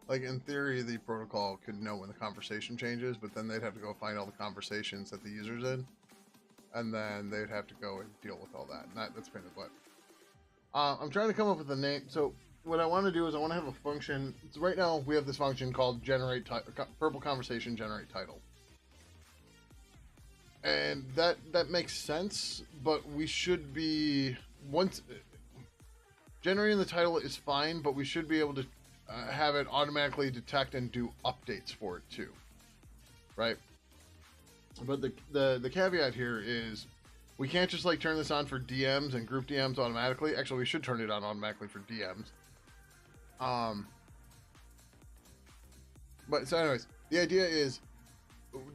Like, in theory, the protocol could know when the conversation changes, but then they'd have to go find all the conversations that the user's in, and then they'd have to go and deal with all that. And that's pain in the butt. I'm trying to come up with a name. So what I want to do is I want to have a function. So right now we have this function called generate purple conversation generate title, and that makes sense. But we should be generating the title is fine, but we should be able to have it automatically detect and do updates for it too, right? But the caveat here is we can't just like turn this on for DMs and group DMs automatically. Actually, we should turn it on automatically for DMs. But so anyways, the idea is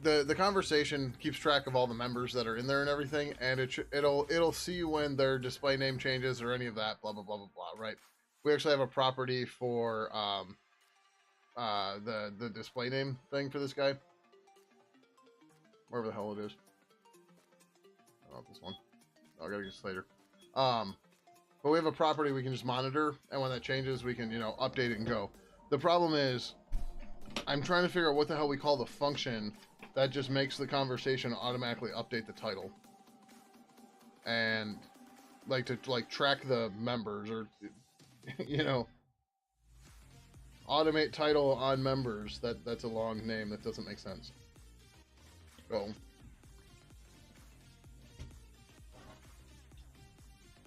the conversation keeps track of all the members that are in there and everything, and it'll see when their display name changes or any of that, blah blah blah blah blah, right? We actually have a property for the display name thing for this guy, wherever the hell it is. I don't know this one. Oh, I gotta get this later. But we have a property we can just monitor, and when that changes, we can update it and go. The problem is, I'm trying to figure out what the hell we call the function that just makes the conversation automatically update the title, and to track the members or automate title on members. That's a long name that doesn't make sense. Oh.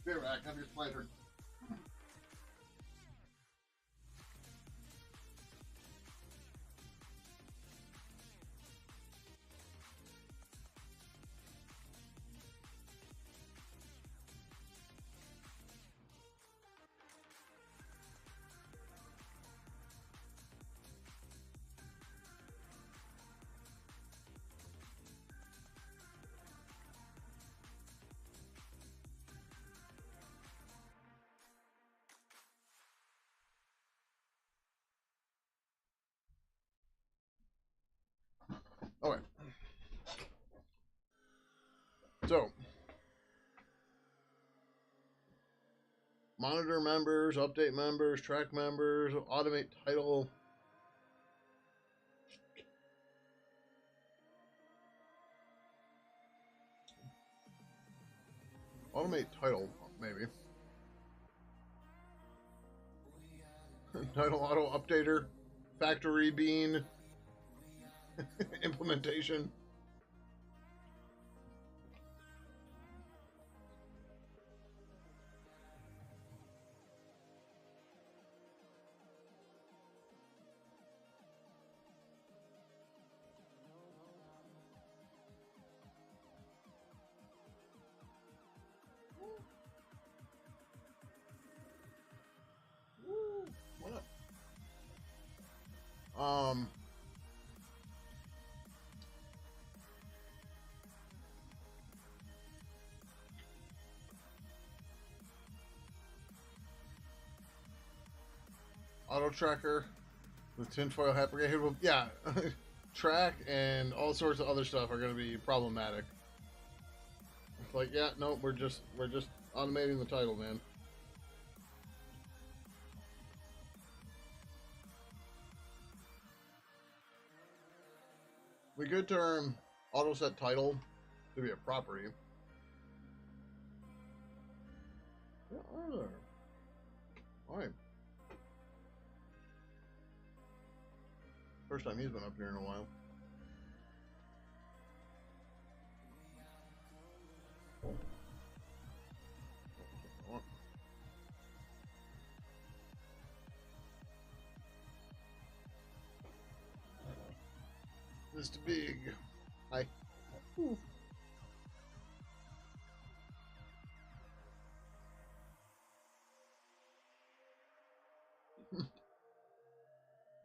Be right back. Have your pleasure. So, monitor members, update members, track members, automate title. Automate title, maybe. Title auto updater, factory bean, implementation. What? Auto tracker with tinfoil hat brigade. Yeah, track and all sorts of other stuff are going to be problematic. It's like, yeah, no, we're just automating the title, man. We could turn auto set title to be a property. What are there? Alright. First time he's been up here in a while. Mr. Big. Hi. Ooh.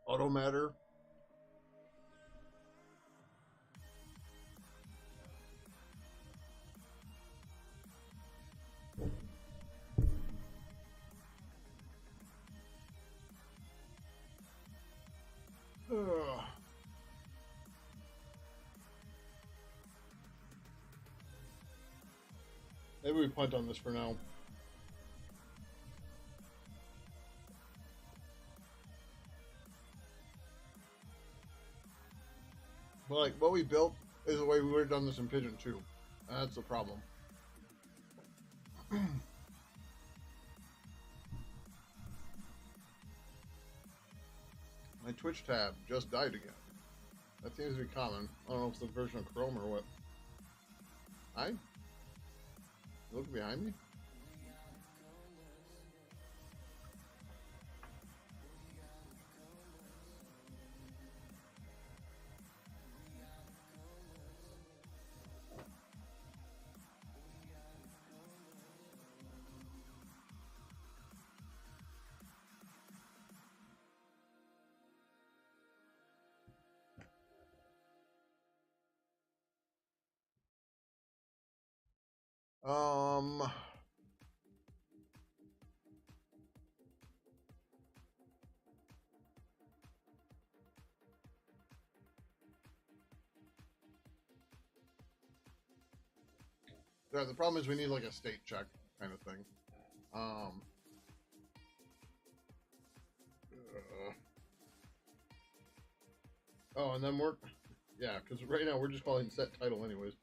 Auto matter. Maybe we punt on this for now. But like what we built is the way we would have done this in Pidgin too. That's the problem. My Twitch tab just died again. That seems to be common. I don't know if it's the version of Chrome or what. Hi? You look behind me? Um, yeah, the problem is we need like a state check kind of thing. Um, oh, and then yeah, because right now we're just calling set title anyways.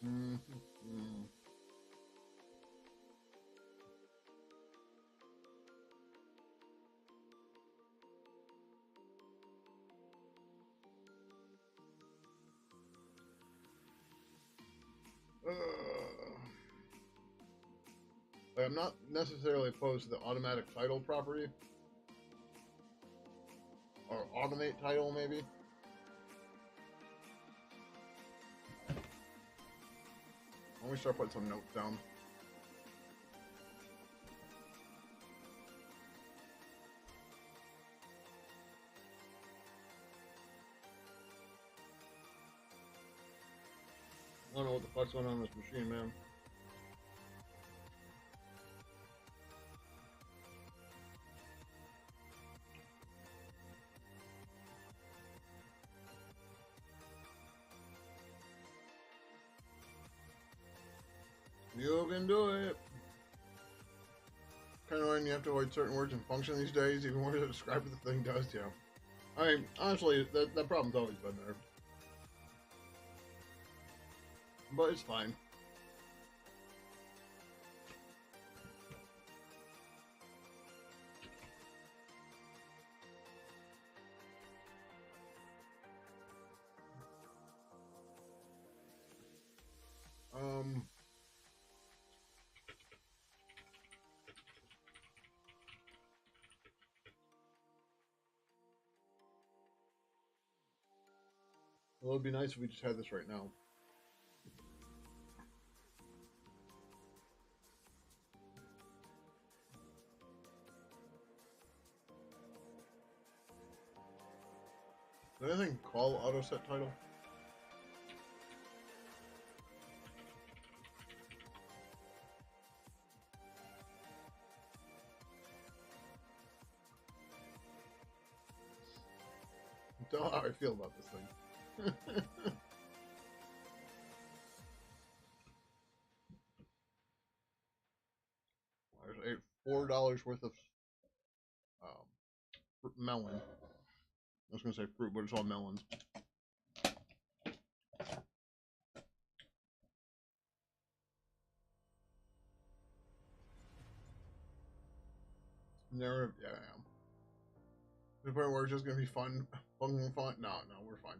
Mm-hmm. I'm not necessarily opposed to the automatic title property. Or automate title, maybe. Let me start putting some notes down. I don't know what the fuck's going on with this machine, man. Fucking do it. Kind of when you have to avoid certain words and function these days, even words that describe what the thing does. Yeah. I mean, honestly, that problem's always been there. But it's fine. Well, it'd be nice if we just had this right now. Is there anything called auto set title? Don't know how I feel about this thing. There's $4 worth of melon. I was gonna say fruit, but it's all melons. Never, yeah, I am. To the point where it's just gonna be fun. No, we're fine.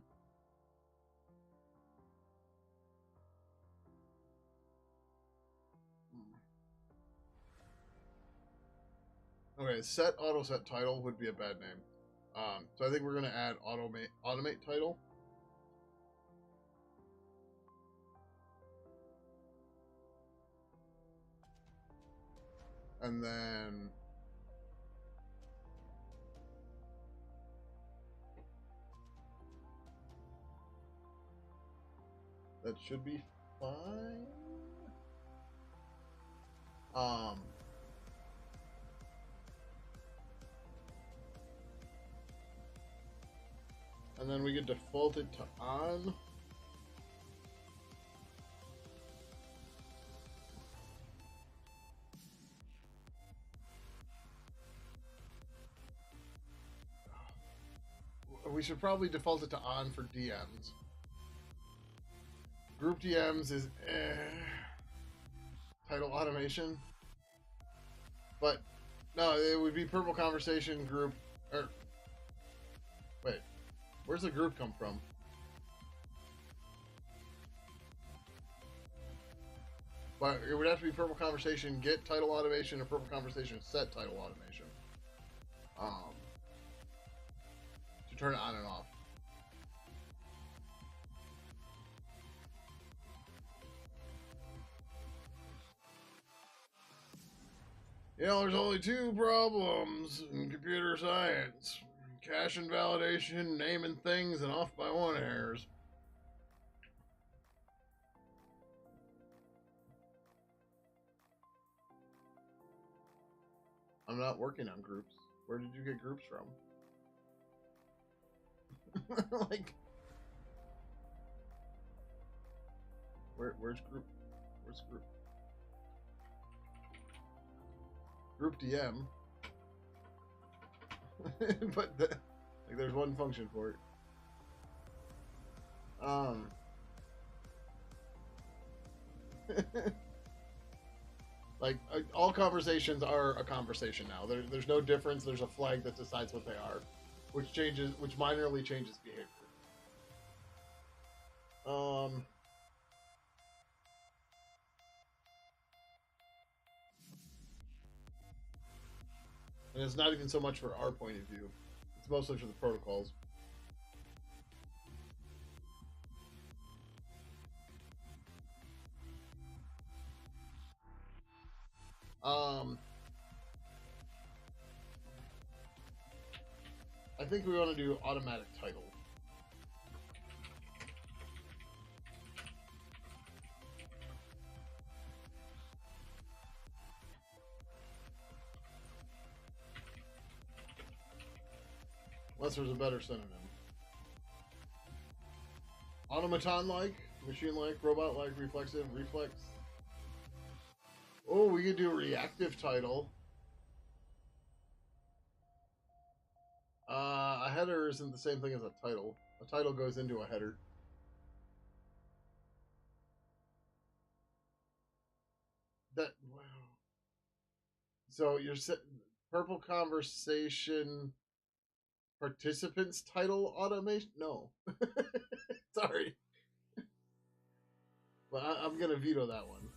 Okay, set auto set title would be a bad name. So I think we're gonna add automate title. And then that should be fine. And then we get defaulted to on. We should probably default it to on for DMs. Group DMs is title automation. But no, it would be purple conversation group. Or wait, where's the group come from? But it would have to be purple conversation get title automation or purple conversation set title automation. To turn it on and off. You know, there's only two problems in computer science. Cache invalidation, naming things, and off by one errors. I'm not working on groups. Where did you get groups from? Like, where's group? Where's group? Group DM. But like, there's one function for it. Like, all conversations are a conversation now. There's no difference. There's a flag that decides what they are, which minorly changes behavior. And it's not even so much for our point of view. It's mostly for the protocols. I think we want to do automatic title. Unless there's a better synonym. Automaton-like, machine-like, robot-like, reflexive, reflex. Oh, we could do a reactive title. A header isn't the same thing as a title. A title goes into a header. That wow. So you're purple conversation participants title automation? No, sorry. Well, I'm gonna veto that one.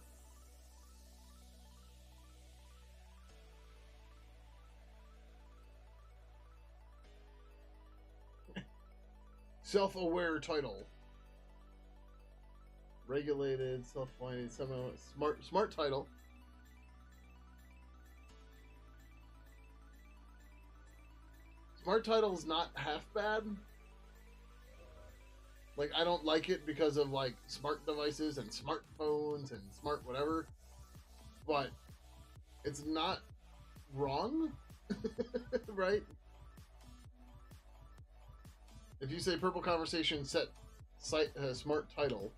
Self-aware title. Regulated, self-defined, somehow smart title. Smart title is not half bad. Like, I don't like it because of like smart devices and smartphones and smart whatever, but it's not wrong, right? If you say purple conversation set site smart title,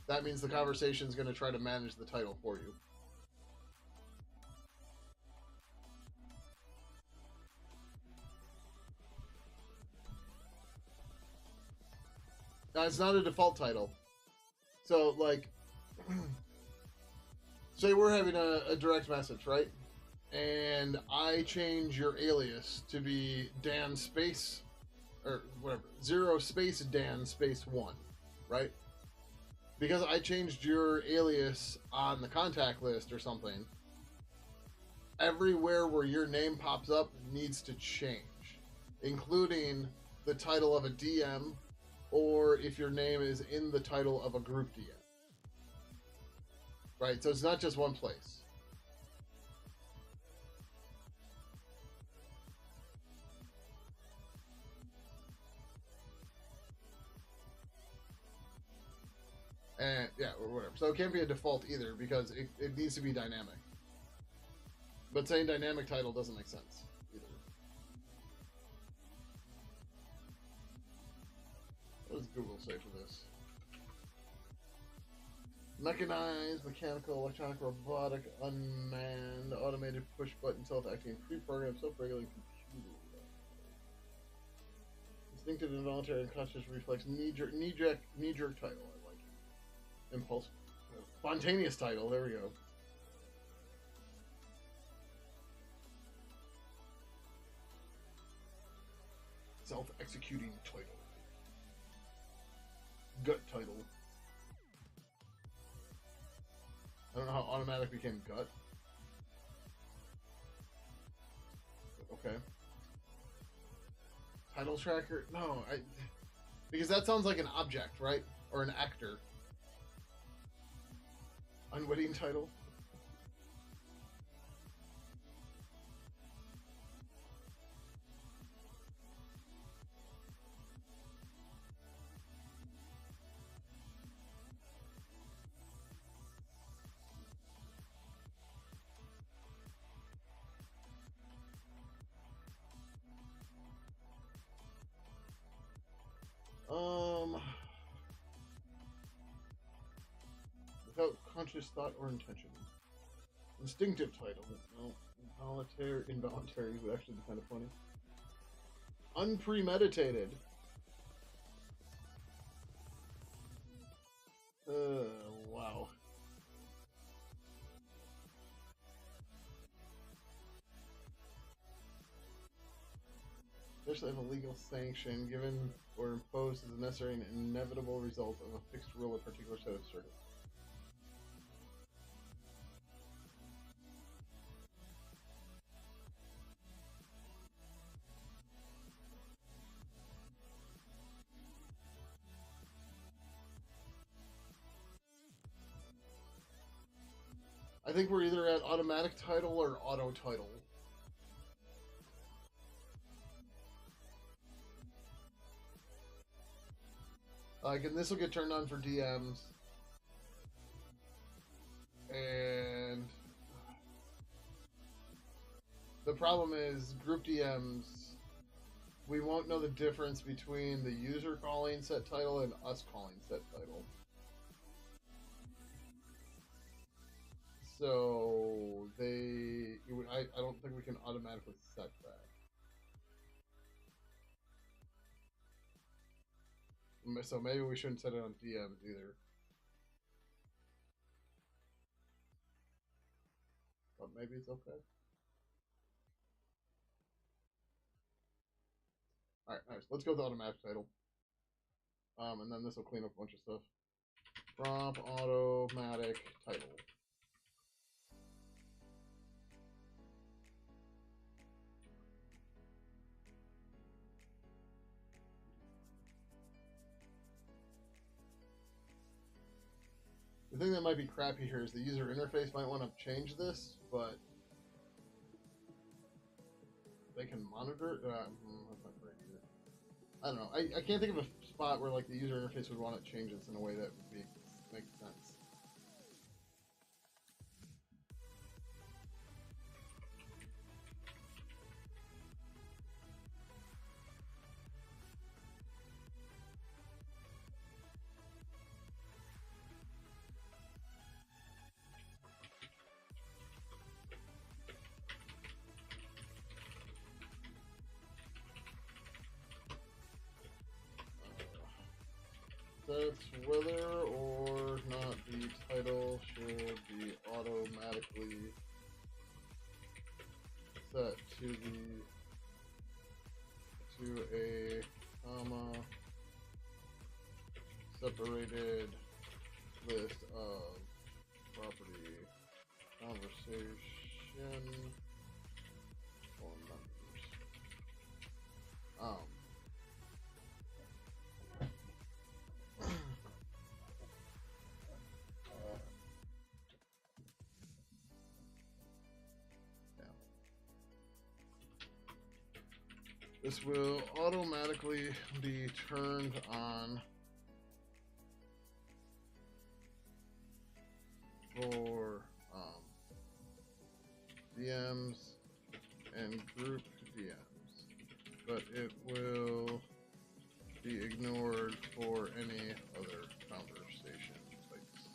that means the conversation is going to try to manage the title for you. Now, it's not a default title. So, like, say we're having a direct message, right? And I change your alias to be Dan Space, or whatever, 0 space Dan space 1, right? Because I changed your alias on the contact list or something, everywhere where your name pops up needs to change, including the title of a DM, or if your name is in the title of a group DM. Right? So it's not just one place. And yeah, or whatever. So it can't be a default either because it needs to be dynamic. But saying dynamic title doesn't make sense either. What does Google say for this? Mechanized, mechanical, electronic, robotic, unmanned, automated, push button, self-acting, pre-programmed, self-regulating computer. Instinctive, involuntary, unconscious reflex, knee-jerk title. I like it. Impulse, spontaneous title. There we go. Self-executing title. Gut title. I don't know how automatic became gut. Okay. Title tracker? No, because that sounds like an object, right? Or an actor. Unwitting title? Without conscious thought or intention. Instinctive title. No, involuntary would actually be kind of funny. Unpremeditated. Wow. Especially if a legal sanction given or imposed is a necessary and inevitable result of a fixed rule or particular set of circumstances. I think we're either at automatic title or auto title. Like, and this will get turned on for DMs. And the problem is, group DMs, we won't know the difference between the user calling set title and us calling set title. So I don't think we can automatically set that. So maybe we shouldn't set it on DMs either. But maybe it's okay. All right, nice. Let's go with the automatic title. And then this will clean up a bunch of stuff. Prompt automatic title. The thing that might be crappy here is the user interface might want to change this, but they can monitor it. That's not great either. I don't know. I can't think of a spot where like the user interface would want to change this in a way that would make sense. That's whether or not the title should be automatically set to a comma separated list of property conversation phone numbers. This will automatically be turned on for DMs and group DMs, but it will be ignored for any other conversation types.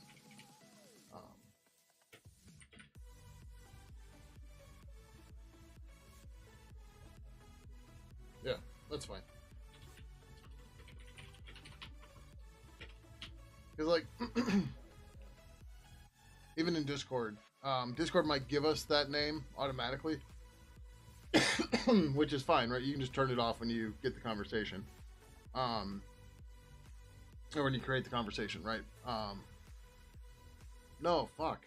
Yeah, that's fine. Because like even in Discord, Discord might give us that name automatically, which is fine, right? You can just turn it off when you get the conversation, or when you create the conversation, right? No, fuck.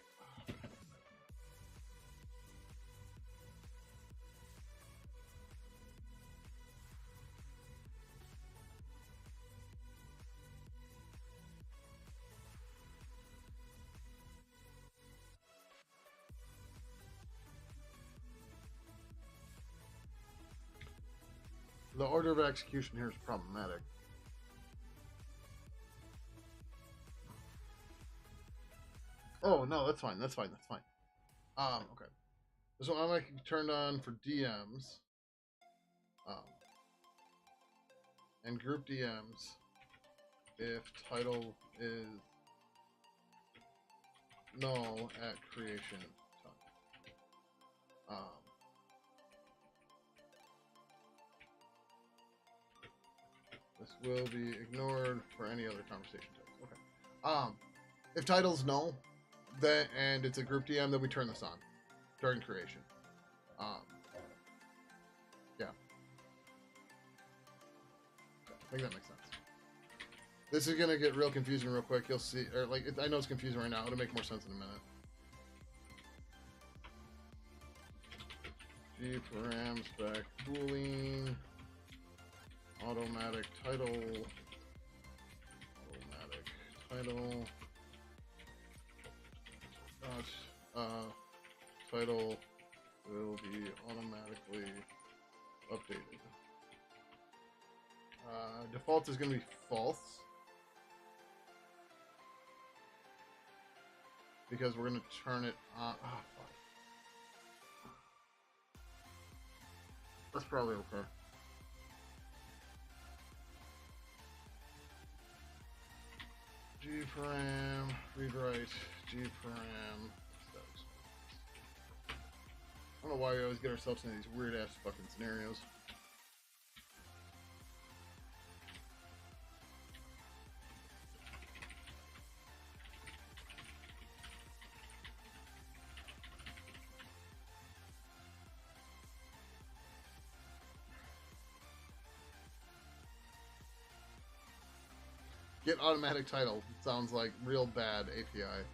The order of execution here is problematic. Oh no, that's fine. That's fine. That's fine. Okay. So I'm making turned on for DMs, and group DMs if title is null at creation time. This will be ignored for any other conversation types. Okay. If title's null, then and it's a group DM, then we turn this on during creation. Yeah. I think that makes sense. This is gonna get real confusing real quick. You'll see, or like I know it's confusing right now. It'll make more sense in a minute. G params back pooling. Automatic title. Title will be automatically updated. Default is going to be false because we're going to turn it on. Oh, fuck. That's probably okay. G param, read write, G param, status. I don't know why we always get ourselves into these weird ass fucking scenarios. Get automatic title. Sounds like real bad API.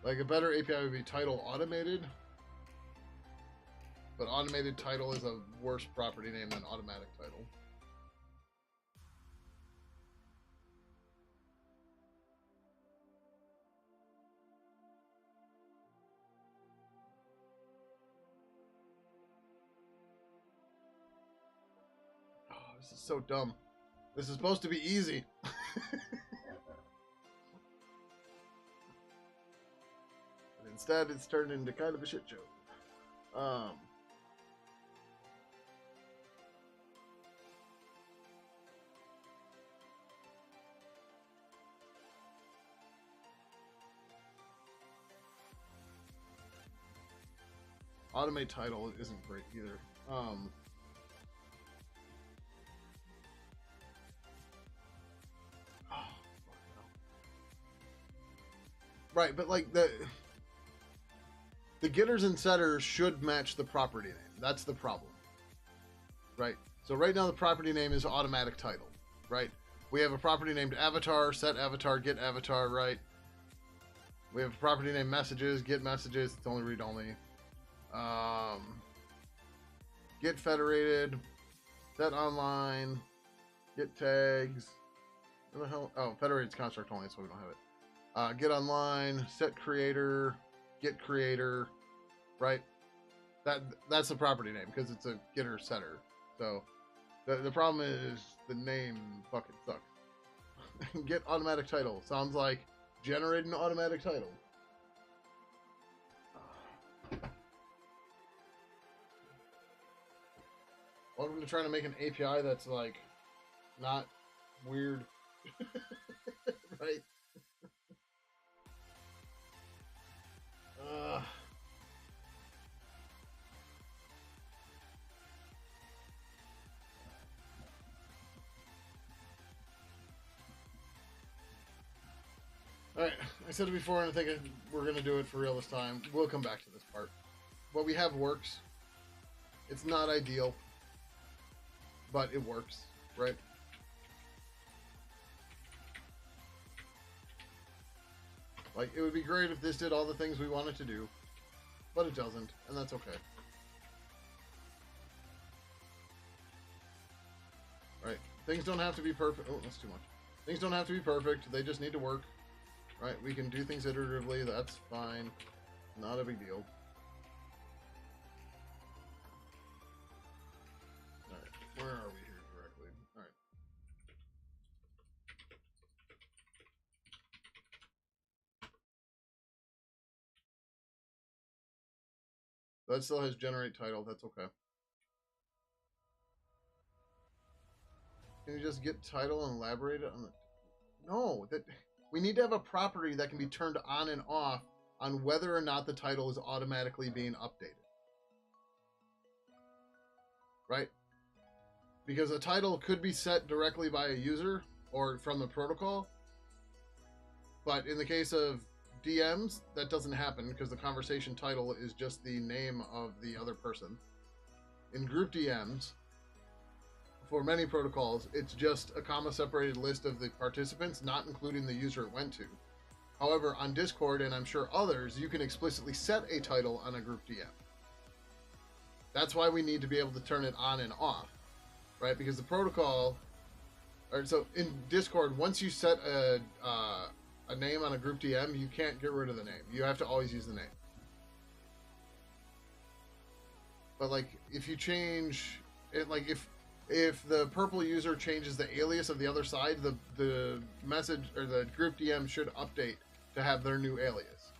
Like a better API would be title automated, but automated title is a worse property name than automatic title. Oh, this is so dumb. This is supposed to be easy. But instead, it's turned into kind of a shit show. Automate title isn't great either. Oh, right, but like the getters and setters should match the property name. That's the problem. Right? So right now the property name is automatic title, right? We have a property named avatar, set avatar, get avatar, right? We have a property named messages, get messages, it's only read only. Get federated, set online, get tags. What the hell? Oh, federated's construct only, so we don't have it. Get online, set creator, get creator, right? That's the property name because it's a getter setter. So the problem is the name fucking sucks. Get automatic title sounds like generate an automatic title. Welcome to trying to make an API that's like not weird, right? Alright, I said it before and I think we're going to do it for real this time. We'll come back to this part. What we have works. It's not ideal, but it works, right? Like, it would be great if this did all the things we wanted to do, but it doesn't, and that's okay. Right? Things don't have to be perfect. Oh, that's too much. Things don't have to be perfect. They just need to work. Right? We can do things iteratively. That's fine. Not a big deal. Alright. Where are we here directly? Alright. That still has generate title. That's okay. Can you just get title and elaborate it on the... No, that we need to have a property that can be turned on and off on whether or not the title is automatically being updated. Right? Because a title could be set directly by a user or from the protocol. But in the case of DMs, that doesn't happen because the conversation title is just the name of the other person. In group DMs, for many protocols, it's just a comma-separated list of the participants, not including the user it went to. However, on Discord, and I'm sure others, you can explicitly set a title on a group DM. That's why we need to be able to turn it on and off, right? Because the protocol... Or so in Discord, once you set a name on a group DM, you can't get rid of the name. You have to always use the name. But, like, if you change... it, like, if the purple user changes the alias of the other side, the message or the group DM should update to have their new alias.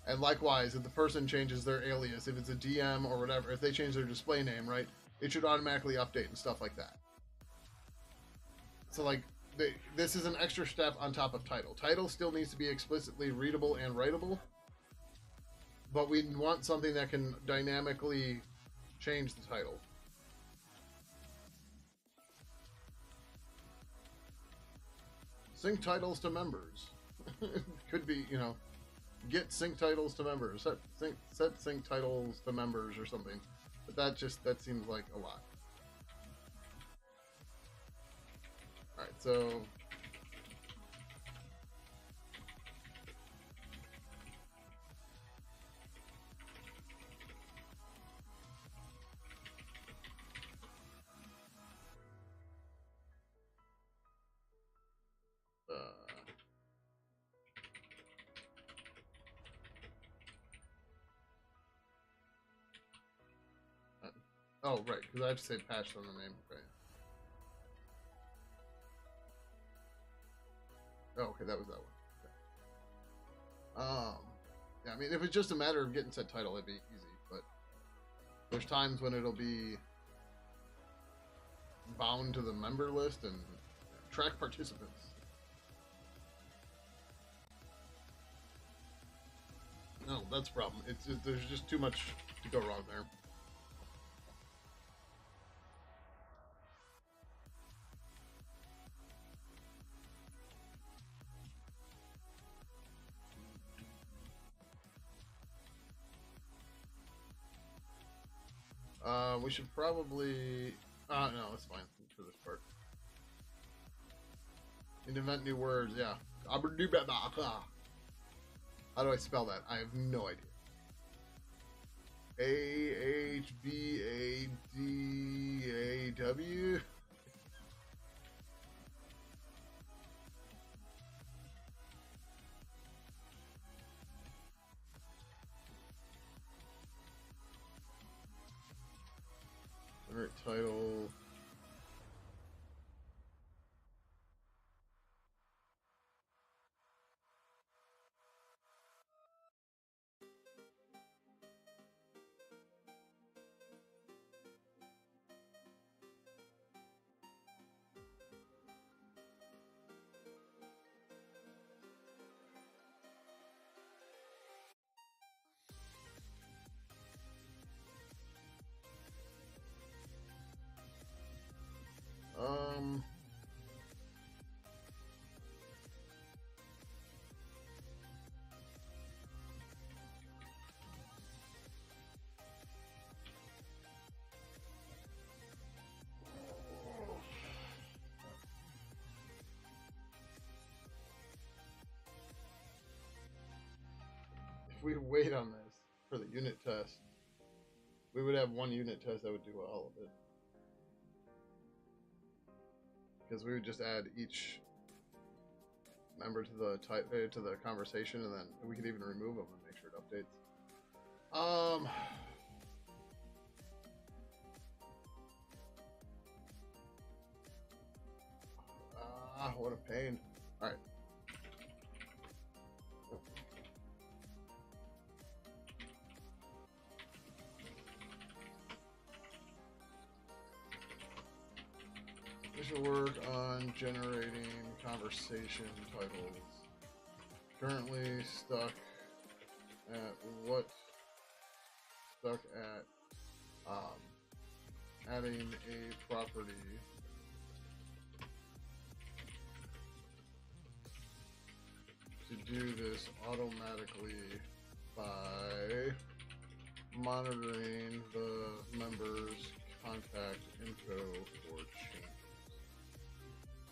And likewise, if the person changes their alias, if it's a DM or whatever, if they change their display name, right, it should automatically update and stuff like that. So, like, this is an extra step on top of title. Title still needs to be explicitly readable and writable, but we want something that can dynamically change the title. Sync titles to members. Could be, you know, get sync titles to members. Set sync titles to members or something. But that seems like a lot. Alright, so oh, right, because I have to say patched on the name. Okay. Oh, okay, that was that one. Okay. Yeah, I mean, if it's just a matter of getting set title, it'd be easy. But there's times when it'll be bound to the member list and track participants. No, that's a problem. There's just too much to go wrong there. We should probably... no, it's fine for this part. Invent new words, yeah. How do I spell that? I have no idea. AHBADAW? Alright, title. If we wait on this for the unit test, we would have one unit test that would do all of it. Because we would just add each member to the conversation, and then we could even remove them and make sure it updates. What a pain. All right. We should work on generating conversation titles. Currently stuck at adding a property to do this automatically by monitoring the members' contact info for changes.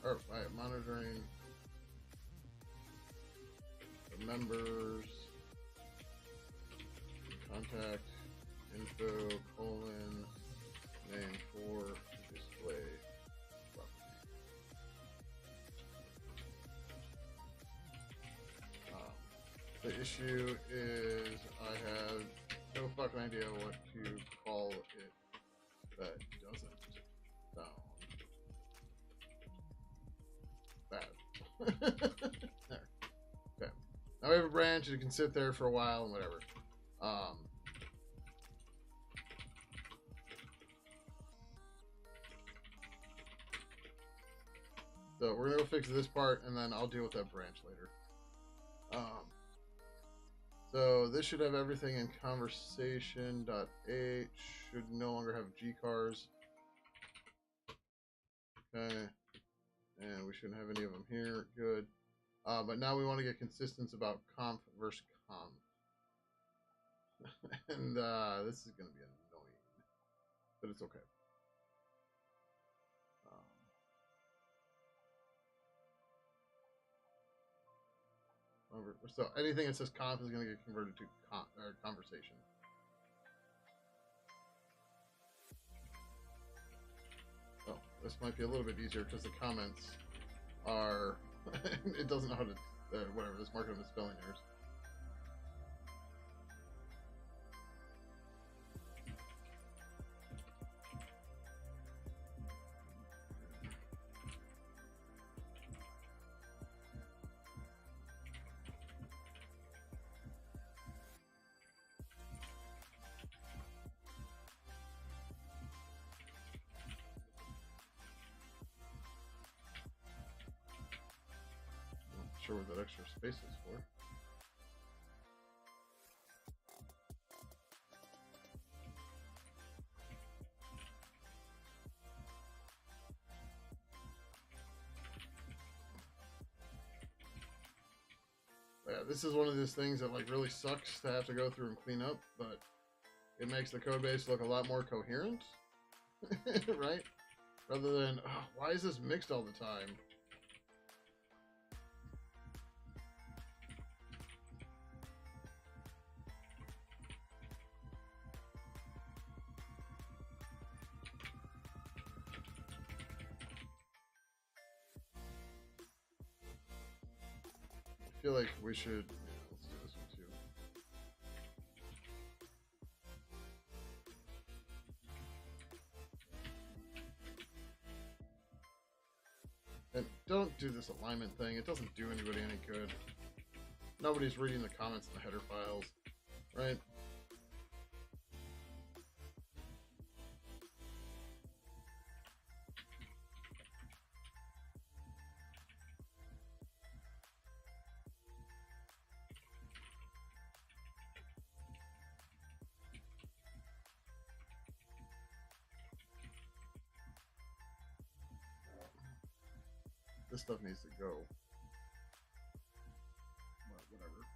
Or by monitoring the members' contact info : name for display property. The issue is I have no fucking idea what to call it that doesn't sound bad. There. Okay. Now we have a branch, it can sit there for a while and whatever. So we're gonna go fix this part, and then I'll deal with that branch later. So this should have everything in conversation.h. Should no longer have G cars. Okay, and we shouldn't have any of them here. Good. But now we want to get consistence about conf versus conf. And this is going to be annoying, but it's okay. So anything that says conf is going to get converted to conversation. Oh, this might be a little bit easier because the comments are... it doesn't know how to... whatever, let's mark them as spelling errors. Sure what that extra space is for. Yeah, this is one of those things that like really sucks to have to go through and clean up, but it makes the code base look a lot more coherent, right? Rather than, oh, why is this mixed all the time? I feel like we should... Yeah, let's do this one too. And don't do this alignment thing. It doesn't do anybody any good. Nobody's reading the comments in the header files, right? This stuff needs to go. But whatever.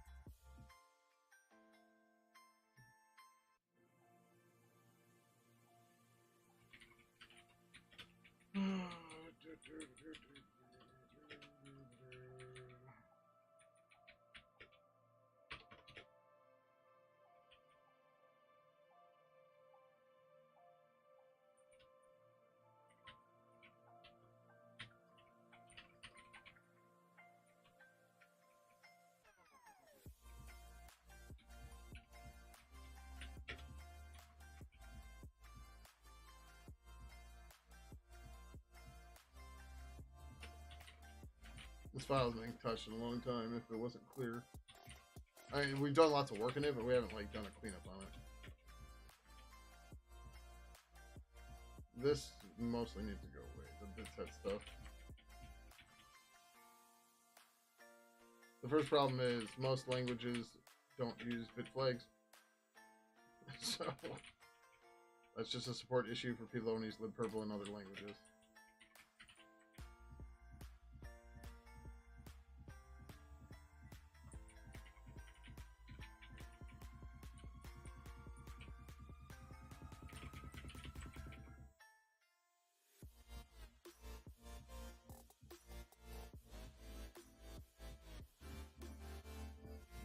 This file hasn't been touched in a long time if it wasn't clear. I mean, we've done lots of work in it, but we haven't like done a cleanup on it. This mostly needs to go away, the bit set stuff. The first problem is most languages don't use bit flags. So that's just a support issue for people who use libpurple in other languages.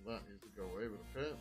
That needs to go away, but okay.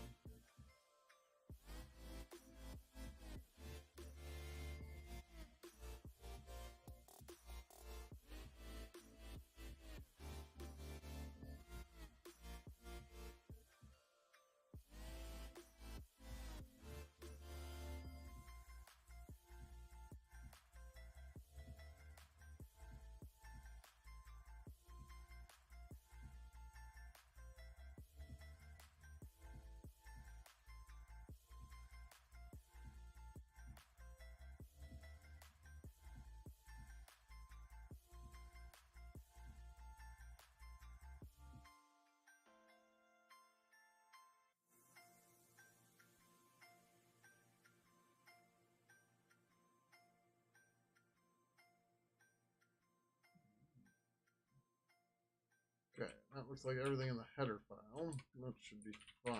That looks like everything in the header file. That should be fine.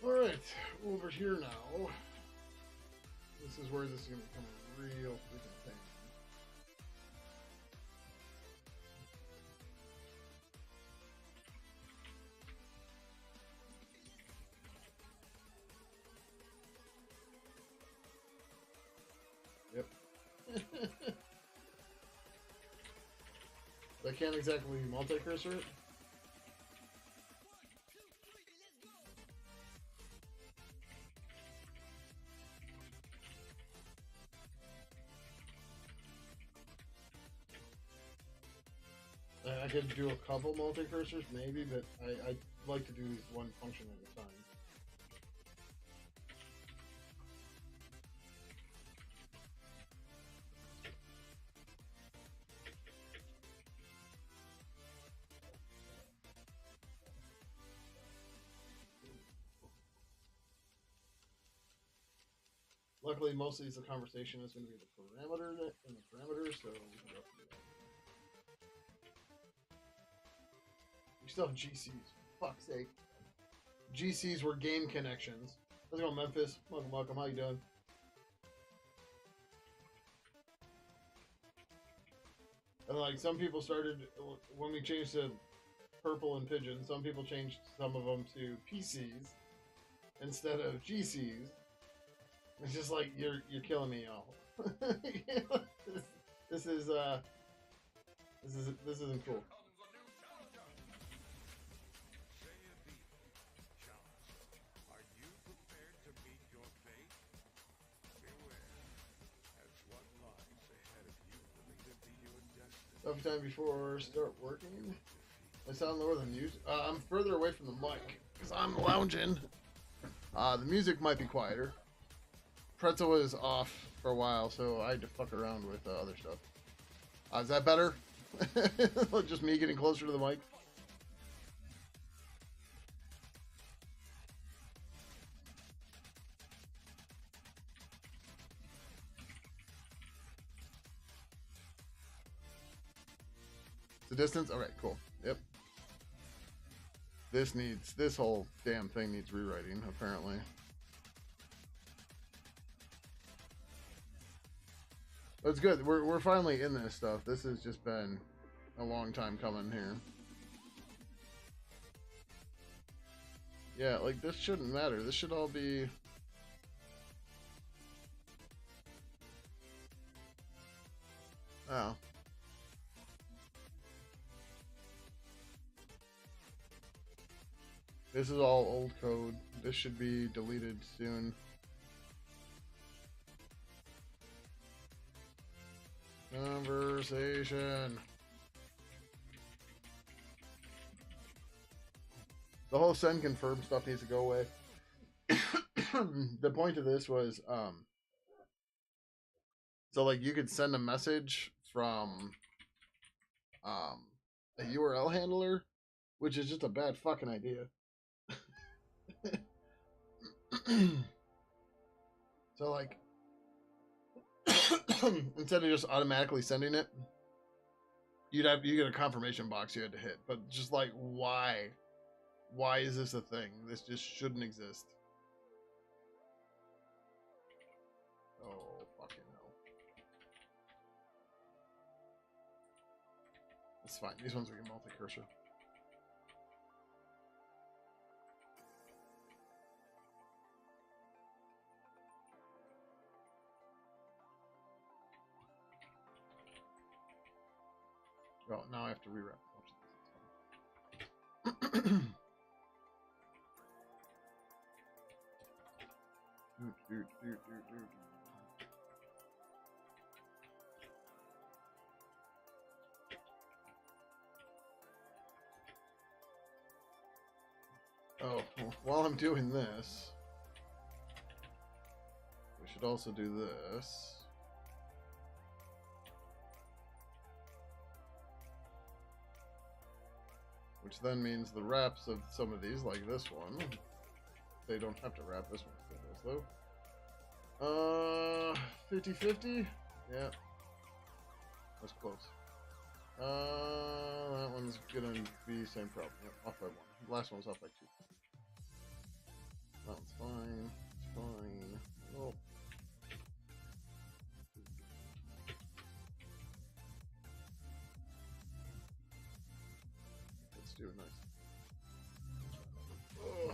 Alright, over here now. This is where this is going to become a real freaking thing. Yep. I can't exactly multi-cursor it. I could do a couple multi-cursors maybe, but I like to do these one function at a time. Luckily, most of these, the conversation is going to be the parameter and the parameter, so we can go through that. We still have GCs. For fuck's sake. GCs were game connections. How's it going, Memphis? Welcome, welcome. How you doing? And like some people started when we changed to purple and Pidgin. Some people changed some of them to PCs instead of GCs. It's just like you're killing me, y'all. this isn't cool. Every time before start working, I sound lower than you. I'm further away from the mic because I'm lounging. The music might be quieter. Pretzel was off for a while, so I had to fuck around with other stuff. Is that better? Just me getting closer to the mic. The distance? Alright, cool. Yep. This whole damn thing needs rewriting, apparently. But it's good. We're finally in this stuff. This has just been a long time coming here. Yeah, like this shouldn't matter. This should all be... Oh. This is all old code. This should be deleted soon. Conversation. The whole send confirm stuff needs to go away. The point of this was, so like you could send a message from a URL handler, which is just a bad fucking idea. So like instead of just automatically sending it, you get a confirmation box you had to hit. But just like why is this a thing? This just shouldn't exist. Oh fucking hell. It's fine. These ones we can multi-cursor. Well, now I have to rewrap. Oh, well, while I'm doing this, we should could also do this. Which then means the wraps of some of these, like this one, they don't have to wrap. This one still does, though. 50-50? Yeah. That's close. That one's gonna be same problem. Yep, off by 1. The last one's off by 2. That one's fine. It's fine. Oh. Let's do it nice. Oh.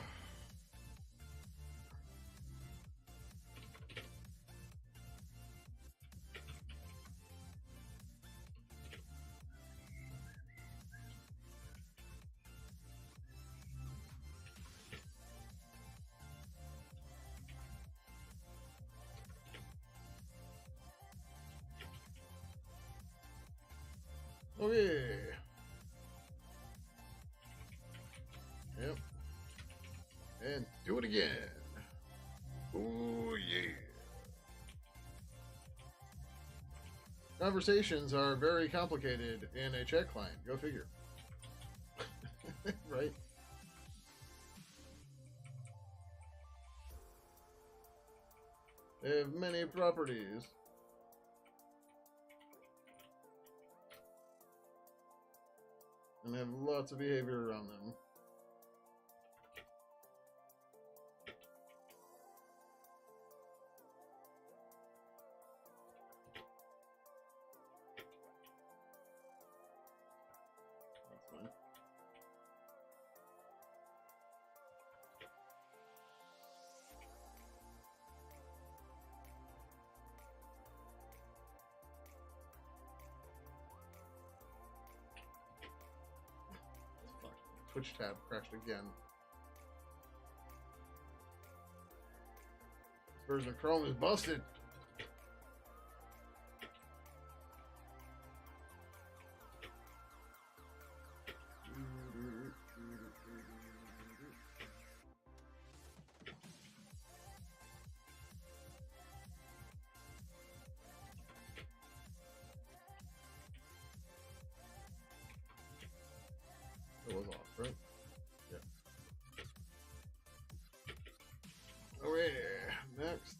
Okay. Yep. And do it again. Oh, yeah. Conversations are very complicated in a chat client. Go figure. Right? They have many properties. And have lots of behavior around them. That's fine. Fuck. Twitch tab crashed again. This version of Chrome is busted. It was off, right? Yeah. Oh yeah. Next.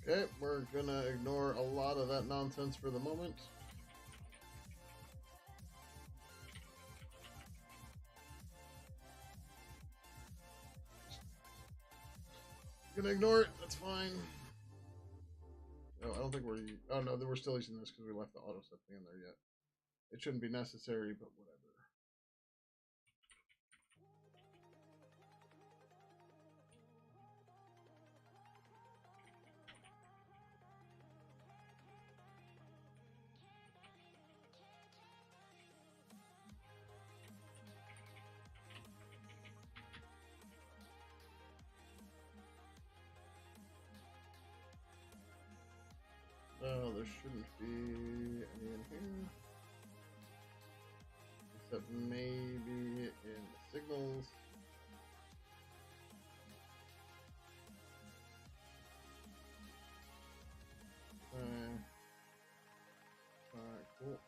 Okay, we're gonna ignore a lot of that nonsense for the moment. Gonna ignore it, that's fine. Oh, I don't think we're... Oh no, we're still using this because we left the auto set thing in there yet. It shouldn't be necessary, but whatever. Oh, there shouldn't be any in here. Except maybe in the signals. Alright, cool.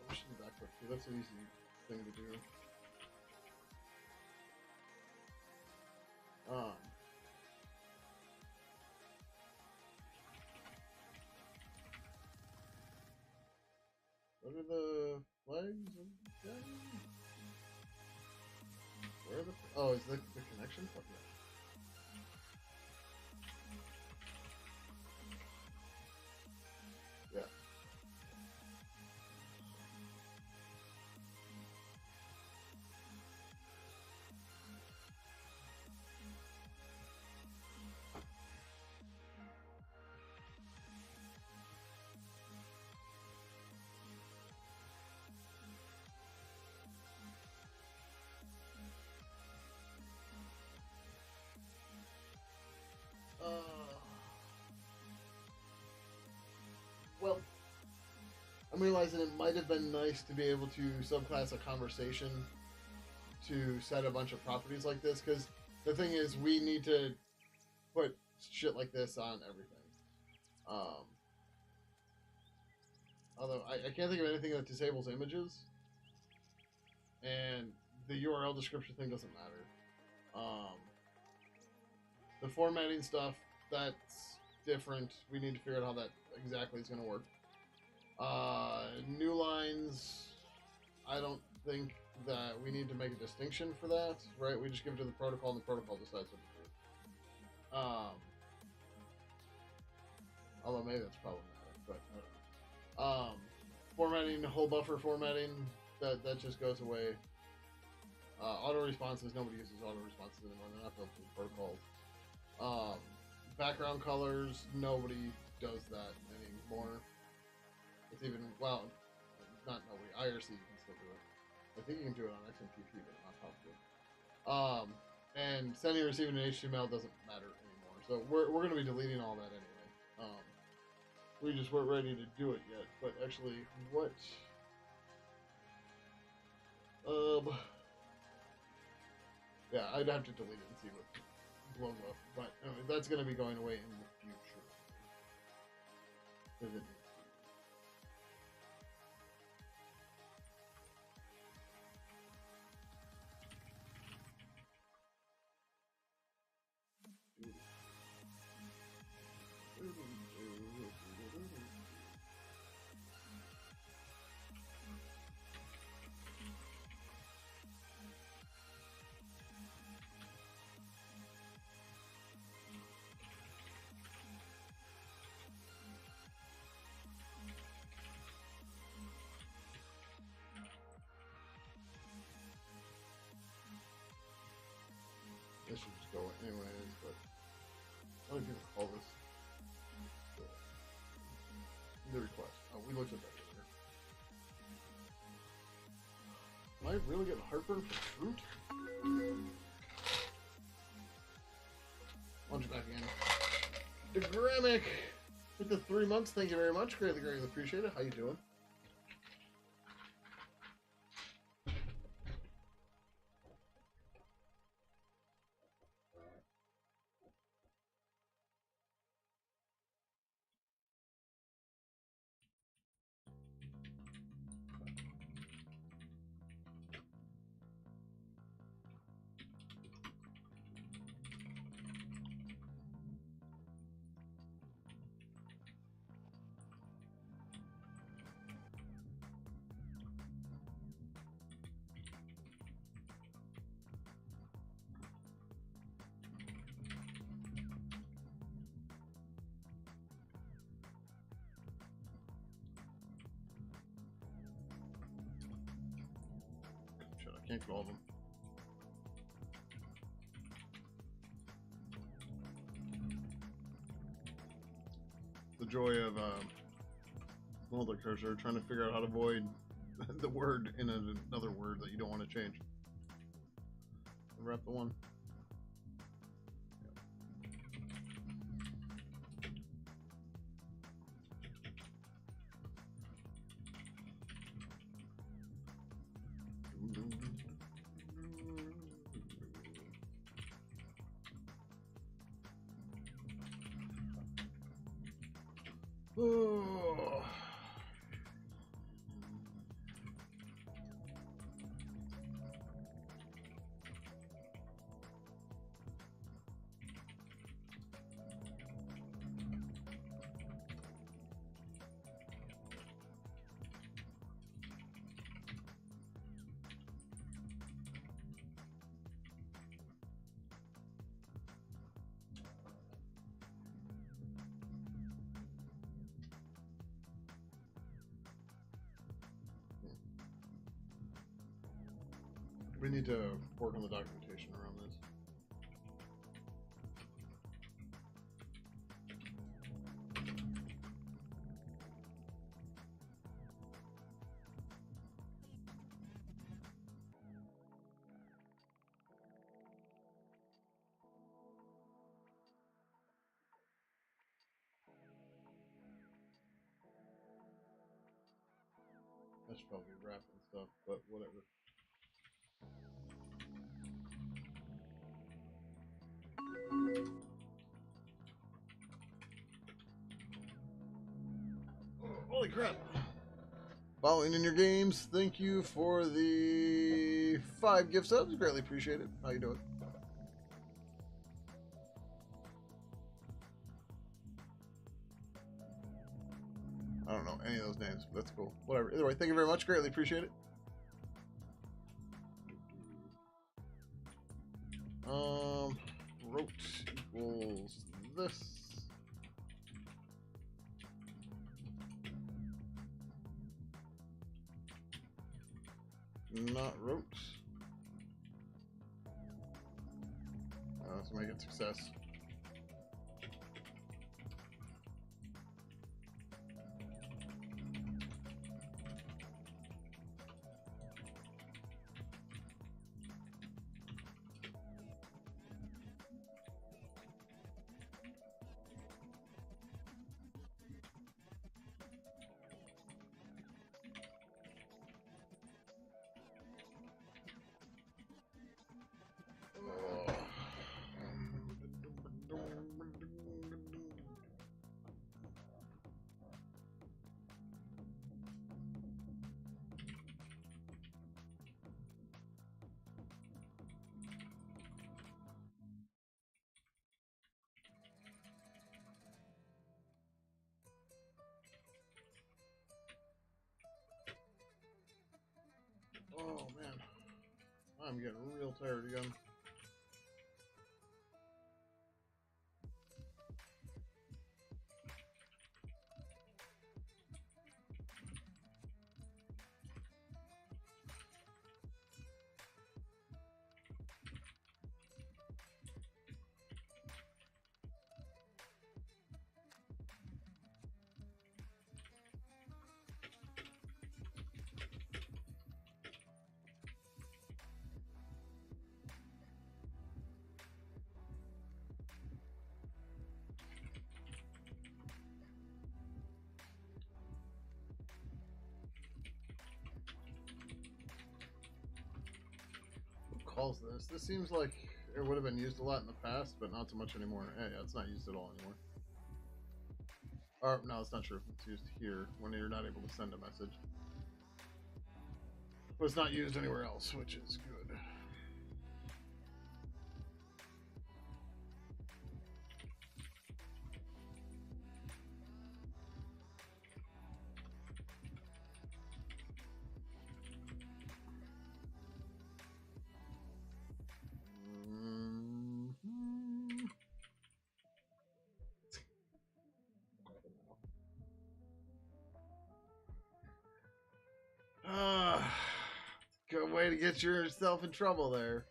I should be back quick, because that's an easy thing to do. What are the flags again? Where are the... Oh, is the connection? Fuck yeah. Yeah. I'm realizing it might have been nice to be able to subclass a conversation to set a bunch of properties like this, because the thing is, we need to put shit like this on everything. Although I can't think of anything that disables images, and the URL description thing doesn't matter. The formatting stuff, that's different. We need to figure out how that exactly is going to work. New lines, I don't think that we need to make a distinction for that, right? We just give it to the protocol, and the protocol decides what to do. Although maybe that's problematic, but formatting, whole buffer formatting, that just goes away. Auto responses, nobody uses auto responses anymore. They're not built for protocols. Background colors, nobody does that anymore. It's even, well, not nobody. IRC can still do it. I think you can do it on XMPP, but not possible. And sending and receiving in HTML doesn't matter anymore. So we're going to be deleting all that anyway. We just weren't ready to do it yet. But actually, what? Yeah, I'd have to delete it and see what blows up. But anyway, that's going to be going away in the future. Because it needs This should just go anyways, but how many people call this the request? Oh, we looked at that earlier. Am I really getting heartburn for fruit? Launch back in. Degramic with the 3 months. Thank you very much. Greatly, greatly appreciate it. How you doing? Shit, I can't call them. The joy of multi-cursor, trying to figure out how to avoid the word in another word that you don't want to change. Wrap the one. Oh. We need to work on the documentation around this. I should probably be wrapping stuff, but whatever. Holy crap! Following in your games, thank you for the 5 gift subs. Greatly appreciate it. How you doing? I don't know any of those names, but that's cool. Whatever. Either way, thank you very much. Greatly appreciate it. Rote equals this. Not rote. Let's make it success. Oh man, I'm getting real tired again. Calls this. This seems like it would have been used a lot in the past, but not so much anymore. Yeah, it's not used at all anymore. Or no, it's not true. It's used here when you're not able to send a message. But it's not used anywhere else, which is good. Good way to get yourself in trouble there.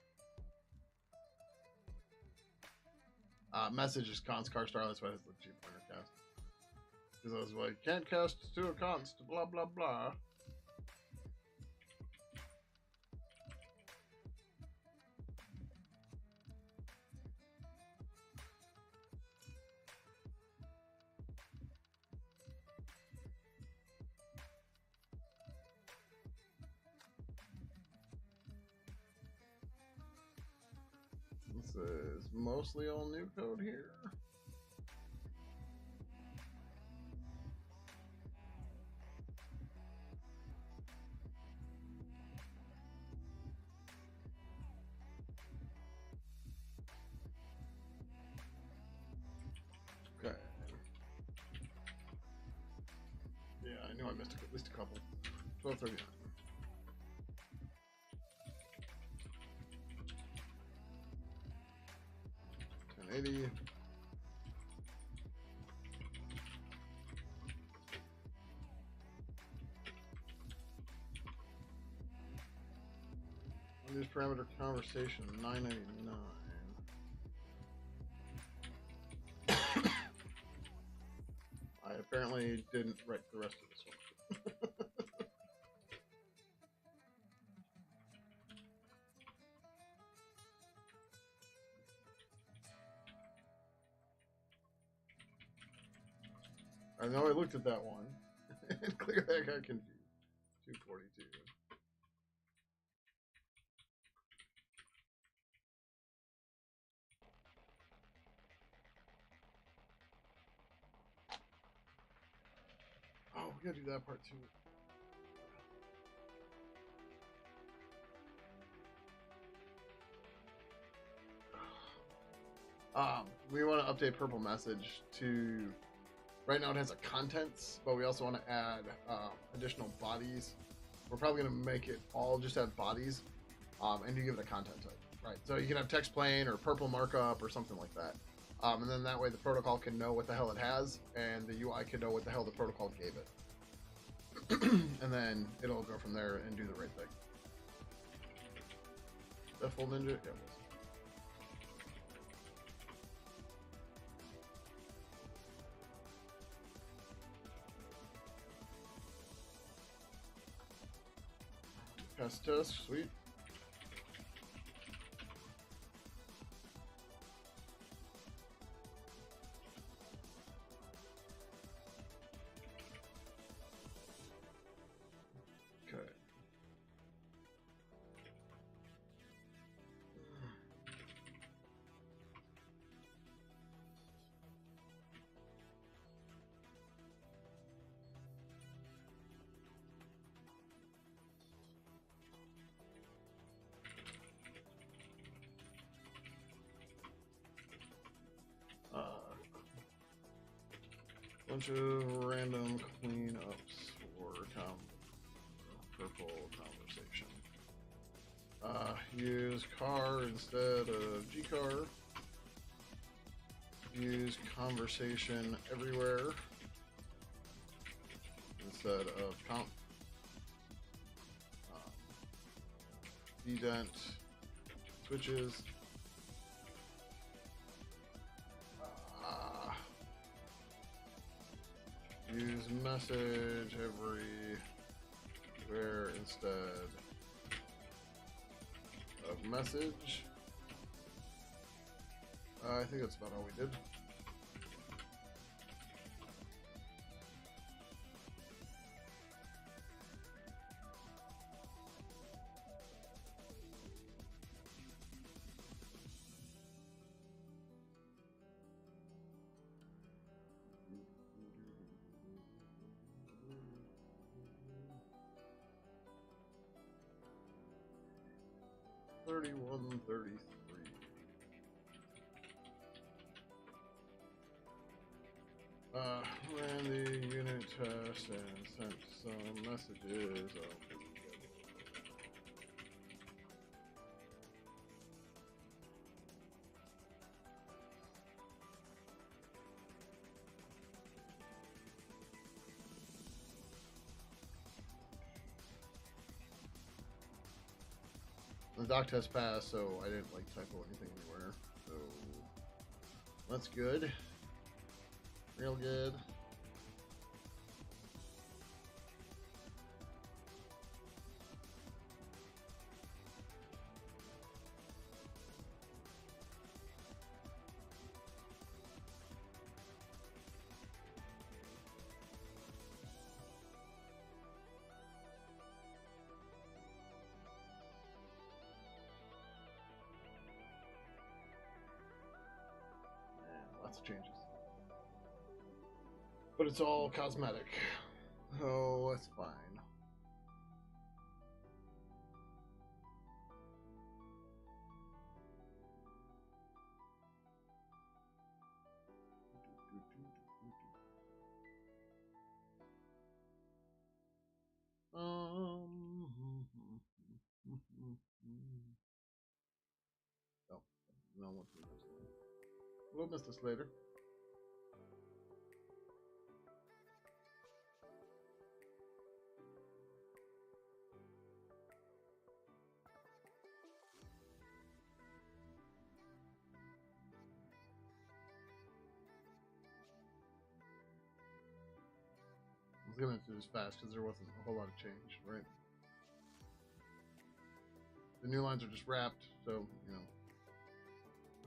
Message is const car star. That's why it's the cheap pointer cast. Because I was like, can't cast to a const, blah blah blah. This is mostly all new code here. Okay. Yeah, I knew I missed at least a couple. 1239. 1080. Unused parameter conversation 999. I apparently didn't write the rest of this one. I know I looked at that one. And clearly I got confused. 242. Oh, we gotta do that part too. We want to update Purple Message to. Right now it has a contents, but we also want to add additional bodies. We're probably going to make it all just have bodies, and you give it a content type, right? So you can have text plain or purple markup or something like that, and then that way the protocol can know what the hell it has, and the UI can know what the hell the protocol gave it, and then it'll go from there and do the right thing. Is that full ninja? Yeah, it was. Pass test, sweet. Okay. Bunch of random cleanups for purple conversation. Use car instead of gcar. Use conversation everywhere instead of comp. Dedent switches. Use message everywhere instead of message. I think that's about all we did. $31.33. Ran the unit test and sent some messages. The doc test passed, so I didn't like typo anything anywhere. So that's good. Real good. Lots of changes. But it's all cosmetic. Oh, that's fine. Oh, no, we'll miss this later. I was gonna do this fast because there wasn't a whole lot of change, right? The new lines are just wrapped, so, you know,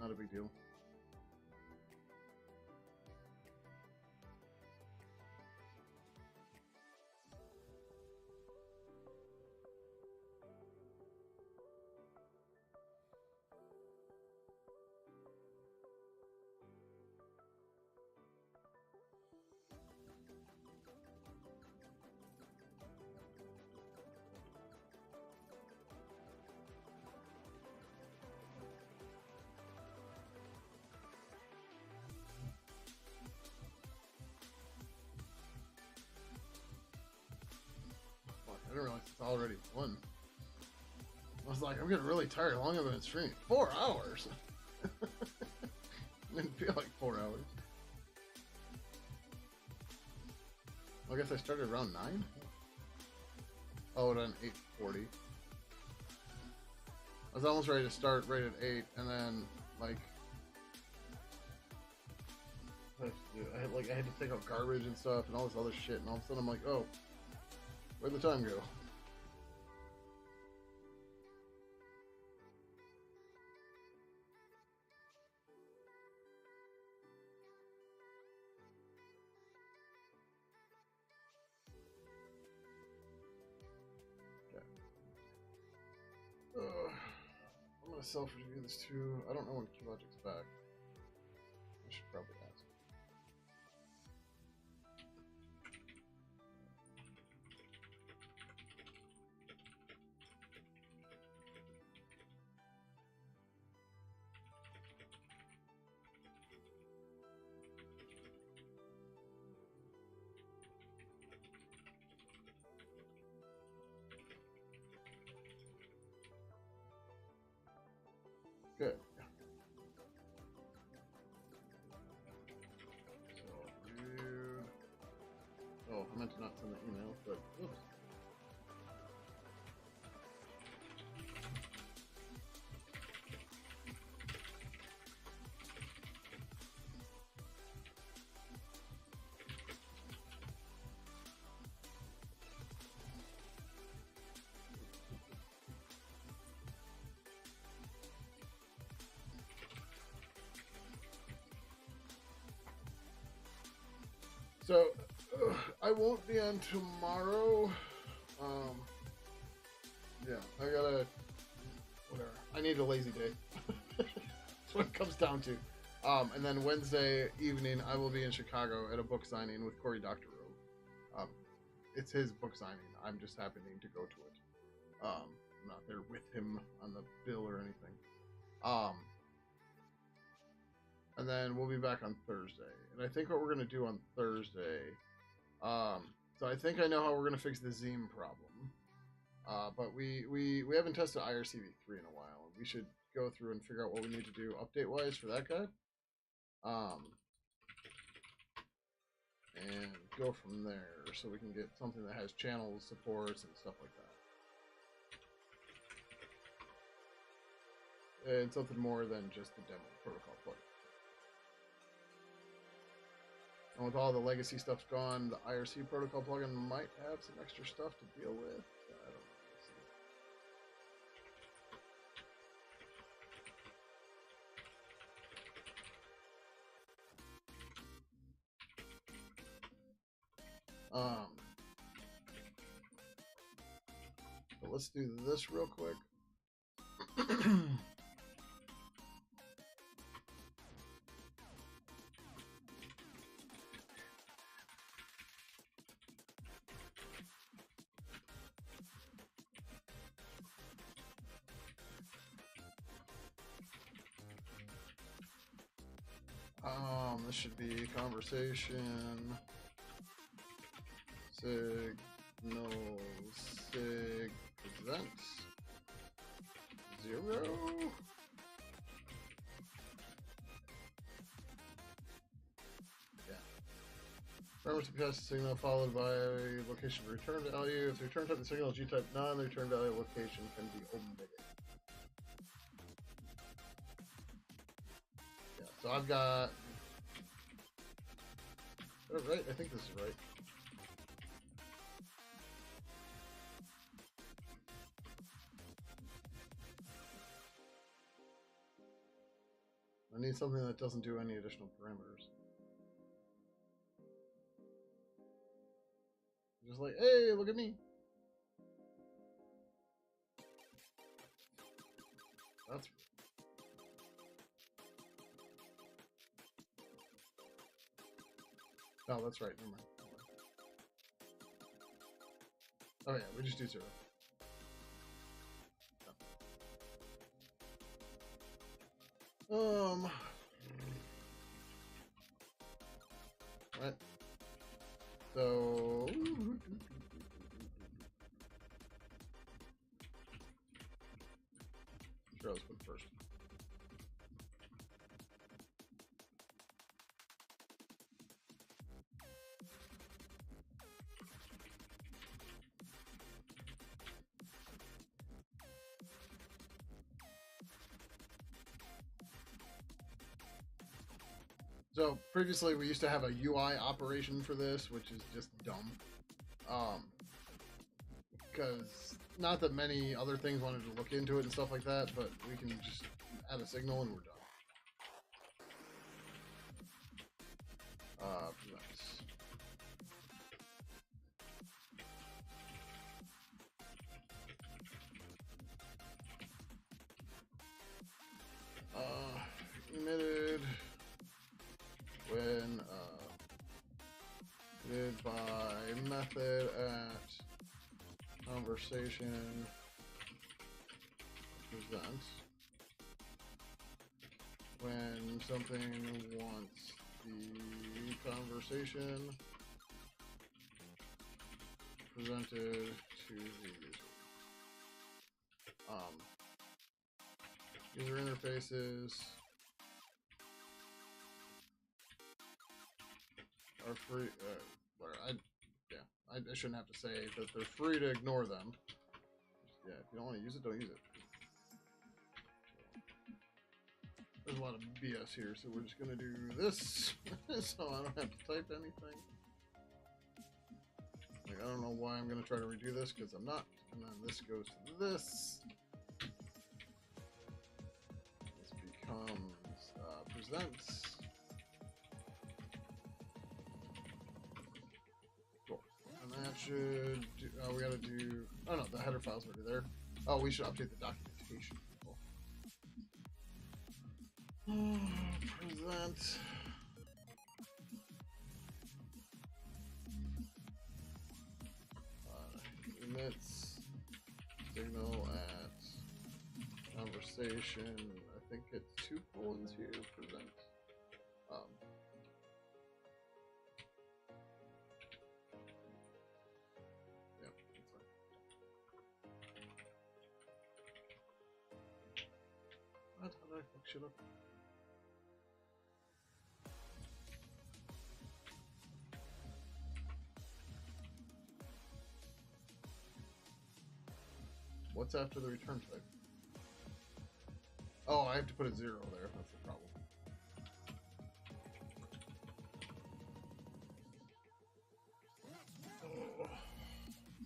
not a big deal. one. I was like, I'm getting really tired. How long have I been streaming? 4 hours. Didn't feel like 4 hours. I guess I started around 9. Oh, at 8:40. I was almost ready to start right at 8, and then like I had to take out garbage and stuff and all this other shit, and all of a sudden I'm like, oh, where'd the time go? I'm gonna self-review this too. I don't know when Keylogic's back. I should probably ask. Good. So, reviewed. Oh, I meant to not send the email, but oops. So, I won't be on tomorrow. Yeah, I gotta, whatever. I need a lazy day. That's what it comes down to. And then Wednesday evening, I will be in Chicago at a book signing with Cory Doctorow. It's his book signing. I'm just happening to go to it. I'm not there with him on the bill or anything. And then we'll be back on Thursday. And I think what we're going to do on Thursday, so I think I know how we're going to fix the Zeme problem. But we haven't tested IRCV3 in a while. We should go through and figure out what we need to do update-wise for that guy. And go from there so we can get something that has channels, supports, and stuff like that. And something more than just the demo protocol plugin. And with all the legacy stuff's gone, the IRC protocol plugin might have some extra stuff to deal with. I don't know. But let's do this real quick. This should be conversation. Signal sig presents 0. Yeah. Remember to pass the signal followed by a location return value. If the return type of the signal is G-type none, the return value location can be omitted. Yeah, so I've got. Is that right? I think this is right. I need something that doesn't do any additional parameters. Just like, hey, look at me. That's. Oh, that's right. Never mind. Oh yeah, we just do 0. Right. So Here, let's put first. So previously we used to have a UI operation for this, which is just dumb. Because not that many other things wanted to look into it and stuff like that, but we can just add a signal and we're done. Nice. Emitted when emitted by method at conversation present when something wants the conversation presented to the user. User interfaces are free. I shouldn't have to say that they're free to ignore them. Yeah, if you don't want to use it, don't use it. There's a lot of BS here, so we're just gonna do this, so I don't have to type anything. Like, I don't know why I'm gonna try to redo this because I'm not. And then this goes to this. This becomes presents. Cool. And that should. We gotta do. Oh no, the header file's already there. Oh, we should update the documentation. Present. Emits signal at conversation. I think it's 2 colons here. Present. Yeah, that's fine. What? How did I fuck shit up? What's after the return type? Oh, I have to put a 0 there. That's the problem.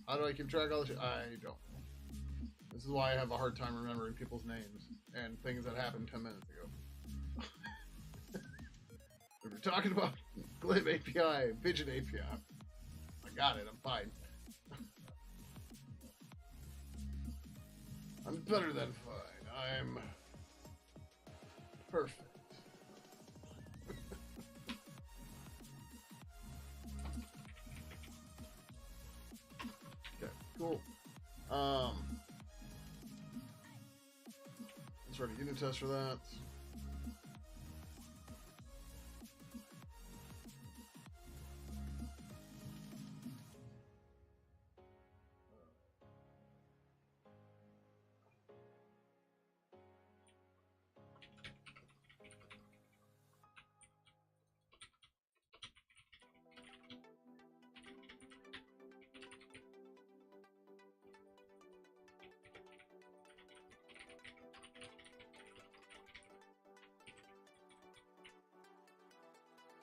How do I keep track of all this shit? I don't know. This is why I have a hard time remembering people's names and things that happened 10 minutes ago. We were talking about Glib API, Pidgin API. I got it. I'm fine. I'm better than fine. I'm perfect. Okay, cool. Let's write a unit test for that.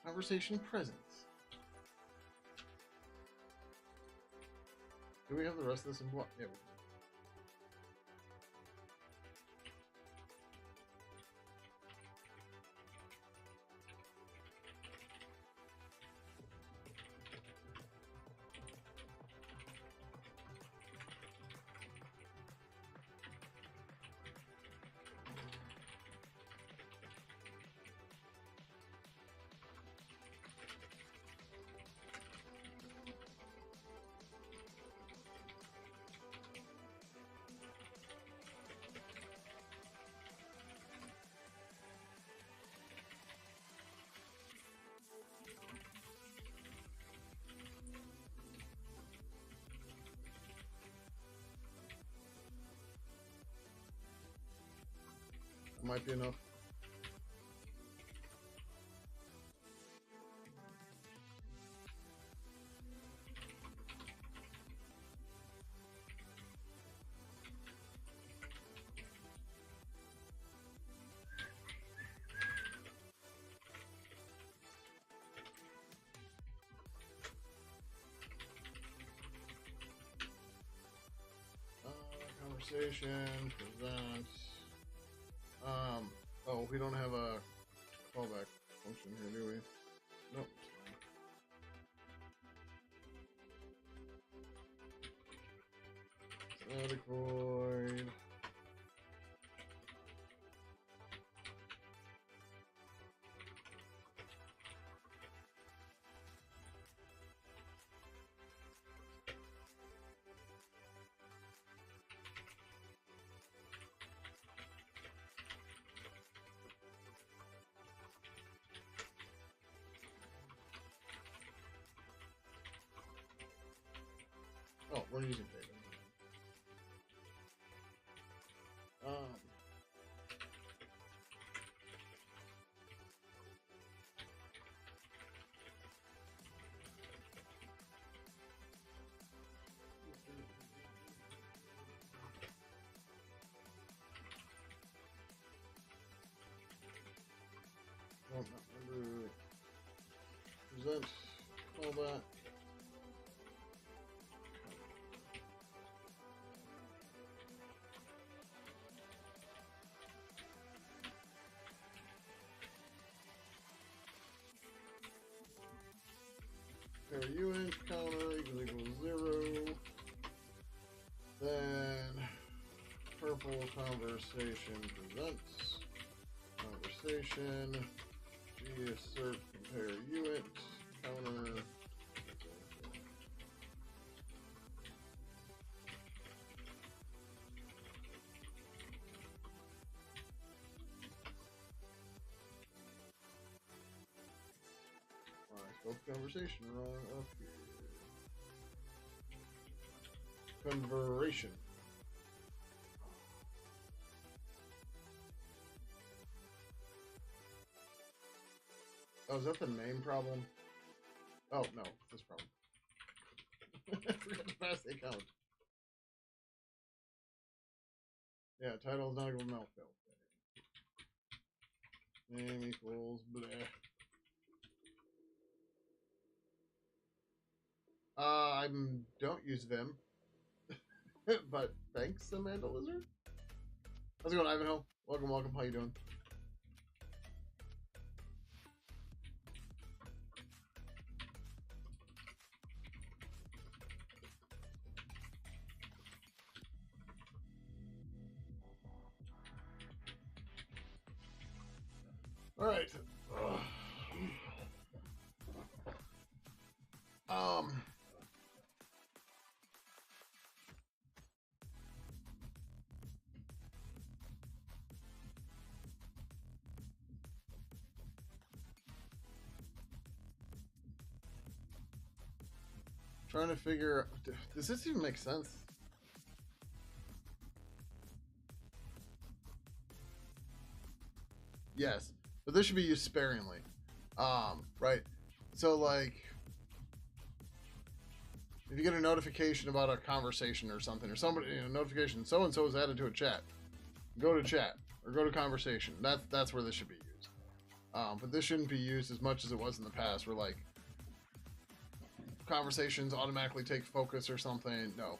Conversation presence. Do we have the rest of this in block? Yeah, we do. might be enough. Conversation, present. Oh, we don't have a callback function here, do we? Nope. Static void. Oh, we're using data. Well, not remember. Present. All that. Unit counter equals 0. Then purple conversation presents conversation. G assert compare unit counter. I spelled conversation wrong up here. Conversation. Oh, is that the name problem? Oh, no, this problem. I forgot to pass the account. Yeah, title is not equal to mouthful. Name equals bleh. I don't use Vim. But thanks, Amanda Lizard. How's it going, Ivanhoe? Welcome, welcome. How you doing? All right. Trying to figure, does this even make sense? Yes, but this should be used sparingly. Right. So like, if you get a notification about a conversation or something, or somebody, notification, so and so is added to a chat, go to chat or go to conversation. That's where this should be used. But this shouldn't be used as much as it was in the past, where like conversations automatically take focus or something. No.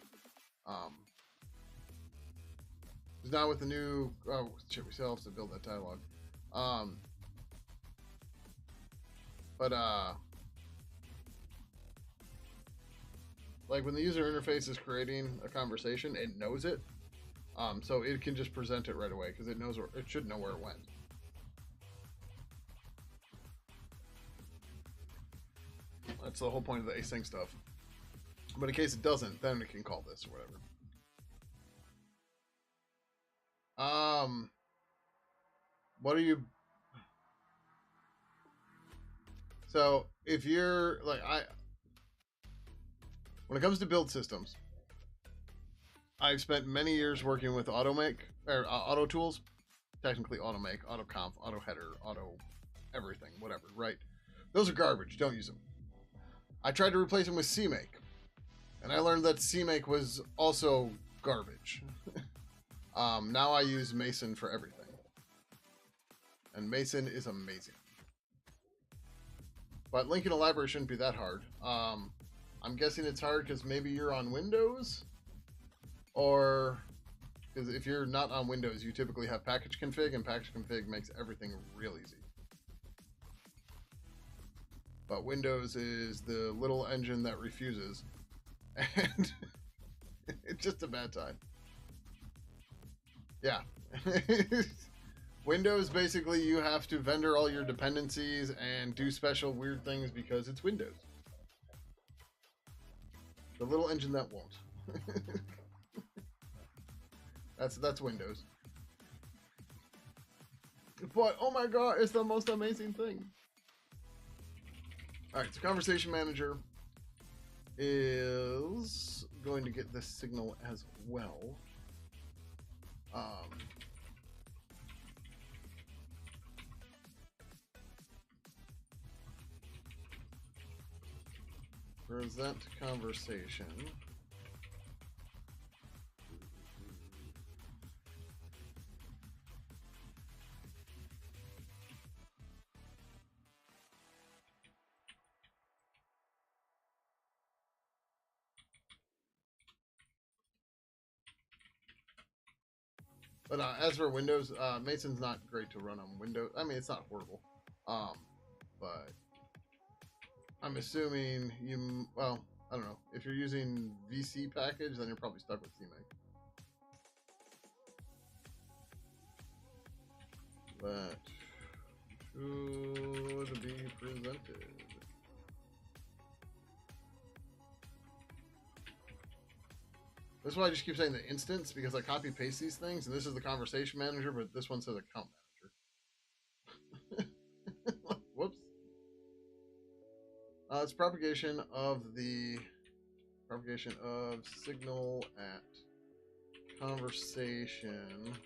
It's not with the new. Oh shit, we still have to build that dialogue. But like when the user interface is creating a conversation, it knows it. So it can just present it right away because it knows where it should know where it went. That's the whole point of the async stuff. But in case it doesn't, then it can call this or whatever. What are you? So if you're like when it comes to build systems, I've spent many years working with Auto Tools, technically auto make, auto conf, auto header, auto everything, whatever, right? Those are garbage. Don't use them. I tried to replace them with CMake, and I learned that CMake was also garbage. Now I use Mason for everything, and Mason is amazing. But linking a library shouldn't be that hard. I'm guessing it's hard because maybe you're on Windows, or because if you're not on Windows, you typically have package config, and package config makes everything real easy. But Windows is the little engine that refuses, and it's just a bad time. Yeah. Windows, basically, you have to vendor all your dependencies and do special weird things because it's Windows. The little engine that won't. That's Windows. But, oh my god, it's the most amazing thing. Alright, so Conversation Manager is going to get this signal as well. Present conversation. But as for Windows, Mason's not great to run on Windows. I mean, it's not horrible. But I'm assuming you, well, I don't know. If you're using VC package, then you're probably stuck with CMake. That should be presented. That's why I just keep saying the instance, because I copy paste these things, and this is the conversation manager, but this one says account manager. Whoops. It's propagation of signal at conversation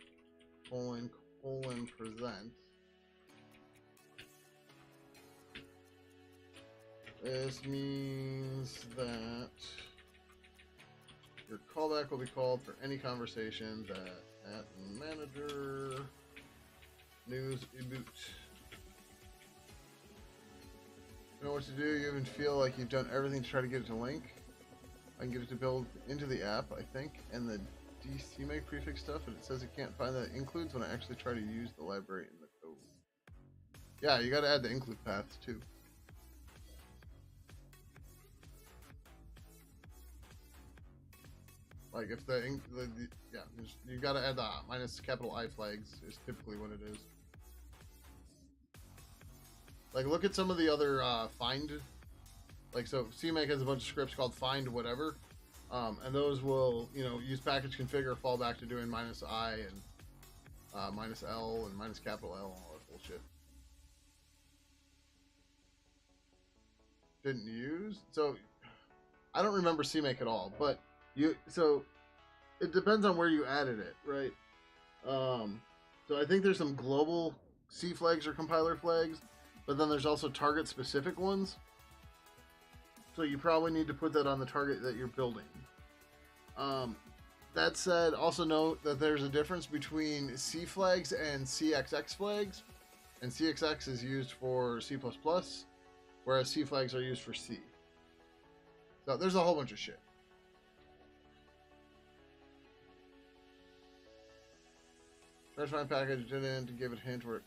present. This means that your callback will be called for any conversation that at manager news eboot. You know what to do. You even feel like you've done everything to try to get it to link. I can get it to build into the app, I think, and the DCMake prefix stuff, and it says it can't find that includes when I actually try to use the library in the code. Yeah, you got to add the include paths too. Like if yeah, you got to add the minus capital I flags is typically what it is. Like look at some of the other find, like so CMake has a bunch of scripts called find whatever, and those will use package configure, fall back to doing minus I and minus L and minus capital L and all that bullshit. Didn't use, so I don't remember CMake at all, but so it depends on where you added it, right? So I think there's some global C flags or compiler flags, but then there's also target specific ones. So you probably need to put that on the target that you're building. That said, also note that there's a difference between C flags and CXX flags, and CXX is used for C++, whereas C flags are used for C. So there's a whole bunch of shit. Try to find package didn't and gave it a hint where it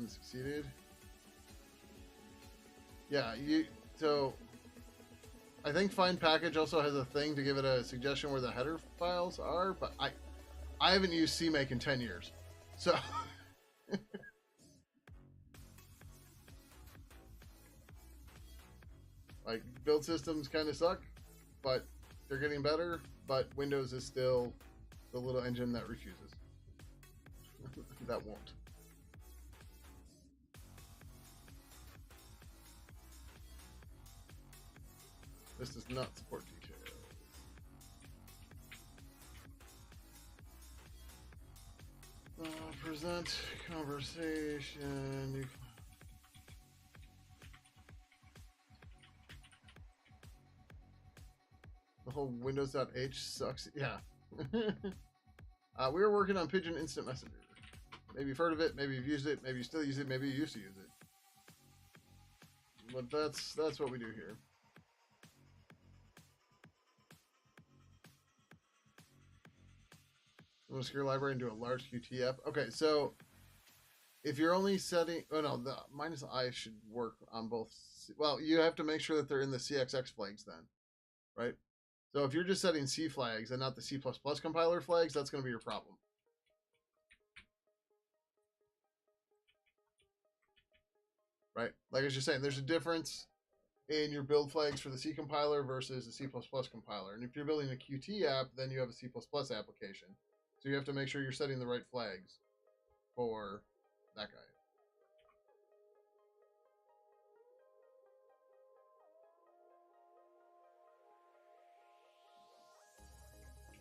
succeeded. Yeah, so I think find package also has a thing to give it a suggestion where the header files are, but I haven't used CMake in 10 years. So like build systems kind of suck, but they're getting better, but Windows is still the little engine that refuses. That won't. This does not support details. Present Present conversation. The whole Windows.h sucks. Yeah. We were working on Pidgin Instant Messenger. Maybe you've heard of it. Maybe you've used it. Maybe you still use it. Maybe you used to use it. But that's what we do here. Secure library into a large Qt app. Okay, so if you're only setting, oh no, the minus I should work on both. Well, you have to make sure that they're in the CXX flags then, right? So if you're just setting C flags and not the C++ compiler flags, that's going to be your problem. Right? Like I was just saying, there's a difference in your build flags for the C compiler versus the C++ compiler. And if you're building a Qt app, then you have a C++ application. So you have to make sure you're setting the right flags for that guy.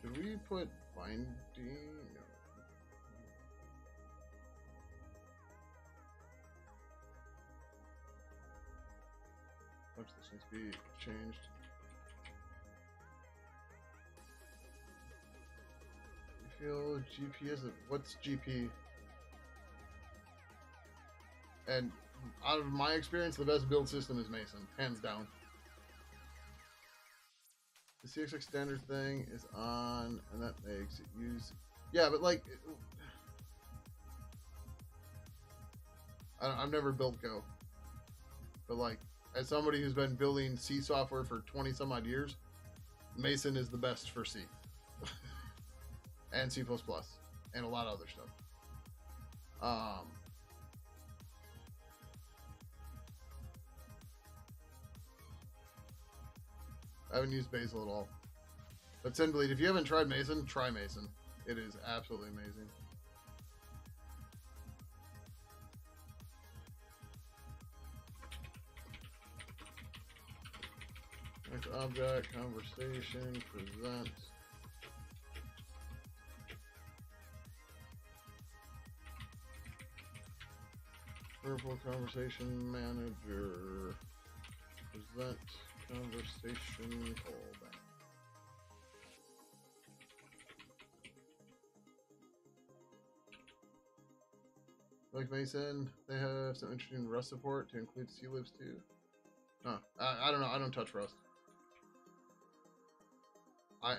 Did we put binding? No. Watch this needs to be changed. You feel GP is what's GP? And out of my experience, the best build system is Mason, hands down. The CXX standard thing is on, and that makes it use. Yeah, but like, I've never built Go, but like, as somebody who's been building C software for 20 some odd years, Mason is the best for C and C++ and a lot of other stuff. I haven't used Bazel at all. But Sendbleed, if you haven't tried Mason, try Mason. It is absolutely amazing. Next object, conversation, present. Purple conversation manager. Present conversation callback. Like Mason, they have some interesting Rust support to include clibs too. Huh. I don't know. I don't touch Rust. I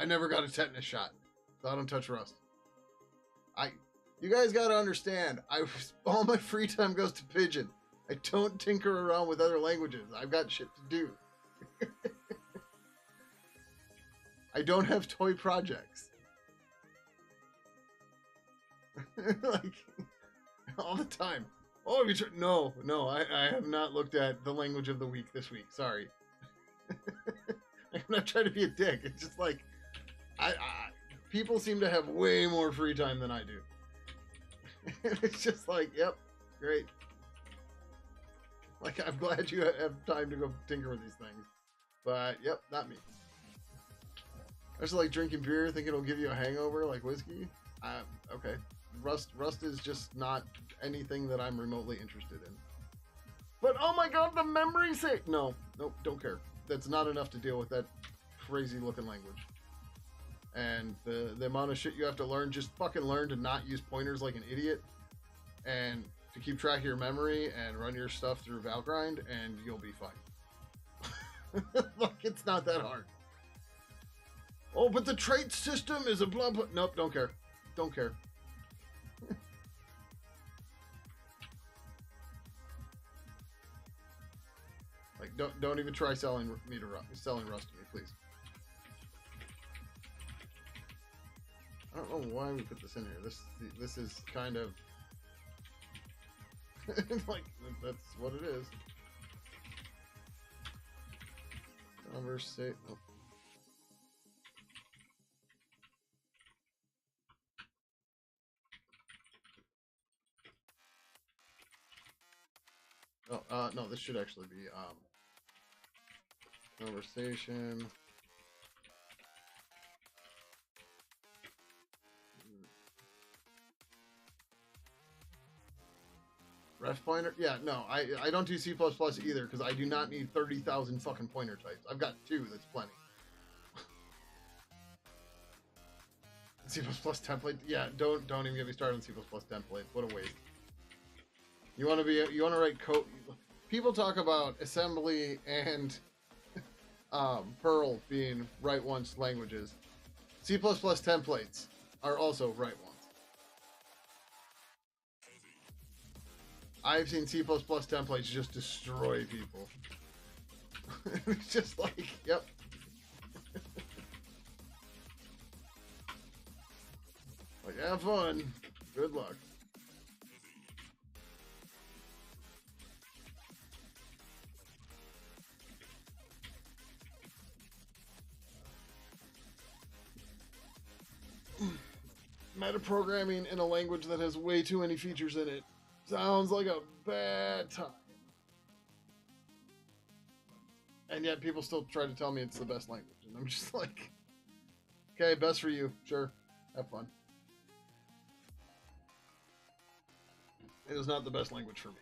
never got a tetanus shot, so I don't touch Rust. You guys got to understand, all my free time goes to Pidgin. I don't tinker around with other languages. I've got shit to do. I don't have toy projects. Like, all the time. Oh, have you tried? No, I have not looked at the language of the week this week. Sorry. I'm not trying to be a dick. It's just like, people seem to have way more free time than I do. It's just like, yep, great. Like, I'm glad you have time to go tinker with these things. But, yep, not me. I just like drinking beer, thinking it'll give you a hangover like whiskey. Okay. Rust is just not anything that I'm remotely interested in. But, oh my god, the memory sake! No, nope, don't care. That's not enough to deal with that crazy looking language. And the amount of shit you have to learn, just fucking learn to not use pointers like an idiot. And to keep track of your memory and run your stuff through Valgrind, and you'll be fine. Look, it's not that hard. Oh, but the trait system is a blah blah. Nope, don't care. Don't care. Like, don't even try selling Rust to me, please. I don't know why we put this in here. This is kind of like, that's what it is. Conversate. Oh, no, this should actually be conversation. Ref pointer? Yeah, no, I don't do C++ either because I do not need 30,000 fucking pointer types. I've got 2, that's plenty. C++ template? Yeah, don't even get me started on C++ templates. What a waste. You want to write code. People talk about assembly and Perl being write once languages. C++ templates are also write once. I've seen C++ templates just destroy people. It's just like, yep. Like, have fun. Good luck. Metaprogramming in a language that has way too many features in it sounds like a bad time. And yet people still try to tell me it's the best language. And I'm just like, okay, best for you. Sure. Have fun. It is not the best language for me.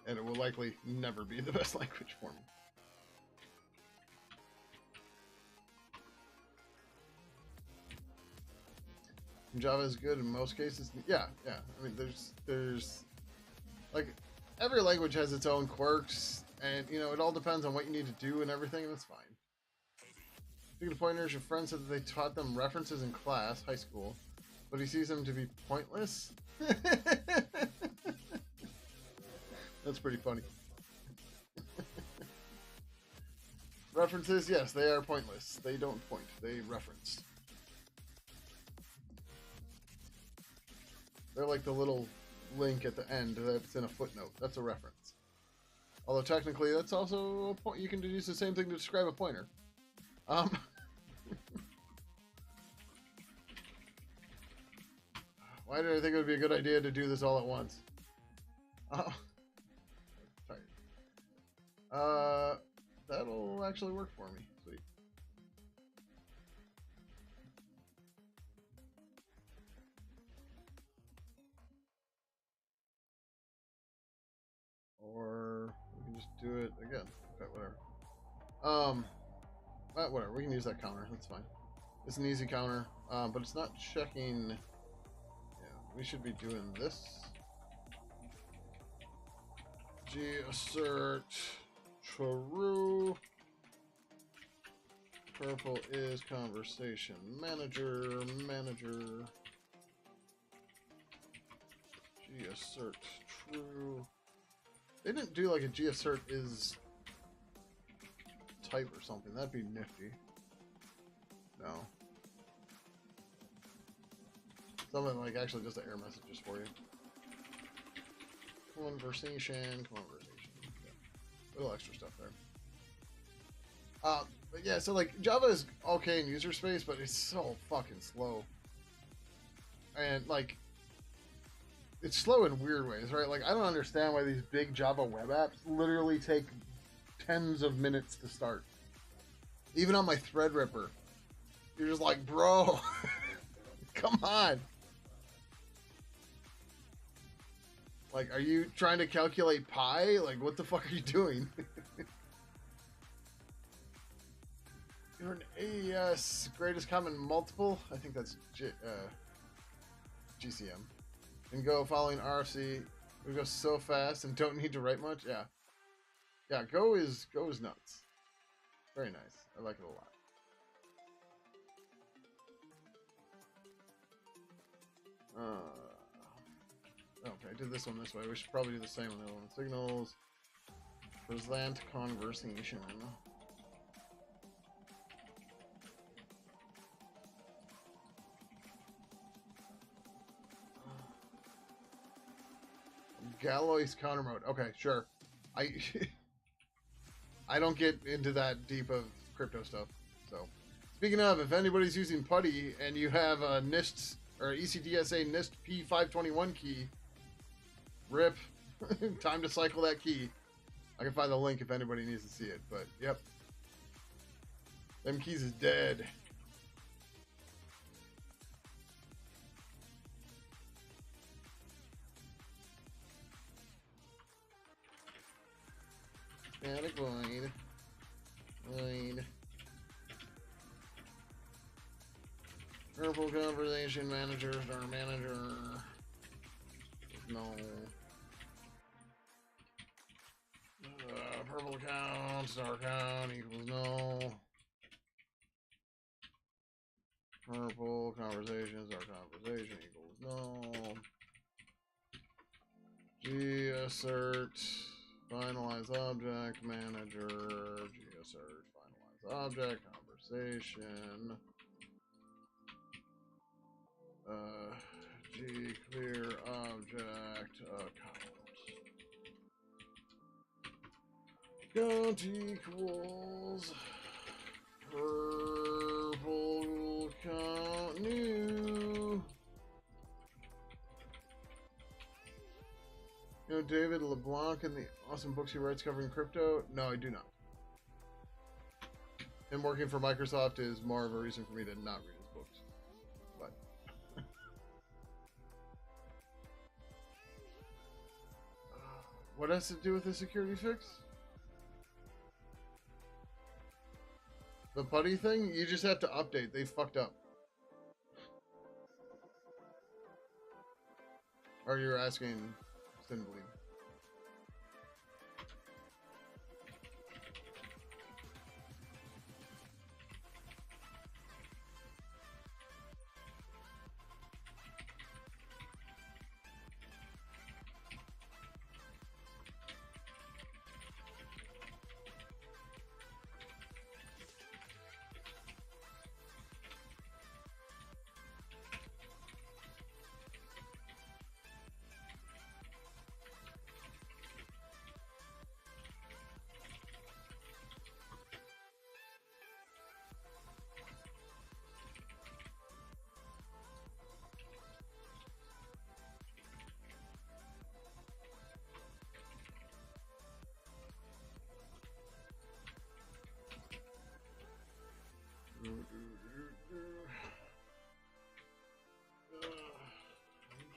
And it will likely never be the best language for me. Java is good in most cases. Yeah. I mean, there's like every language has its own quirks, and you know it all depends on what you need to do and everything, and that's fine. Speaking of pointers, your friend said that they taught them references in class, high school, but he sees them to be pointless. That's pretty funny. References, yes, they are pointless. They don't point, they reference. They're like the little link at the end that's in a footnote. That's a reference. Although technically, that's also a point. You can use the same thing to describe a pointer. Why did I think it would be a good idea to do this all at once? Sorry. That'll actually work for me. Sweet. Or we can just do it again. Okay, whatever. Whatever. We can use that counter. That's fine. It's an easy counter, but it's not checking. Yeah, we should be doing this. G-assert true. Purple is conversation manager. G-assert true. They didn't do like a G-assert is type or something. That'd be nifty. No. Something like actually just the error messages for you. Conversation. Yeah. Little extra stuff there. But yeah, so like Java is okay in user space, but it's so fucking slow. And like, it's slow in weird ways, right? Like, I don't understand why these big Java web apps literally take tens of minutes to start. Even on my Threadripper, you're just like, bro, come on. Like, are you trying to calculate pi? Like, what the fuck are you doing? You're an AES greatest common multiple. I think that's GCM. And Go following RFC. We go so fast and don't need to write much. Yeah. Yeah, Go is nuts. Very nice. I like it a lot. Okay, I did this one this way. We should probably do the same on the other one. Signals. Present conversation. Galloy's counter mode. Okay, sure. I don't get into that deep of crypto stuff. So, speaking of, if anybody's using Putty and you have a NIST or ECDSA NIST P521 key, rip. Time to cycle that key. I can find the link if anybody needs to see it. But yep, them keys is dead. Static void. Void. Purple conversation manager, star manager. No. Purple account, star account equals no. Purple conversation, star conversation equals no. G assert, finalize object manager, G assert, finalize object conversation. G clear object account. Count equals purple count new. You know David LeBlanc and the awesome books he writes covering crypto? No, I do not. Him working for Microsoft is more of a reason for me to not read his books. But what has to do with the security fix? The putty thing? You just have to update. They fucked up. Or you're asking simply.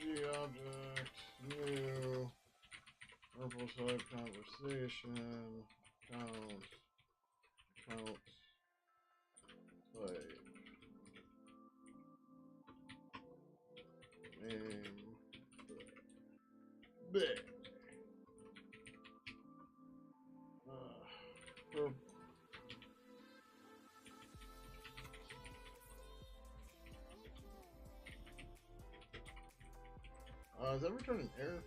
G object new purple side conversation count type name big purple. Is that return an error?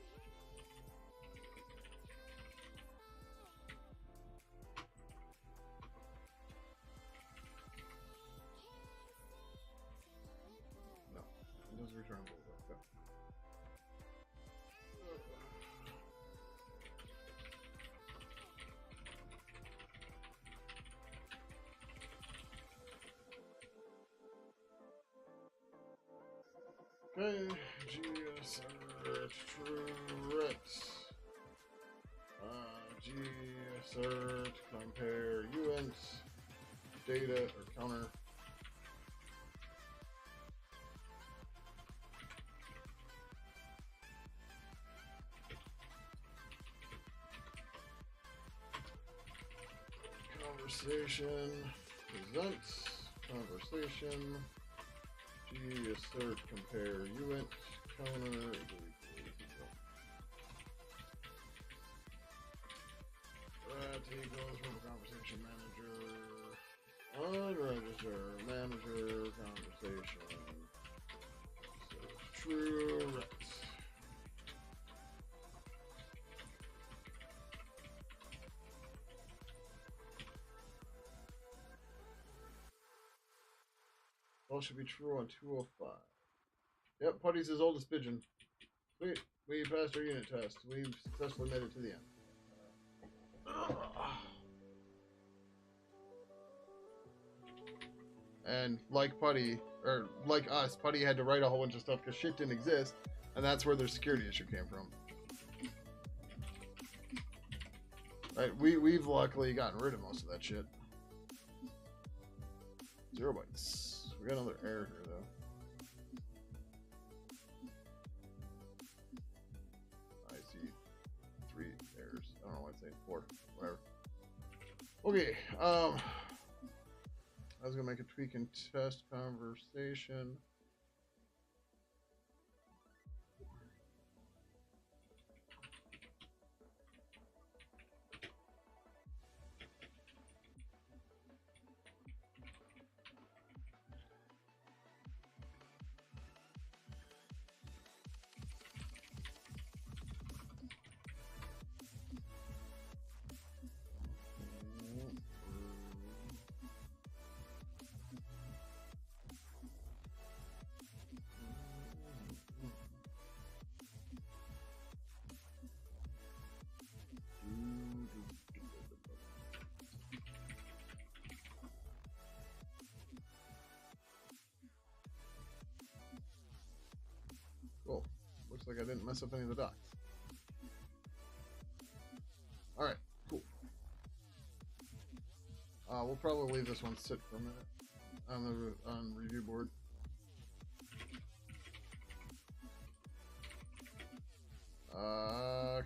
No, it doesn't return a bullet. Okay. Okay, GSert true GSert compare uint data or counter. Conversation presents conversation. GSert compare uint counter. That equals from conversation manager. Unregister manager conversation. So true ret. All should be true on 205. Yep, Putty's as old as Pidgin. Sweet. We passed our unit test. We've successfully made it to the end. And like Putty, or like us, Putty had to write a whole bunch of stuff because shit didn't exist, and that's where their security issue came from. Right, we've luckily gotten rid of most of that shit. 0 bytes. We got another error here though. I see 3 errors. I don't know why it's saying 4. Whatever. Okay. I was gonna make a tweak and test conversation. Cool. Looks like I didn't mess up any of the docs. All right, cool. We'll probably leave this one sit for a minute on the review board.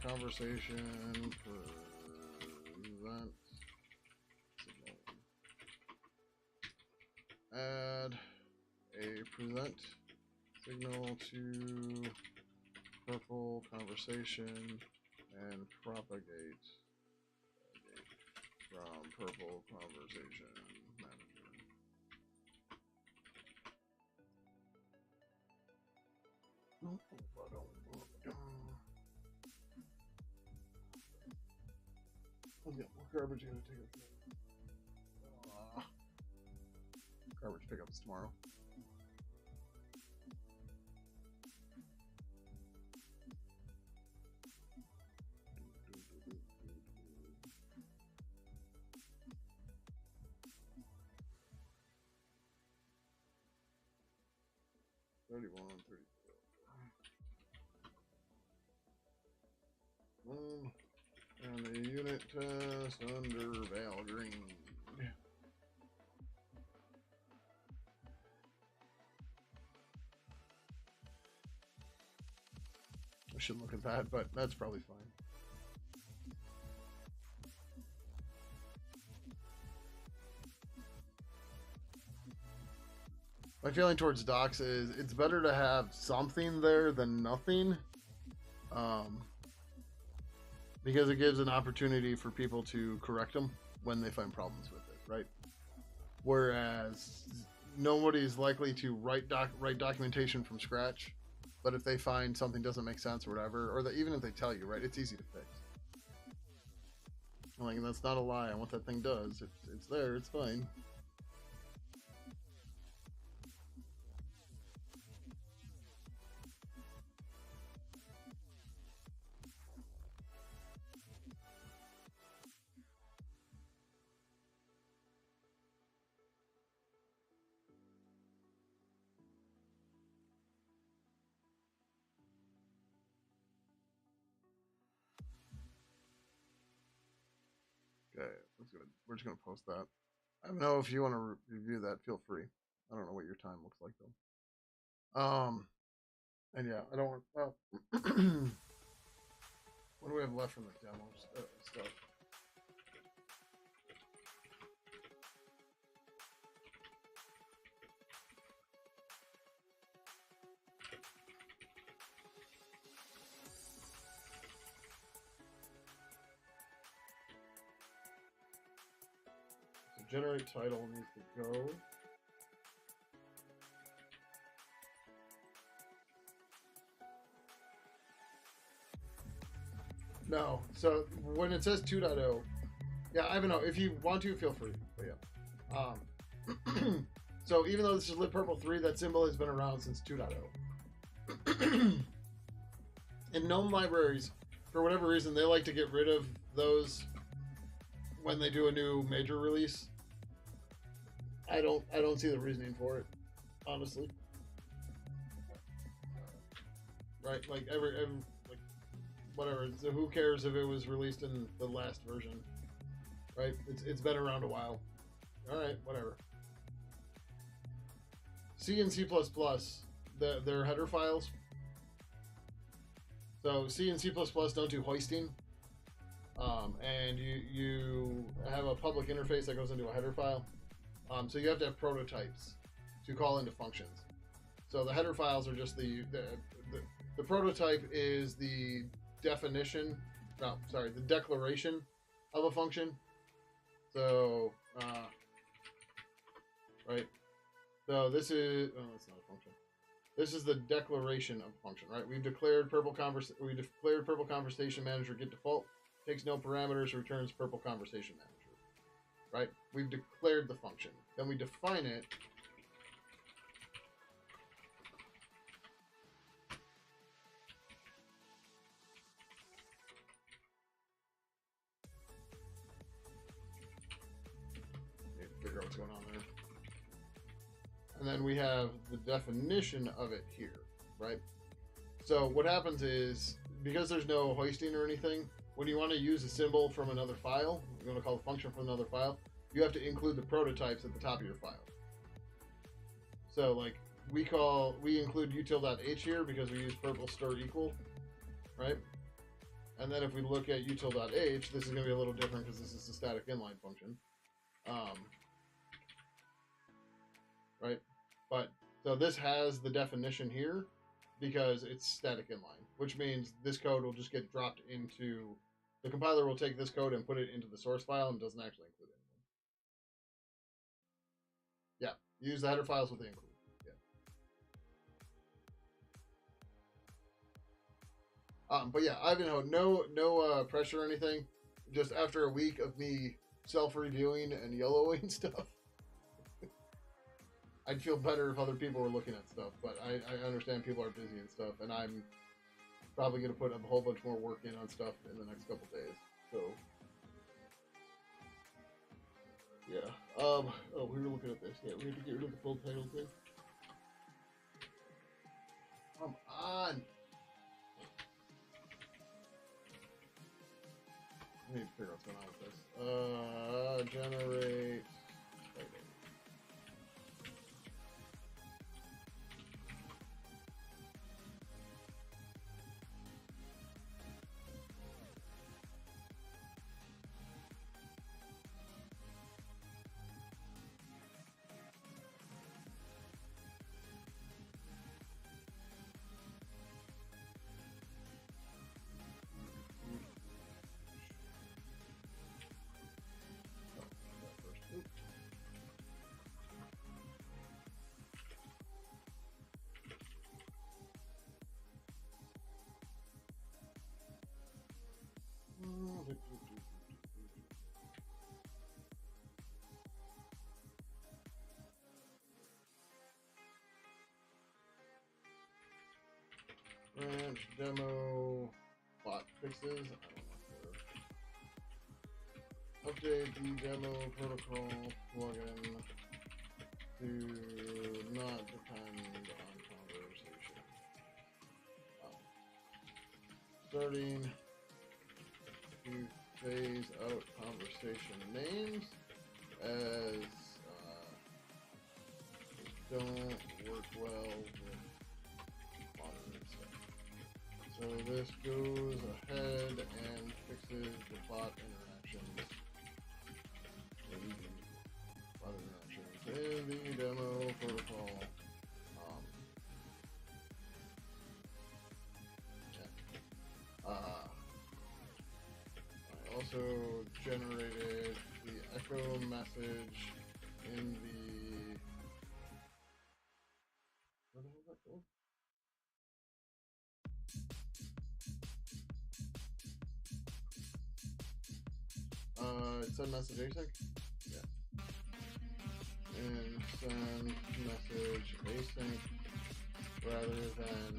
Conversation present signal. Add a present signal to purple conversation and propagate from purple conversation manager. I'll get more garbage gonna take it. Garbage pickups tomorrow. And a unit test under Val Green. I shouldn't look at that, but that's probably fine. My feeling towards docs is it's better to have something there than nothing. Because it gives an opportunity for people to correct them when they find problems with it, right? Whereas nobody's likely to write documentation from scratch, but if they find something doesn't make sense or whatever, or that even if they tell you, right, it's easy to fix. Like, that's not a lie on what that thing does. It's there, it's fine. Okay, we're just gonna post that. I don't know if you want to review that. Feel free. I don't know what your time looks like though. And yeah, I don't want. Well, what do we have left from the demo stuff? So generate title needs to go. No. So when it says 2.0, yeah, I don't know. If you want to, feel free. But yeah. So even though this is Lit Purple 3, that symbol has been around since 2.0. In GNOME libraries, for whatever reason, they like to get rid of those when they do a new major release. I don't see the reasoning for it, honestly. Right? Like every like whatever. So who cares if it was released in the last version? Right? It's been around a while. All right, whatever. C and C++, their header files. So C and C++ don't do hoisting. and you have a public interface that goes into a header file. So you have to have prototypes to call into functions. So the header files are just the prototype is the definition. No, sorry, the declaration of a function. So right. So this is that's not a function. This is the declaration of a function, right? We've declared purple conversation manager get default, takes no parameters, returns purple conversation manager. Right? We've declared the function. Then we define it. Need to figure out what's going on there. And then we have the definition of it here, right? So what happens is, because there's no hoisting or anything, when you want to use a symbol from another file, you want to call a function from another file, you have to include the prototypes at the top of your file. So like we include util.h here because we use purple stir equal, right? And then if we look at util.h, this is going to be a little different because this is a static inline function. Right? But so this has the definition here because it's static inline, which means this code will just get dropped into the compiler will take this code and put it into the source file and doesn't actually include anything. Yeah, use the header files with the include. Yeah. But yeah, Ivanhoe, no pressure or anything. Just after a week of me self-reviewing and YOLOing stuff, I'd feel better if other people were looking at stuff, but I understand people are busy and stuff, and I'm probably going to put a whole bunch more work in on stuff in the next couple days. So, yeah. Oh, we were looking at this. Yeah, we have to get rid of the full title thing. Come on! I need to figure out what's going on with this. Generate title. Branch demo bot fixes. Update the demo protocol plugin to not depend on conversation. Starting to phase out conversation names as don't work well with modern stuff. So this goes ahead and fixes the bot interactions. Bot interactions in the demo protocol. I also generated the echo message in the. Where the hell did that go? Send message async? Yeah. And send message async rather than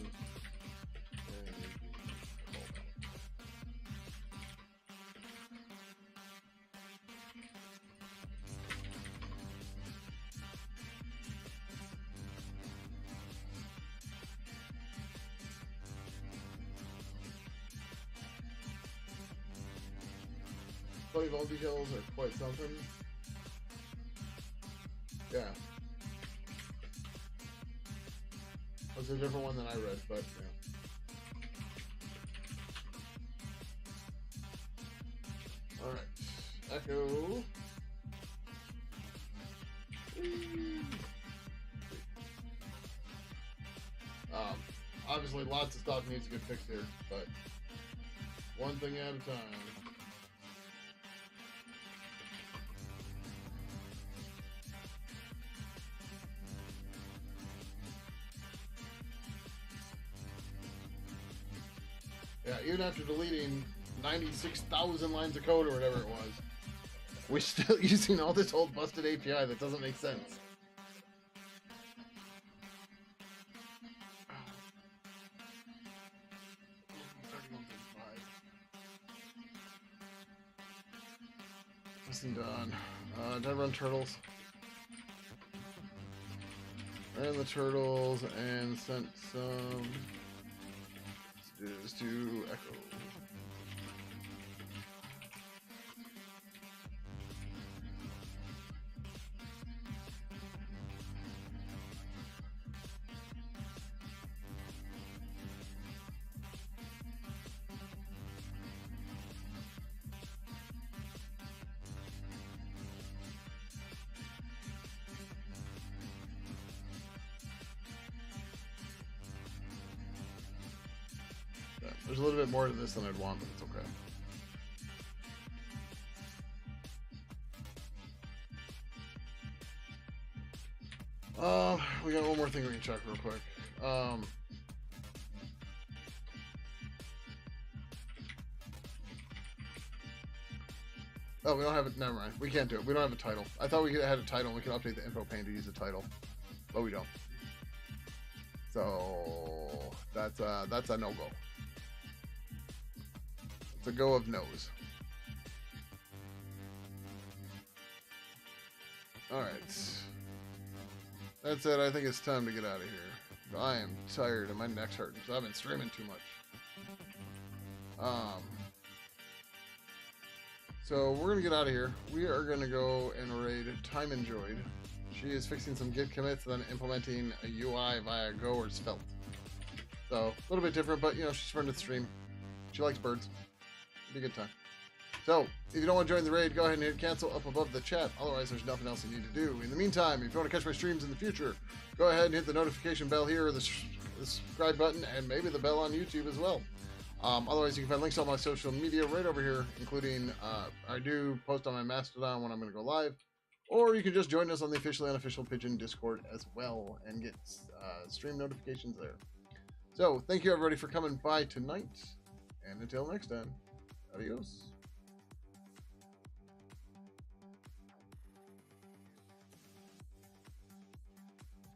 Vol details are quite something. Yeah. That's a different one than I read, but yeah. Echo. Obviously, lots of stuff needs to get fixed here, but one thing at a time. Yeah, even after deleting 96,000 lines of code or whatever it was, we're still using all this old busted API that doesn't make sense. Testing done. Did I run turtles? Ran the turtles and sent some. Let's do this to Echo. Yeah, there's a little bit more to this than I'd want, but it's okay. We got one more thing we can check real quick. Oh, we don't have it. Never mind. We can't do it. We don't have a title. I thought we had a title and we could update the info pane to use a title, but we don't. So that's a no-go. It's a go of no's. All right. That's it. I think it's time to get out of here. I am tired and my neck's hurting, so I've been streaming too much. So we're gonna get out of here. We are gonna go and raid Time Enjoyed. She is fixing some git commits and then implementing a UI via Go or Svelte. So a little bit different, but you know, she's friend of the stream. She likes birds. It'll be a good time. So if you don't want to join the raid, go ahead and hit cancel up above the chat. Otherwise, there's nothing else you need to do. In the meantime, if you want to catch my streams in the future, go ahead and hit the notification bell here, or the subscribe button, and maybe the bell on YouTube as well. Otherwise, you can find links to all my social media right over here, including I do post on my Mastodon when I'm going to go live, or you can just join us on the officially unofficial Pidgin Discord as well and get stream notifications there. So thank you everybody for coming by tonight, and until next time, adios.